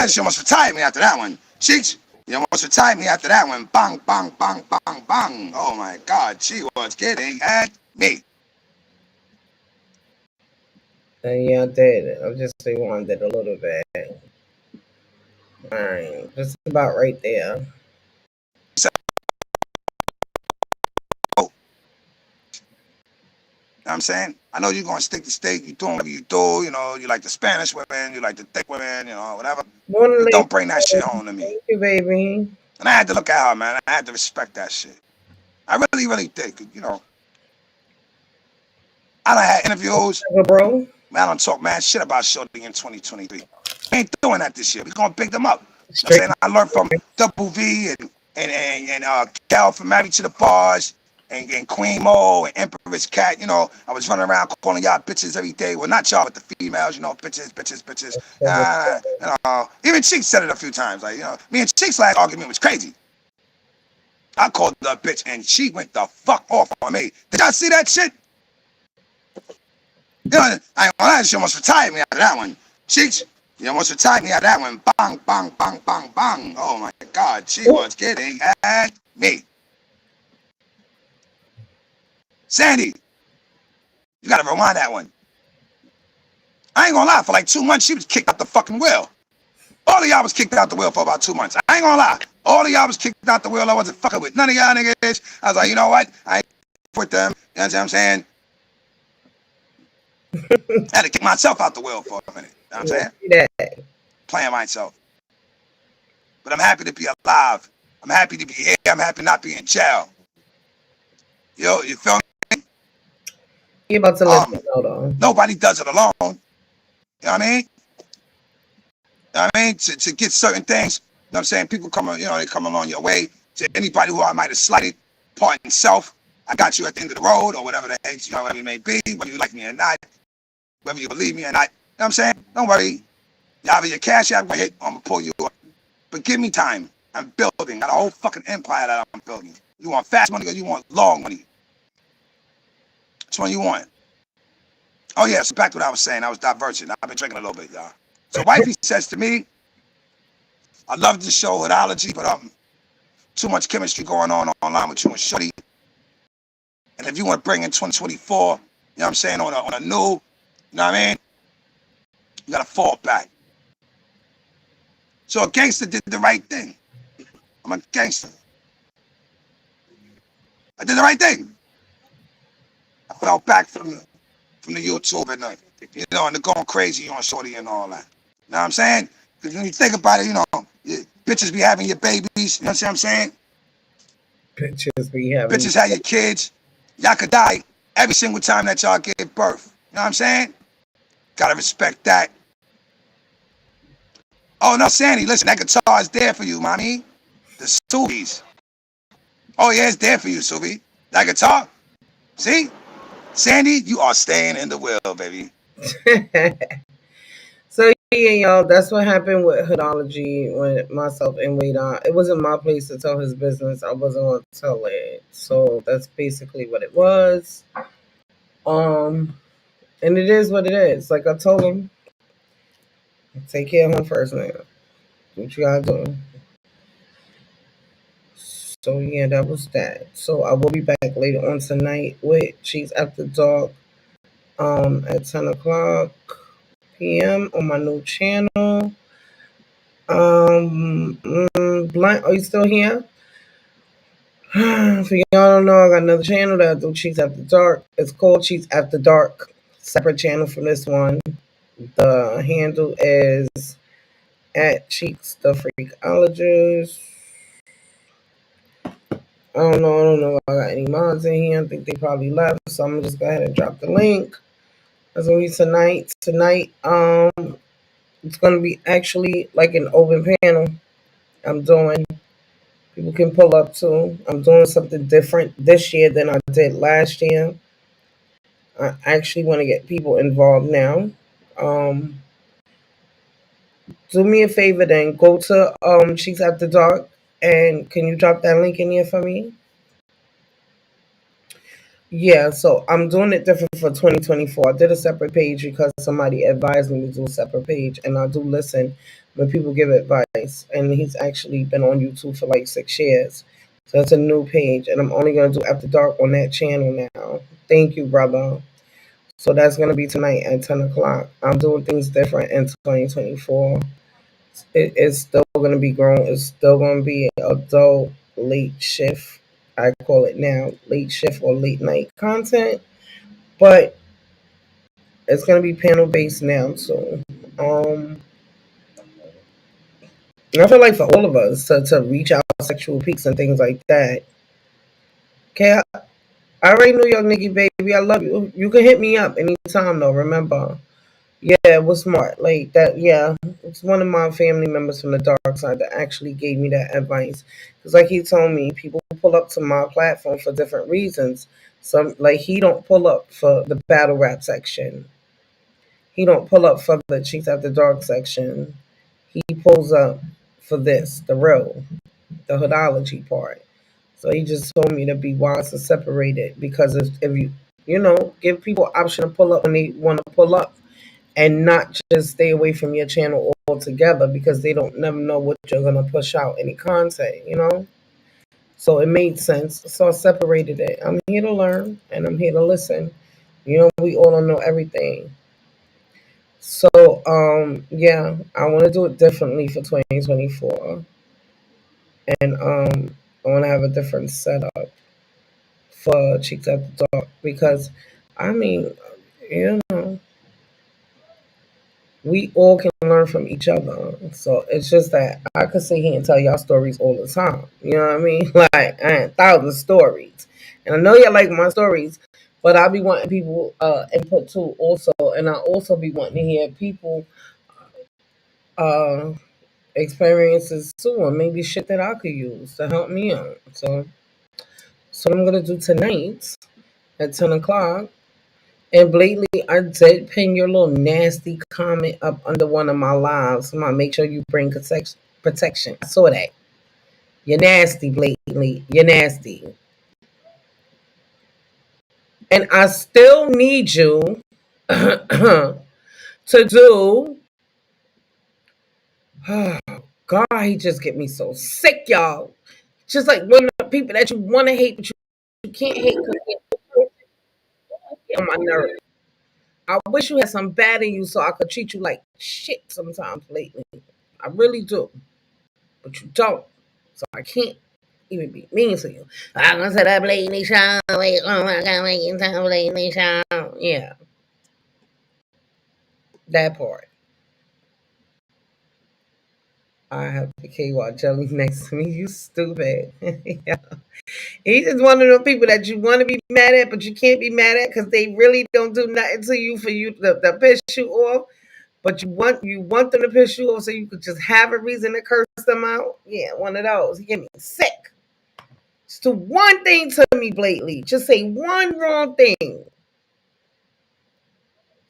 she almost retired me after that one. Cheeks, you almost retired me after that one. Bang, bang, bang, bang, bang. Oh my God, she was getting at me. And yeah, I did. I just rewinded a little bit. All right, just about right there. So, you know what I'm saying? I know you're going to stick to state. You're doing whatever you do. You know, you like the Spanish women, you like the thick women, you know, whatever. Morning, But lady. don't bring that shit home to me. Thank you, baby. And I had to look at her, man. I had to respect that shit. I really, really did. You know, I done had interviews. Have a bro. Man, I don't talk mad shit about Shorty in 2023. We ain't doing that this year. We gonna pick them up. You know what I'm Straight. saying? I learned from Double V and Cal from Married to the Bars and Queen Mo and Empress Cat. You know, I was running around calling y'all bitches every day. Well, not y'all, but the females. You know, bitches, bitches, bitches. Even Cheeks said it a few times. Like, you know, me and Cheeks' last argument was crazy. I called her a bitch and she went the fuck off on me. Did y'all see that shit? You know, I ain't gonna lie, she almost retired me after that one. Cheeks, you almost retired me after that one. Bang, bang, bang, bang, bang. Oh my God, she Ooh, was getting at me. Sandy, you gotta rewind that one. I ain't gonna lie, for like 2 months, she was kicked out the fucking wheel. All of y'all was kicked out the wheel for about 2 months. I ain't gonna lie. All of y'all was kicked out the wheel. I wasn't fucking with none of y'all niggas. I was like, you know what? I ain't with them. You know what I'm saying? I had to kick myself out the wheel for a minute. You know what I'm yeah, saying? see that. Playing myself. But I'm happy to be alive. I'm happy to be here. I'm happy not be in jail. Yo, you feel me? He about to let you know though. Nobody does it alone. You know what I mean? You know what I mean? To get certain things, you know what I'm saying? People come, you know, they come along your way. To anybody who I might have slighted, part in self, I got you at the end of the road or whatever the heck, whatever it may be, whether you like me or not, whether you believe me or not. You know what I'm saying? Don't worry. You have your cash app, I'm gonna pull you up. But give me time. I'm building. Got a whole fucking empire that I'm building. You want fast money or you want long money? Which one you want? Oh yeah, so back to what I was saying. I was diverging. I've been drinking a little bit, y'all. So wifey says to me, I love the show Hoodology, but too much chemistry going on online with you and Shorty. And if you want to bring in 2024, you know what I'm saying, on a new, you know what I mean? You gotta fall back. So a gangster did the right thing. I'm a gangster. I did the right thing. I fell back from the YouTube and you know, and the going crazy on Shorty and all that. You know what I'm saying? Because when you think about it, you know, bitches be having your babies. You know what I'm saying? Bitches be having. Bitches have your kids. Y'all could die every single time that y'all give birth. You know what I'm saying? Gotta respect that. Oh no, Sandy, listen, that guitar is there for you, mommy. The Subies. Oh yeah, it's there for you, Subi. That guitar. See? Sandy, you are staying in the will, baby. So yeah, y'all, that's what happened with Hoodology when myself and Wade on. It wasn't my place to tell his business. I wasn't going to tell it. So that's basically what it was. And it is what it is. Like I told him, take care of him first, man. What you gotta do. So yeah, that was that. So I will be back later on tonight with Cheese After Dark at 10 o'clock p.m. on my new channel. Blunt, are you still here? For y'all don't know, I got another channel that I do Cheeks After Dark. It's called Cheeks After Dark. Separate channel from this one. The handle is at Cheeks the Freakologist. I don't know if I got any mods in here. I think they probably left, so I'm gonna just go ahead and drop the link. That's gonna be tonight. Tonight, it's gonna be actually like an open panel. I'm doing. People can pull up too. I'm doing something different this year than I did last year. I actually want to get people involved now. Um, do me a favor then. Go to Cheeks After Dark, and can you drop that link in here for me? Yeah, so I'm doing it different for 2024. I did a separate page because somebody advised me to do a separate page, and I do listen when people give advice. And he's actually been on YouTube for like 6 years. So it's a new page, and I'm only going to do After Dark on that channel now. Thank you, brother. So that's going to be tonight at 10 o'clock. I'm doing things different in 2024. It's still going to be grown. It's still going to be adult late shift. I call it now late shift or late night content, but it's going to be panel based now. So, I feel like for all of us to reach out sexual peaks and things like that. Okay, I already know Young Nikki, baby. I love you. You can hit me up anytime, though. Remember, yeah, it was smart. Like that, yeah. It's one of my family members from the dark side that actually gave me that advice. Because, like he told me, people pull up to my platform for different reasons. Some, like, he don't pull up for the battle rap section. He don't pull up for the Cheeks After Dark section. He pulls up for this, the real, the hoodology part. So he just told me to be wise to separate it because if you, give people option to pull up when they want to pull up and not just stay away from your channel altogether because they don't never know what you're going to push out, any content. So it made sense. So I separated it. I'm here to learn and I'm here to listen. We all don't know everything. So, yeah, I want to do it differently for 2024. And I want to have a different setup for Cheeks at the Dark because, I mean, you know, we all can learn from each other. So it's just that I could sit here and tell y'all stories all the time. You know what I mean? Like, I had 1,000 stories. And I know y'all like my stories, but I'll be wanting people input too also. And I also be wanting to hear people uh, experiences too, and maybe shit that I could use to help me out. So So what I'm gonna do tonight at 10 o'clock. And blatantly, I did pin your little nasty comment up under one of my lives. I'm gonna make sure you bring protection. I saw that. You're nasty, blatantly. You're nasty. And I still need you to do. Oh, God, he just get me so sick, y'all. Just like one of the people that you want to hate, but you can't hate because they're on my nerves. I wish you had some bad in you so I could treat you like shit sometimes lately. I really do. But you don't. So I can't even be mean to you. I'm gonna say that blatantly shout. Wait, oh my god, wait, you tell blatantly shout. Yeah, that part. I have the KY jelly next to me. You stupid. Yeah. He's just one of those people that you want to be mad at, but you can't be mad at because they really don't do nothing to you for you to piss you off. But you want them to piss you off so you could just have a reason to curse them out. Yeah, one of those. He get me sick. Just do one thing to me blatantly. Just say one wrong thing.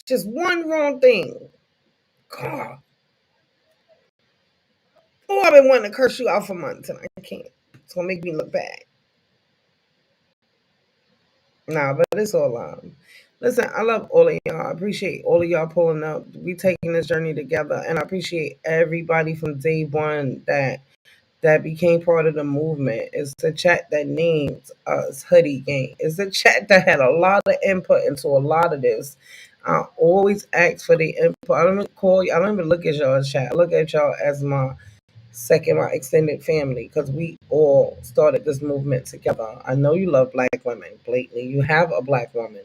Just one wrong thing. God. Oh, I've been wanting to curse you out for months and I can't. It's gonna make me look bad. Nah, but it's all listen, I love all of y'all. I appreciate all of y'all pulling up. We taking this journey together, and I appreciate everybody from day one that became part of the movement. It's the chat that named us Hoodie Gang. It's the chat that had a lot of input into a lot of this. I always ask for the input. I don't call you. I don't even look at y'all chat. I look at y'all as my extended family, because we all started this movement together. I know you love black women. Blatantly, you have a black woman.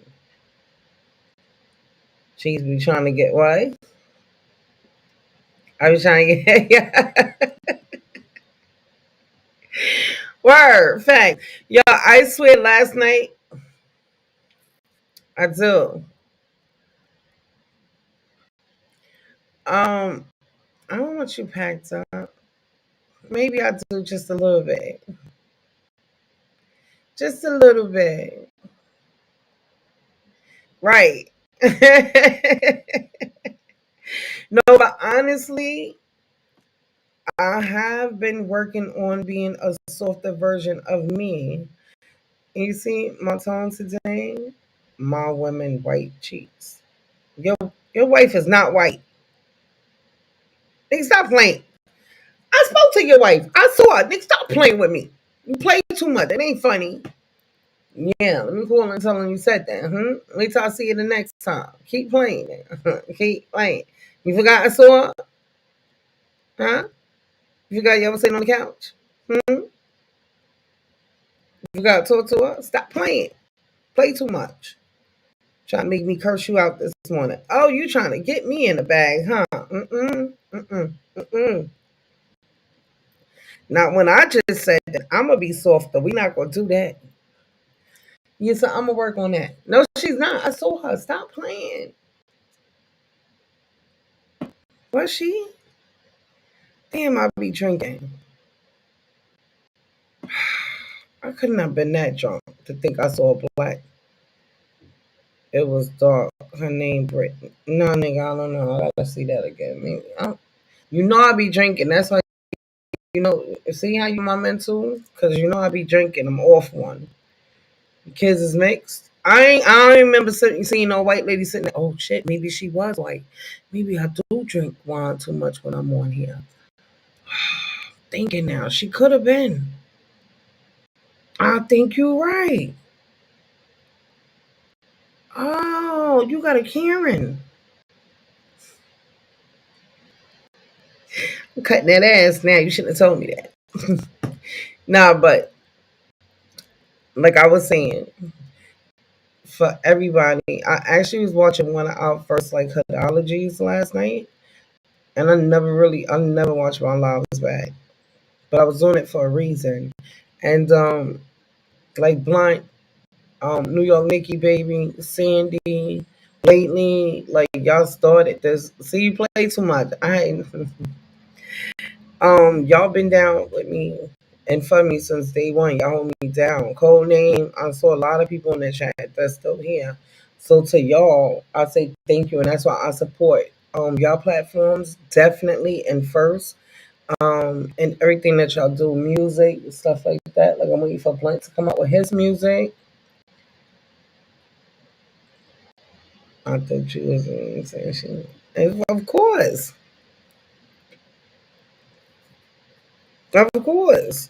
She's be trying to get what? I was trying to get yeah. Word fact. Yo, I swear last night I do. I don't want you packed up. Maybe I do just a little bit. Just a little bit. Right. No, but honestly, I have been working on being a softer version of me. You see my tone today? My women white cheeks. Your your wife is not white. Nigga, stop playing. I spoke to your wife. I saw her. Nigga, stop playing with me. You play too much. It ain't funny. Yeah, let me call and tell him you said that. Wait till I see you the next time. Keep playing it. Keep playing. You forgot I saw her? Huh? You forgot you ever sitting on the couch? You forgot to talk to her? Stop playing. Play too much. Trying to make me curse you out this morning. Oh, you trying to get me in the bag, huh? Not when I just said that I'm gonna be softer. We not gonna do that. Yes, yeah, so I'm gonna work on that. No, she's not. I saw her. Stop playing. Was she? Damn, I be drinking. I couldn't have been that drunk to think I saw a black. It was dark. Her name Brittany. No, nigga, I don't know. I gotta see that again. Maybe you know I be drinking. That's why you know. See how you my mental? Because you know I be drinking. I'm off one. The kids is mixed. I don't remember seeing no white lady sitting there. Oh shit, maybe she was white. Maybe I do drink wine too much when I'm on here. Thinking now, she could have been. I think you're right. Oh, you got a Karen. I'm cutting that ass now. You shouldn't have told me that. Nah, but like I was saying, for everybody, I actually was watching one of our first like hodologies last night, and I never watched my lives back, but I was doing it for a reason, and like Blunt, New York Nikki Baby, Sandy, lately, like y'all started this. See, you play too much. Y'all been down with me and for me since day one. Y'all hold me down. Code name. I saw a lot of people in the chat that's still here. So to y'all, I say thank you, and that's why I support y'all platforms definitely and first. And everything that y'all do, music, stuff like that. Like I'm waiting for Blunt to come out with his music. I thought you was saying shit. Of course. Of course.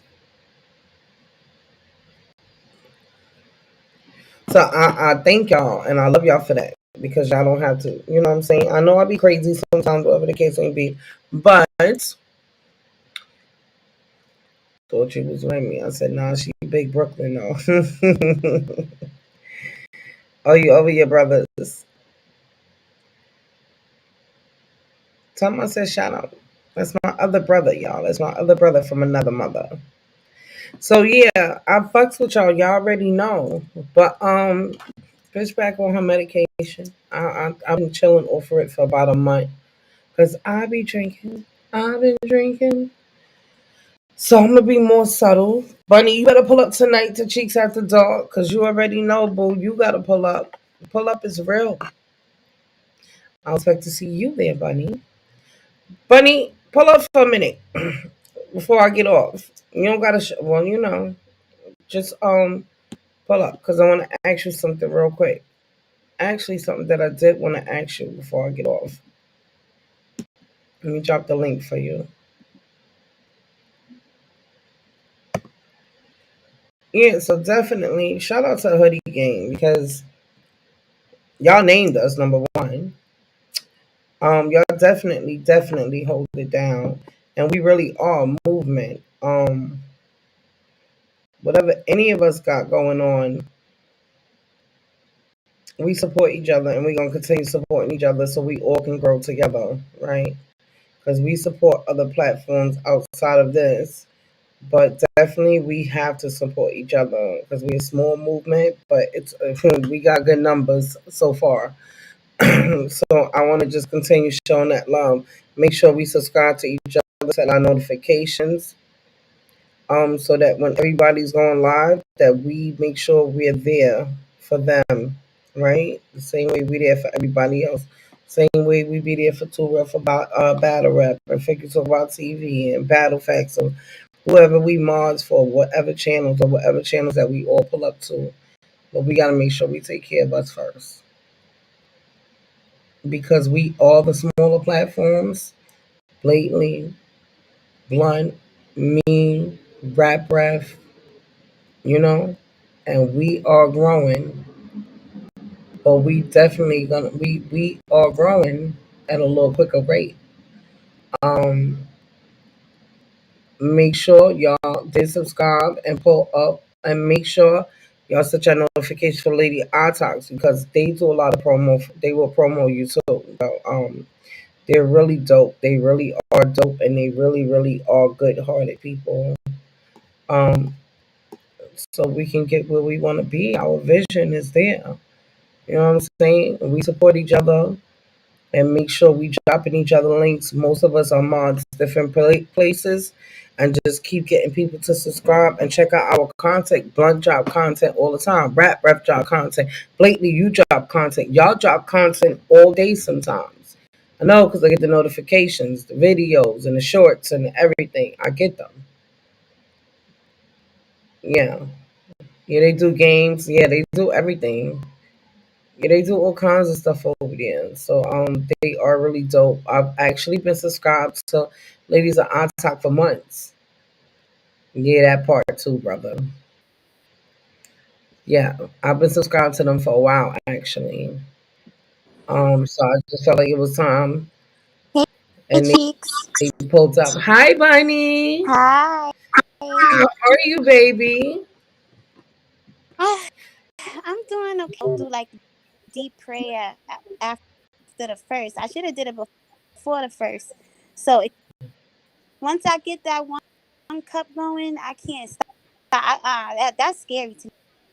So I thank y'all and I love y'all for that because y'all don't have to, you know what I'm saying? I know I be crazy sometimes, whatever the case may be, but thought you was with me. I said, nah, she big Brooklyn though. Oh, you over your brothers. Tell him I said shout out. That's my other brother, y'all. That's my other brother from another mother. So yeah, I fucks with y'all. Y'all already know. But bitch back on her medication. I've been chilling off of it for about a month. Cause I be drinking. I've been drinking. So I'm gonna be more subtle. Bunny, you better pull up tonight to Cheeks After Dark. Cause you already know, boo. You gotta pull up. Pull up is real. I expect to see you there, Bunny. Bunny, pull up for a minute before I get off. You don't gotta. Well, you know, just pull up because I want to ask you something real quick. Actually, something that I did want to ask you before I get off. Let me drop the link for you. Yeah, so definitely shout out to Hoodie Gang because y'all named us number one. Y'all definitely hold it down, and we really are a movement. Whatever any of us got going on, we support each other, and we're gonna continue supporting each other so we all can grow together, right? Because we support other platforms outside of this, but definitely we have to support each other because we're a small movement, but it's we got good numbers so far. So I want to just continue showing that love. Make sure we subscribe to each other, set our notifications, so that when everybody's going live, that we make sure we're there for them, right? The same way we there for everybody else. Same way we be there for Two Ref about Battle Rap and Figure Talk About TV and Battle Facts or whoever we mods for, whatever channels or whatever channels that we all pull up to. But we gotta make sure we take care of us first because we all the smaller platforms, blatantly, blunt, mean, rap ref, you know, and we are growing, but we definitely gonna we are growing at a little quicker rate. Um, Make sure y'all did subscribe and pull up, and make sure y'all set your notifications for Lady Talks because they do a lot of promo. They will promo you too. So, they're really dope. They really are dope, and they really are good-hearted people. Um, so we can get where we want to be. Our vision is there. You know what I'm saying? We support each other and make sure we dropping each other links. Most of us are mods different places, and just keep getting people to subscribe and check out our content. Blunt drop content all the time. Rap drop content. Blatantly, you drop content. Y'all drop content all day sometimes. I know because I get the notifications, the videos, and the shorts and everything. I get them. Yeah. Yeah, they do games. Yeah, they do everything. Yeah, they do all kinds of stuff over there. So they are really dope. I've actually been subscribed to Ladies of On Top for months. Yeah, that part too, brother. Yeah, I've been subscribed to them for a while actually. So I just felt like it was time, Hey, and Cheeks. they pulled up. Hi, Bunny. Hi. How are you, baby? I'm doing okay. I'll do like deep prayer after the first. I should have did it before the first. So once I get that one cup going, I can't stop. That's scary to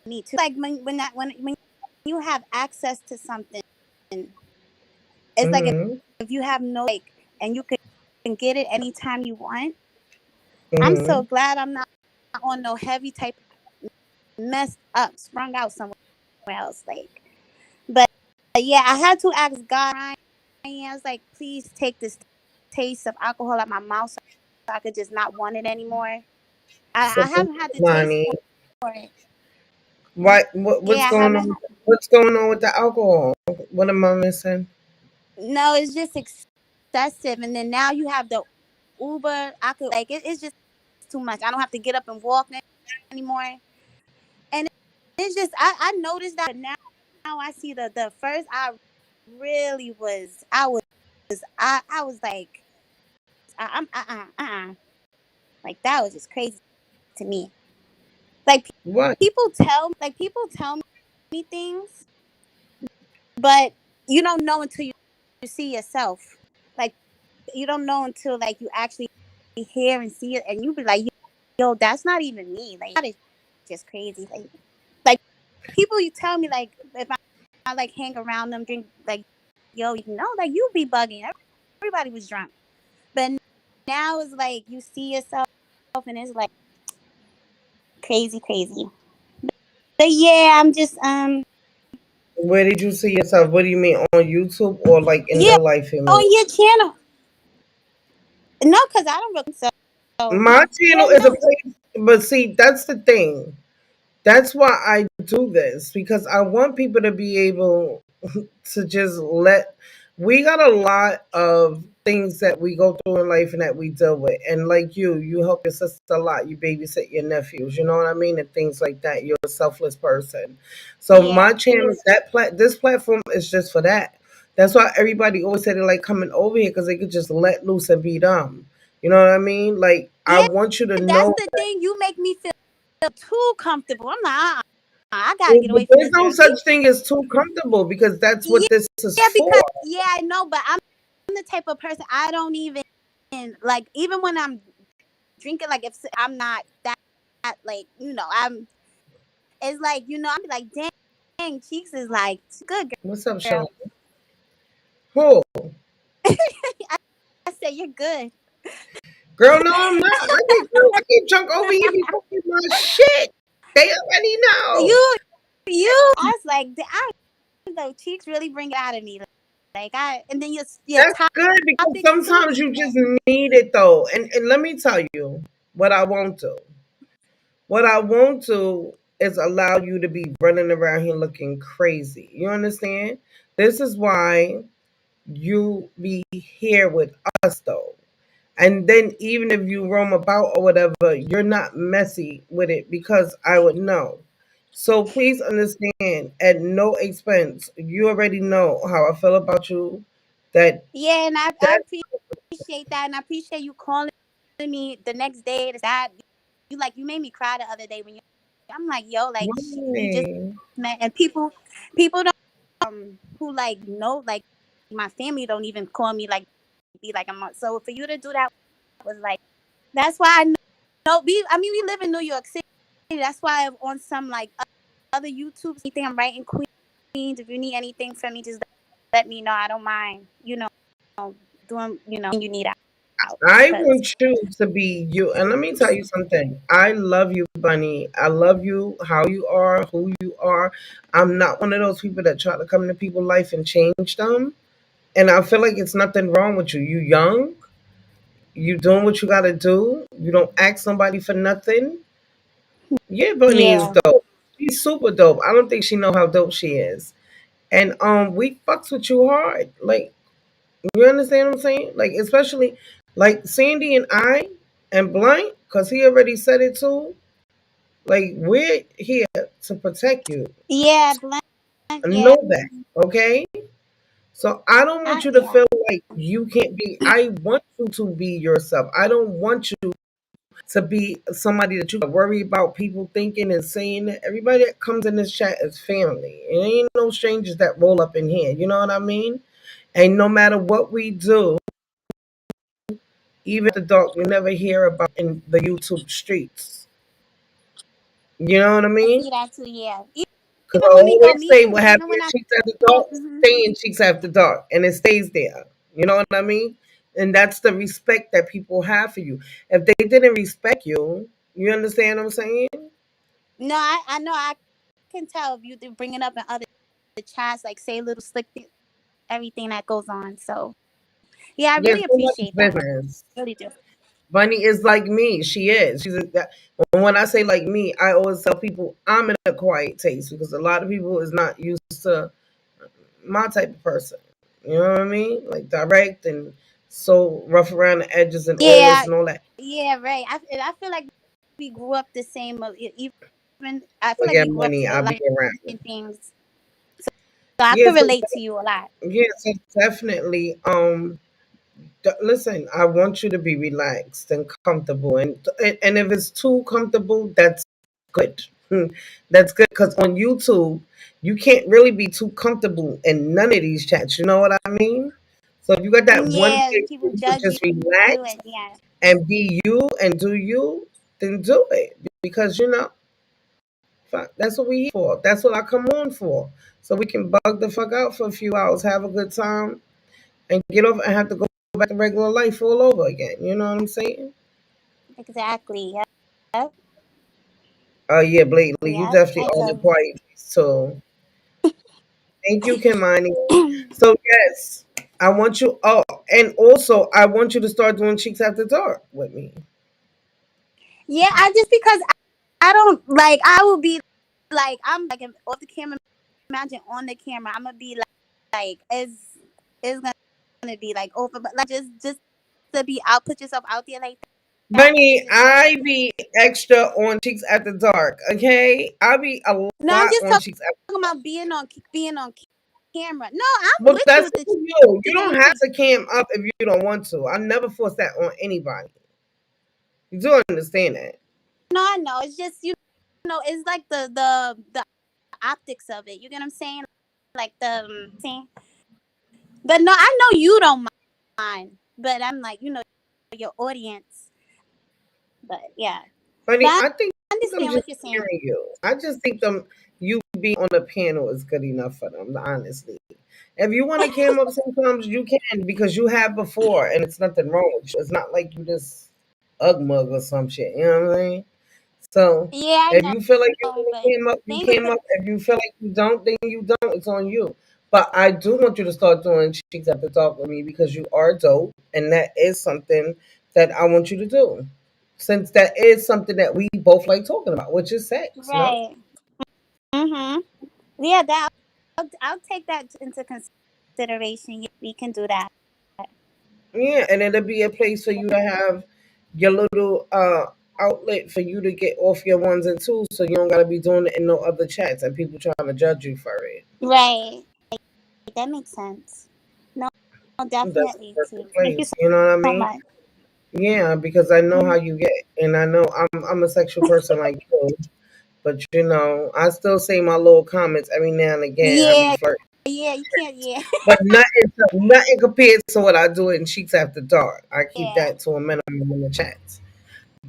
me too. Like when you have access to something, it's like Mhm. if you have no like, and you can get it anytime you want. I'm so Mhm. glad I'm not. on no heavy type messed up, sprung out somewhere else. Like, but yeah, I had to ask God. I was like, please take this taste of alcohol out my mouth so I could just not want it anymore. I So, haven't had the taste Lonnie, for it. what's Yeah, I going haven't on? had. What's going on with the alcohol? What am I missing? No, it's just excessive. And then now you have the Uber. I could like it's just too much. I don't have to get up and walk anymore. And it's just I noticed that now I see the first I really was I was like I'm like that was just crazy to me. Like What? people tell me things, but you don't know until you see yourself. Like you don't know until like you actually hear and see it, and you be like, yo, that's not even me. Like that is just crazy. Like people, you tell me like if I like hang around them, drink like, yo, you know, like you be bugging. Everybody was drunk, but now it's like you see yourself, and it's like crazy, crazy. But yeah, I'm just Where did you see yourself? What do you mean, on YouTube or like in yeah real life? You mean? on your channel. No, because I don't really so My yeah channel is a no place, but see, that's the thing. That's why I do this, because I want people to be able to just let. We got a lot of things that we go through in life and that we deal with, and like you help your sister a lot. You babysit your nephews, you know what I mean, and things like that. You're a selfless person. So yeah my channel, this platform is just for that. That's why everybody always said they like coming over here, because they could just let loose and be dumb. You know what I mean? Like, I yeah want you to that's know. the thing. You make me feel too comfortable. I'm like I gotta Well, get but away from there's this no girl. such thing as too comfortable, because that's Yeah, what this is yeah, for. because yeah, I know, but I'm the type of person I don't even like even when I'm drinking. Like if I'm not that like I'm. It's like I'm like dang, Cheeks is like good What's up, Sean? girl. Who? I, I say you're good. Girl, no, I'm not. I get drunk over here be talking my shit. They already know. You I was like I know Cheeks really bring it out of me. Like I and then your That's good, because topics too. sometimes you just need it though. And let me tell you what I won't do. What I won't do is allow you to be running around here looking crazy. You understand? This is why you be here with us though. And then even if you roam about or whatever, you're not messy with it, because I would know. So please understand, at no expense, you already know how I feel about you. That Yeah, and I that appreciate that, and I appreciate you calling me the next day. That you made me cry the other day when you. I'm like, yo, like we just why? met, and people don't who like know like my family don't even call me like be like a month. So for you to do that was like that's why I know we live in New York City. That's why on some like other YouTubes, anything I'm writing Queens. If you need anything from me, just let me know. I don't mind. Doing you need out I because want you to be you. And let me tell you something. I love you, Bunny. I love you, how you are, who you are. I'm not one of those people that try to come into people's life and change them. And I feel like it's nothing wrong with you. You young, you doing what you gotta do. You don't ask somebody for nothing. Yeah, Bunny is yeah dope. She's super dope. I don't think she know how dope she is. And we fucks with you hard. Like, you understand what I'm saying? Like, especially like Sandy and I and Blank, because he already said it too. Like, we're here to protect you. yeah blunt yeah Know that, okay? So I don't want you to yeah feel like you can't be. I want you to be yourself. I don't want you to be somebody that you worry about people thinking and saying that. Everybody that comes in this chat is family. It ain't no strangers that roll up in here. You know what I mean? And no matter what we do, even the dark, you never hear about in the YouTube streets. You know what I I mean? see that too yeah Because I even when we go always me say too what happened even when in I Cheeks After go Dark, stay in Cheeks After Dark, and it stays there. You know what I mean? And that's the respect that people have for you. If they didn't respect you, You understand what I'm saying? No, I know. I can tell if you do bring it up in other chats, like say little slick everything that goes on. So yeah, I Yeah, really so much appreciate that. business. Really do. Bunny is like me. She is. When I say like me, I always tell people I'm in a quiet taste because a lot of people is not used to my type of person. You know what I mean? Like direct and so rough around the edges and all this Yeah, and all that. yeah, right. I feel like we grew up the same. Even I feel But like yeah, we grew up money, through a I'll lot be around. of things. So I Yeah, could so relate to you a lot. yeah, so definitely. Listen, I want you to be relaxed and comfortable, and if it's too comfortable, that's good. That's good because on YouTube, you can't really be too comfortable in none of these chats. You know what I mean? So if you got that one Yeah, place where people you could judge just you relax and yeah, and be you and do you, then do it because that's what we here for. That's what I come on for. So we can bug the fuck out for a few hours, have a good time, and get off and have to go back to regular life all over again. You know what I'm saying? exactly. Yep, Yeah, Blakely, you yep. definitely I on the tell quiet. So thank you, Kimani. you. So yes, I want you. Oh, and also I want you to start doing Cheeks After Dark with me. Yeah, I just because I don't like. I will be like I'm like off the camera. Imagine on the camera, I'm gonna be like it's gonna be like over, but like just to be out, put yourself out there like that. Bunny, It's just like I be extra on Cheeks After Dark. Okay, I be a no, I'm lot just on Cheeks After. talking about being on camera. No, I'm Well, with you that's with up to you. You the don't have YouTube. to cam up if you don't want to. I never force that on anybody. You do understand that? No, I know. It's just you know, it's like the optics of it. You get what I'm saying? Like the saying. But no, I know you don't mind. But I'm like, your audience. But yeah. But Honey, I I think I'm understand just what you're saying. hearing you. I just think you being on the panel is good enough for them, honestly. If you want to cam up sometimes you can because you have before and it's nothing wrong with you. It's not like you just ug mug or some shit. You know what I mean? So Yeah, I if you feel like you know. want to But cam up, you thing cam with up. If you feel like you don't, then you don't. It's on you. But I do want you to start doing Cheeks at the Talk with me because you are dope and that is something that I want you to do. Since that is something that we both like talking about, which is sex, no? right. Mhm. Yeah, I'll take that into consideration. We can do that. Yeah, and it'll be a place for you to have your little outlet for you to get off your ones and twos so you don't gotta be doing it in no other chats and people trying to judge you for it. Right. That makes sense. No, That's the definitely too. perfect Thank you place. You know what I so mean? much. Yeah, because I know how Mhm. you get, and I know I'm a sexual person like you, but I still say my little comments every now and again. I be Yeah, flirting, yeah, you can't. Yeah, but nothing compared to what I do in Cheeks After Dark. I keep yeah, that to a minimum in the chats.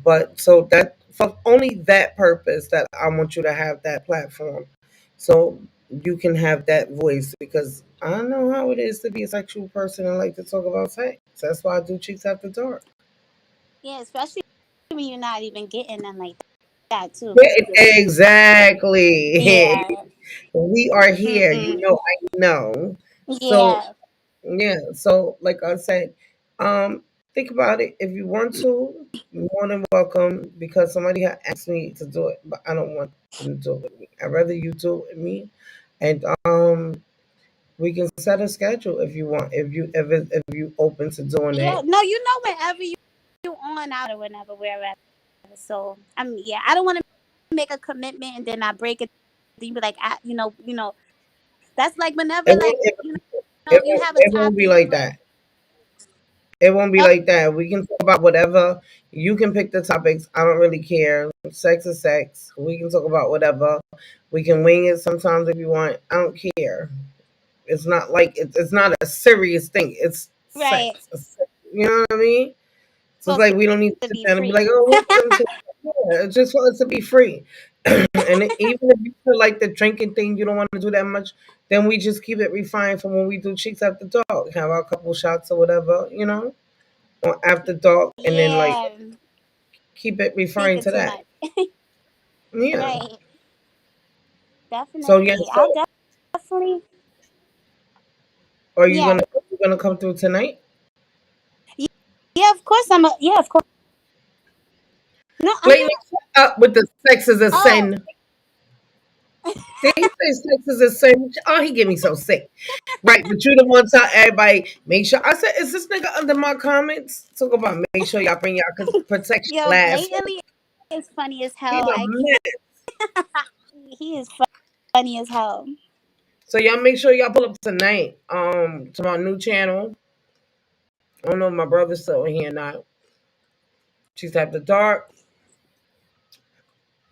But so that for only that purpose that I want you to have that platform, so you can have that voice because I know how it is to be a sexual person and like to talk about sex. That's why I do Cheeks After Dark. yeah. Especially when you're not even getting them like that too, because Yeah, exactly. yeah, We are here. mm-mm. I know. So Yeah, yeah. So like I said, think about it. If you want to, you're more than welcome. Because somebody had asked me to do it, but I don't want them to do it with me. I'd rather you do it with me, and we can set a schedule if you want. If you open to doing yeah. it. No, whenever you on out or whenever wherever. So yeah, I don't want to make a commitment and then I break it. Then you be like, that's like whenever It like won't. It, you have a it won't be topic. like that. It won't be Oh, like that. We can talk about whatever. You can pick the topics. I don't really care. Sex is sex. We can talk about whatever. We can wing it sometimes if you want. I don't care. It's not like it's not a serious thing. It's right. sex. You know what I mean? So it's Supposed like we don't need to to sit be down and be free. like, oh, what we gonna talk about? Yeah, it's just for us to be free. And even if you feel like the drinking thing, you don't want to do that much, then we just keep it refined from when we do Cheeks After Dark. Have our couple shots or whatever, or after dark, and then like Yeah. keep it referring thinking to too that. much. Yeah. Right. So yeah. Definitely. I'll So definitely. are Yeah. you gonna come through tonight? Yeah, of course yeah, of course. No, I'm Wait, not. shut up with the sex is a Oh. sin. Did he say sex is a sin? Oh, he get me so sick. Right, but you the one tell everybody, make sure. I said, is this nigga under my comments? Talk about make sure y'all bring y'all protection Yo, last. blatantly is funny as He's hell. a I mess. can't. He is funny as hell. So y'all make sure y'all pull up tonight. To my new channel. I don't know if my brother's still in here or not. She's After Dark.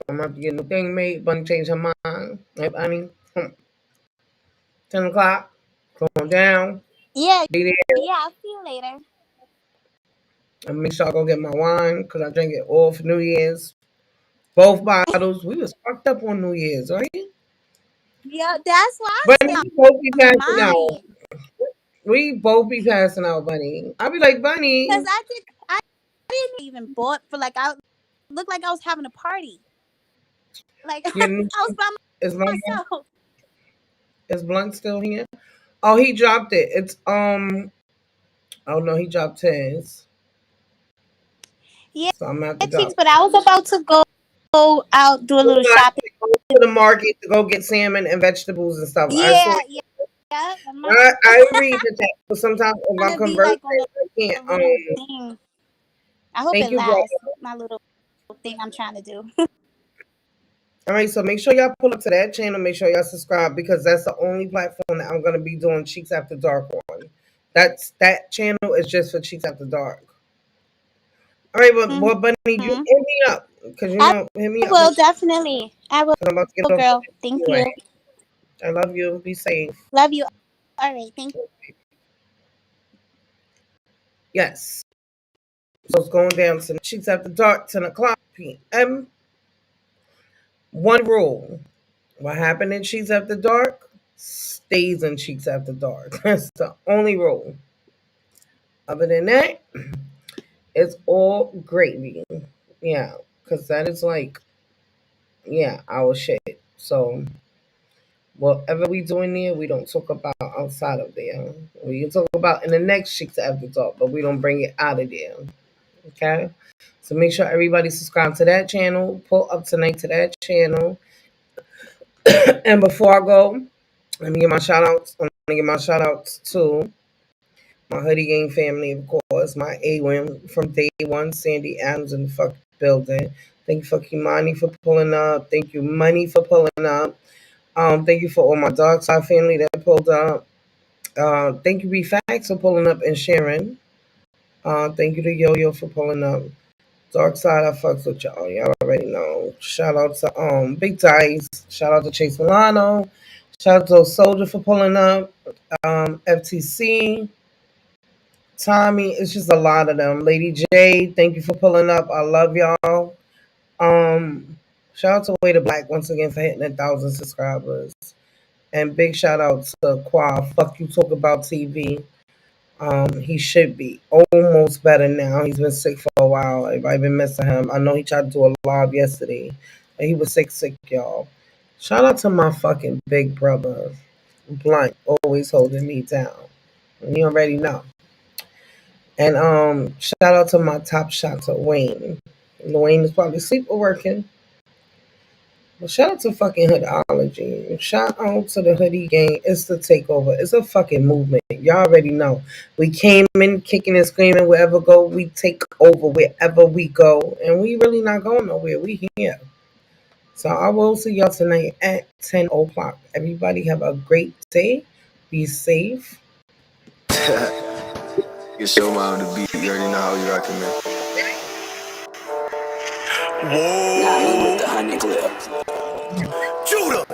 I'm about to get a new thing made. Bunny changed her mind. Hey, Bunny. 10 o'clock. Going down. Yeah, Be there. yeah, I'll see you later. And make sure I go get my wine because I drank it all for New Year's. Both bottles. We was fucked up on New Year's, right? Yeah, that's why I Bunny, say we both be I'm passing out. mine. We both be passing out, Bunny. I be like, Cause Bunny. I didn't even bought for like I looked like I was having a party. Like Your I new was by is Blunt, myself. is Blunt still here? Oh, he dropped it. It's oh no, he dropped his. Yeah, So I'm gonna have to cheeks. drop. But I was about to go out do a We're little gonna have shopping. to go to the market to go get salmon and vegetables and stuff. I saw. Yeah, yeah, yeah. I read the text, but sometimes if I'm Gonna be like conversing, on I can't. a little thing. I hope Thank it you, brother. lasts. My little thing I'm trying to do. All right, so make sure y'all pull up to that channel. Make sure y'all subscribe because that's the only platform that I'm gonna be doing Cheeks After Dark on. That channel is just for Cheeks After Dark. All right, but hmm boy, Bunny, you hit me up because you I know hit me up. will definitely. I will, 'Cause I'm about to get off girl. Thank anyway. you. I love you. Be safe. Love you. All right. Thank Yes. So it's going down to Cheeks After Dark, 10 o'clock p.m. One rule. What happened in Cheeks After Dark stays in Cheeks After Dark. That's the only rule. Other than that, it's all gravy. Yeah, because that is like, yeah, our shit. So whatever we do in there, we don't talk about outside of there. We can talk about in the next Cheeks After Dark, but we don't bring it out of there. Okay? So make sure everybody subscribe to that channel. Pull up tonight to that channel. And before I go, let me give my shout outs. I'm gonna give my shout outs to my Hoodie Gang family, of course, my A-Win from day one, Sandy Adams in the fuck building. Thank you for Kimani for pulling up. Thank you, Money, for pulling up. Thank you for all my Dark Side family that pulled up. Thank you, B Facts, for pulling up and sharing. Thank you to Yo Yo for pulling up. Dark Side, I fucks with y'all. Y'all already know. Shout out to Big Dice. Shout out to Chase Milano. Shout out to Soldier for pulling up. FTC. Tommy. It's just a lot of them. Lady J, thank you for pulling up. I love y'all. Shout out to Way to Black once again for hitting 1,000 subscribers. And big shout out to Qua. Fuck you talk about TV. He should be almost better now. He's been sick for a while. Everybody been missing him. I know he tried to do a live yesterday. And he was sick, y'all. Shout out to my fucking big brother, Blunt, always holding me down. You already know. And shout out to my top shot to Wayne. Wayne is probably asleep or working. Well, shout out to fucking Hoodology. Shout out to the Hoodie Gang. It's the takeover. It's a fucking movement. Y'all already know. We came in kicking and screaming wherever go. We take over wherever we go. And we really not going nowhere. We here. So I will see y'all tonight at 10 o'clock. Everybody have a great day. Be safe. You show me on the beat, you already know how we rockin', man. Whoa. Nah, me with the 100 clip. Judah!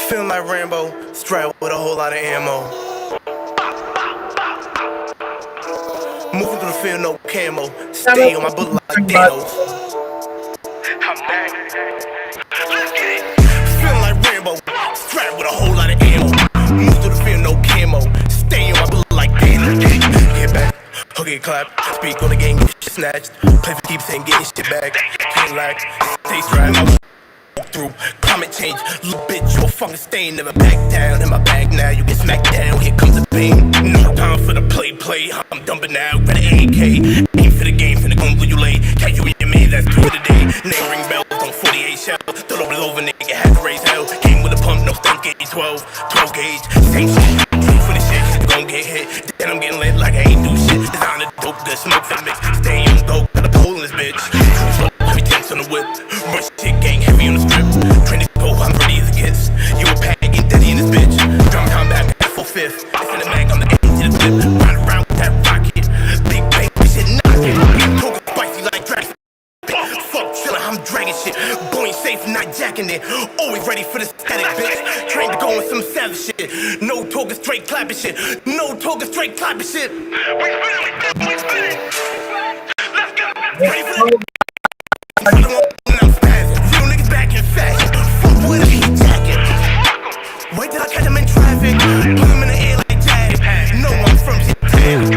Feeling like Rambo, strapped with a whole lot of ammo. Moving through the field, no camo. Shout Stay out on my to bullet like everybody. Thanos. Let's get it. Feeling like Rambo, strapped with a whole lot of ammo. Move through the field, no camo. Stay on my bullet like Thanos. Get back, get clapped. Speak on the game, get shit snatched. Play for keeps ain't getting shit back. Can't lack, stay strapped. Through climate change, little bitch, you a fucking stain. Never back down in my bag now. You get smacked down. Here comes the pain. No time for the play. I'm dumping now. Got an AK. Aim for the game. Finna go where you lay. Catch you in your man. That's 2 of the day. Name ring bells on 48 shells. Throw it over, nigga. Had to raise hell. Came with a pump, no stump gauge. 12 gauge. Same shit. True for the shit. Gon' get hit. Then I'm getting lit like I ain't do shit. Designer dope, good smoke for the mix. Stay on dope. Got a pole in this bitch. Heavy tense on the whip. Rush shit gang heavy on the strip. Train to go, I'm ready as it gets. You a pack, get daddy in this bitch. Drum combat, full fifth. It's in the mag, I'm the end to the flip. Run around with that rocket. Big bang, shit knocking. Talking spicy like dragon. Fuck chillin', I'm dragging shit. Boy safe, not jacking it. Always ready for the static, bitch. Trained to go on some savage shit. No talking, straight clapping shit. No talking, straight clapping shit. We spin it. Let's go. Ready for the I'm spazzing. Real niggas back in fashion. Fuck with a heat jacket. Wait till I catch him in traffic. Put him in the air like Jag. No, I'm from Japan.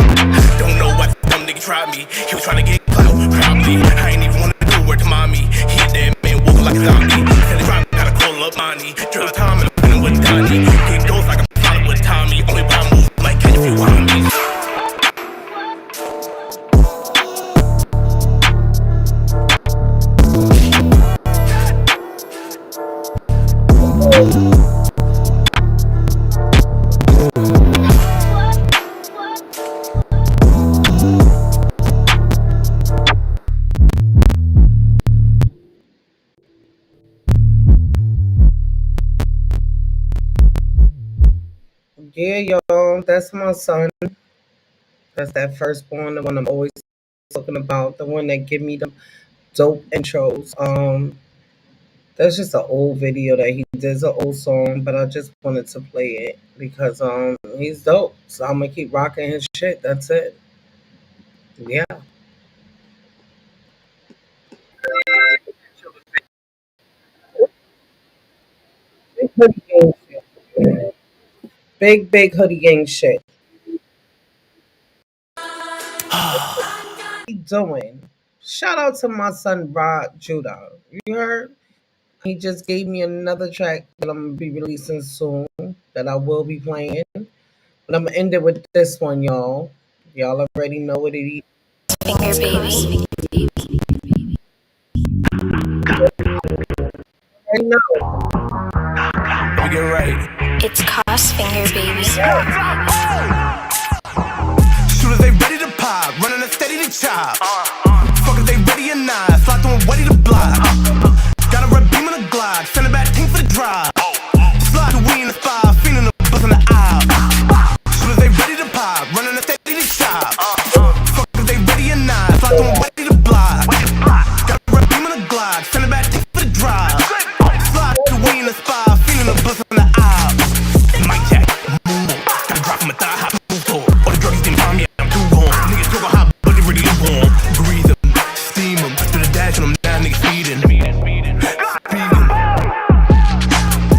Don't know why some nigga tried me. He was trying to get clout, probably. I ain't even wanna do work to mommy. He a dead man, walking like a zombie. Said the drop, gotta call up Monty. Drill time and I'm putting with Donnie. Get ghost like I'm solid with Tommy. Only when I move, like catch a few homies. Yeah, y'all, that's my son. That's that firstborn, the one I'm always talking about, the one that give me the dope intros. That's just an old video that he did, an old song, but I just wanted to play it because he's dope. So I'm gonna keep rocking his shit. That's it. Yeah. Big hoodie gang shit. Big hoodie gang shit. What he doing? Shout out to my son Rod Judah. You heard? He just gave me another track that I'm gonna be releasing soon that I will be playing. But I'm gonna end it with this one, y'all. Y'all already know what it is. Finger baby. I know. Let me get right. It's Cost Finger baby. Shooters, they ready to pop. Running a steady to chop. Fuckers, they ready or not. Slot through ready to block. Got a red beam in the Glock. Send it back, team for the drive. Slide the weed in the spot. Feeling the buzz in the aisle. Shooters, they ready to pop. Running a steady to chop. Fuckers, they ready or not. Slot through ready to block. Got a red beam in the Glock. Send it back, team for the drive. Slide the weed in the spot. Feeling the buzz in the aisle. Mic check. Gotta drop from a thigh hop. All the drugs didn't find me. I'm too warm. Niggas talk hot, but they really warm. Breathe them, steam them. Do the dash on them. Now niggas feeding.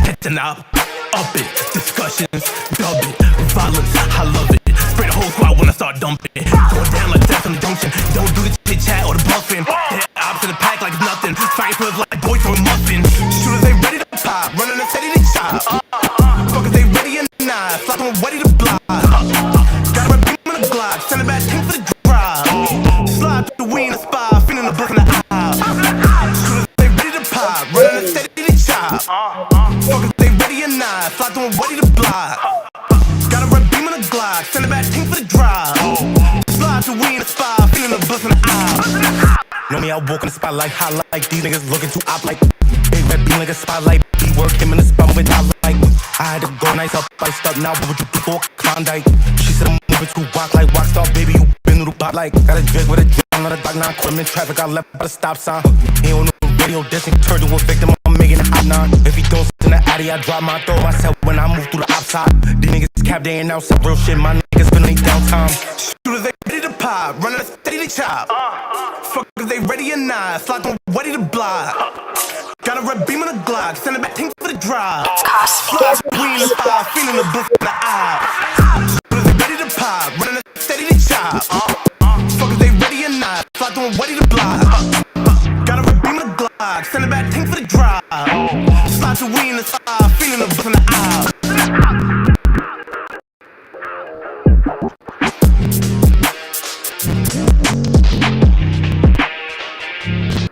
Catching up it. Discussions, dub it. Violence, I love it. Spray the whole squad when I start dumping. Going down like death on the junction. Don't do the chit chat or the buffing. Hit ops in the pack like it's nothing. Fight for like boys for a muffin. Shooters, they ready to pop. Running a steady to chop. Fuckers, they ready or not. Slot them ready to block. Got a red beam in the Glock. Send it back, team for the drive. Slide through the weed in the spot. Feeling the buzz in the aisle. Shooters, they ready to pop. Running a steady to chop. Fuckers, they ready or not. Slide through ready to block. Got a red beam in the Glock. Send it back, team for the drive. Slide through weed in the spot. Feeling the buzz in the aisle. Know me, I walk in the spot like highlight. These niggas looking too op like. Big red beam like a spotlight. He work him in the spot with I like. I had to go nice up, iced up. Now what would you do for Klondike? She said I'm moving too walk like rockstar, baby. You been through the block like. Got a drink with a drink on the dock. Now I'm in traffic. I left by the stop sign. He on the radio dissing, turned to a victim. I'm making it hot now. If he don't sit in the addy, I drop my throw myself when I move through the outside. These niggas cap, they ain't out some real shit. My niggas been late downtime. Shooters, they ready to pop. Running a steady to chop. Fuckers, they ready or not. Slot them ready to block. Got a red beam in the Glock. Send it back, team for the drive. Slide weed in the spot. Feeling the buzz in the eye. Shooters, they ready to pop. Running a steady to chop. a knife, fly through and wet to block. Gotta redeem the Glock, send it back, tank for the drive. Slide to weed in the side, feeling the buzz in the eye.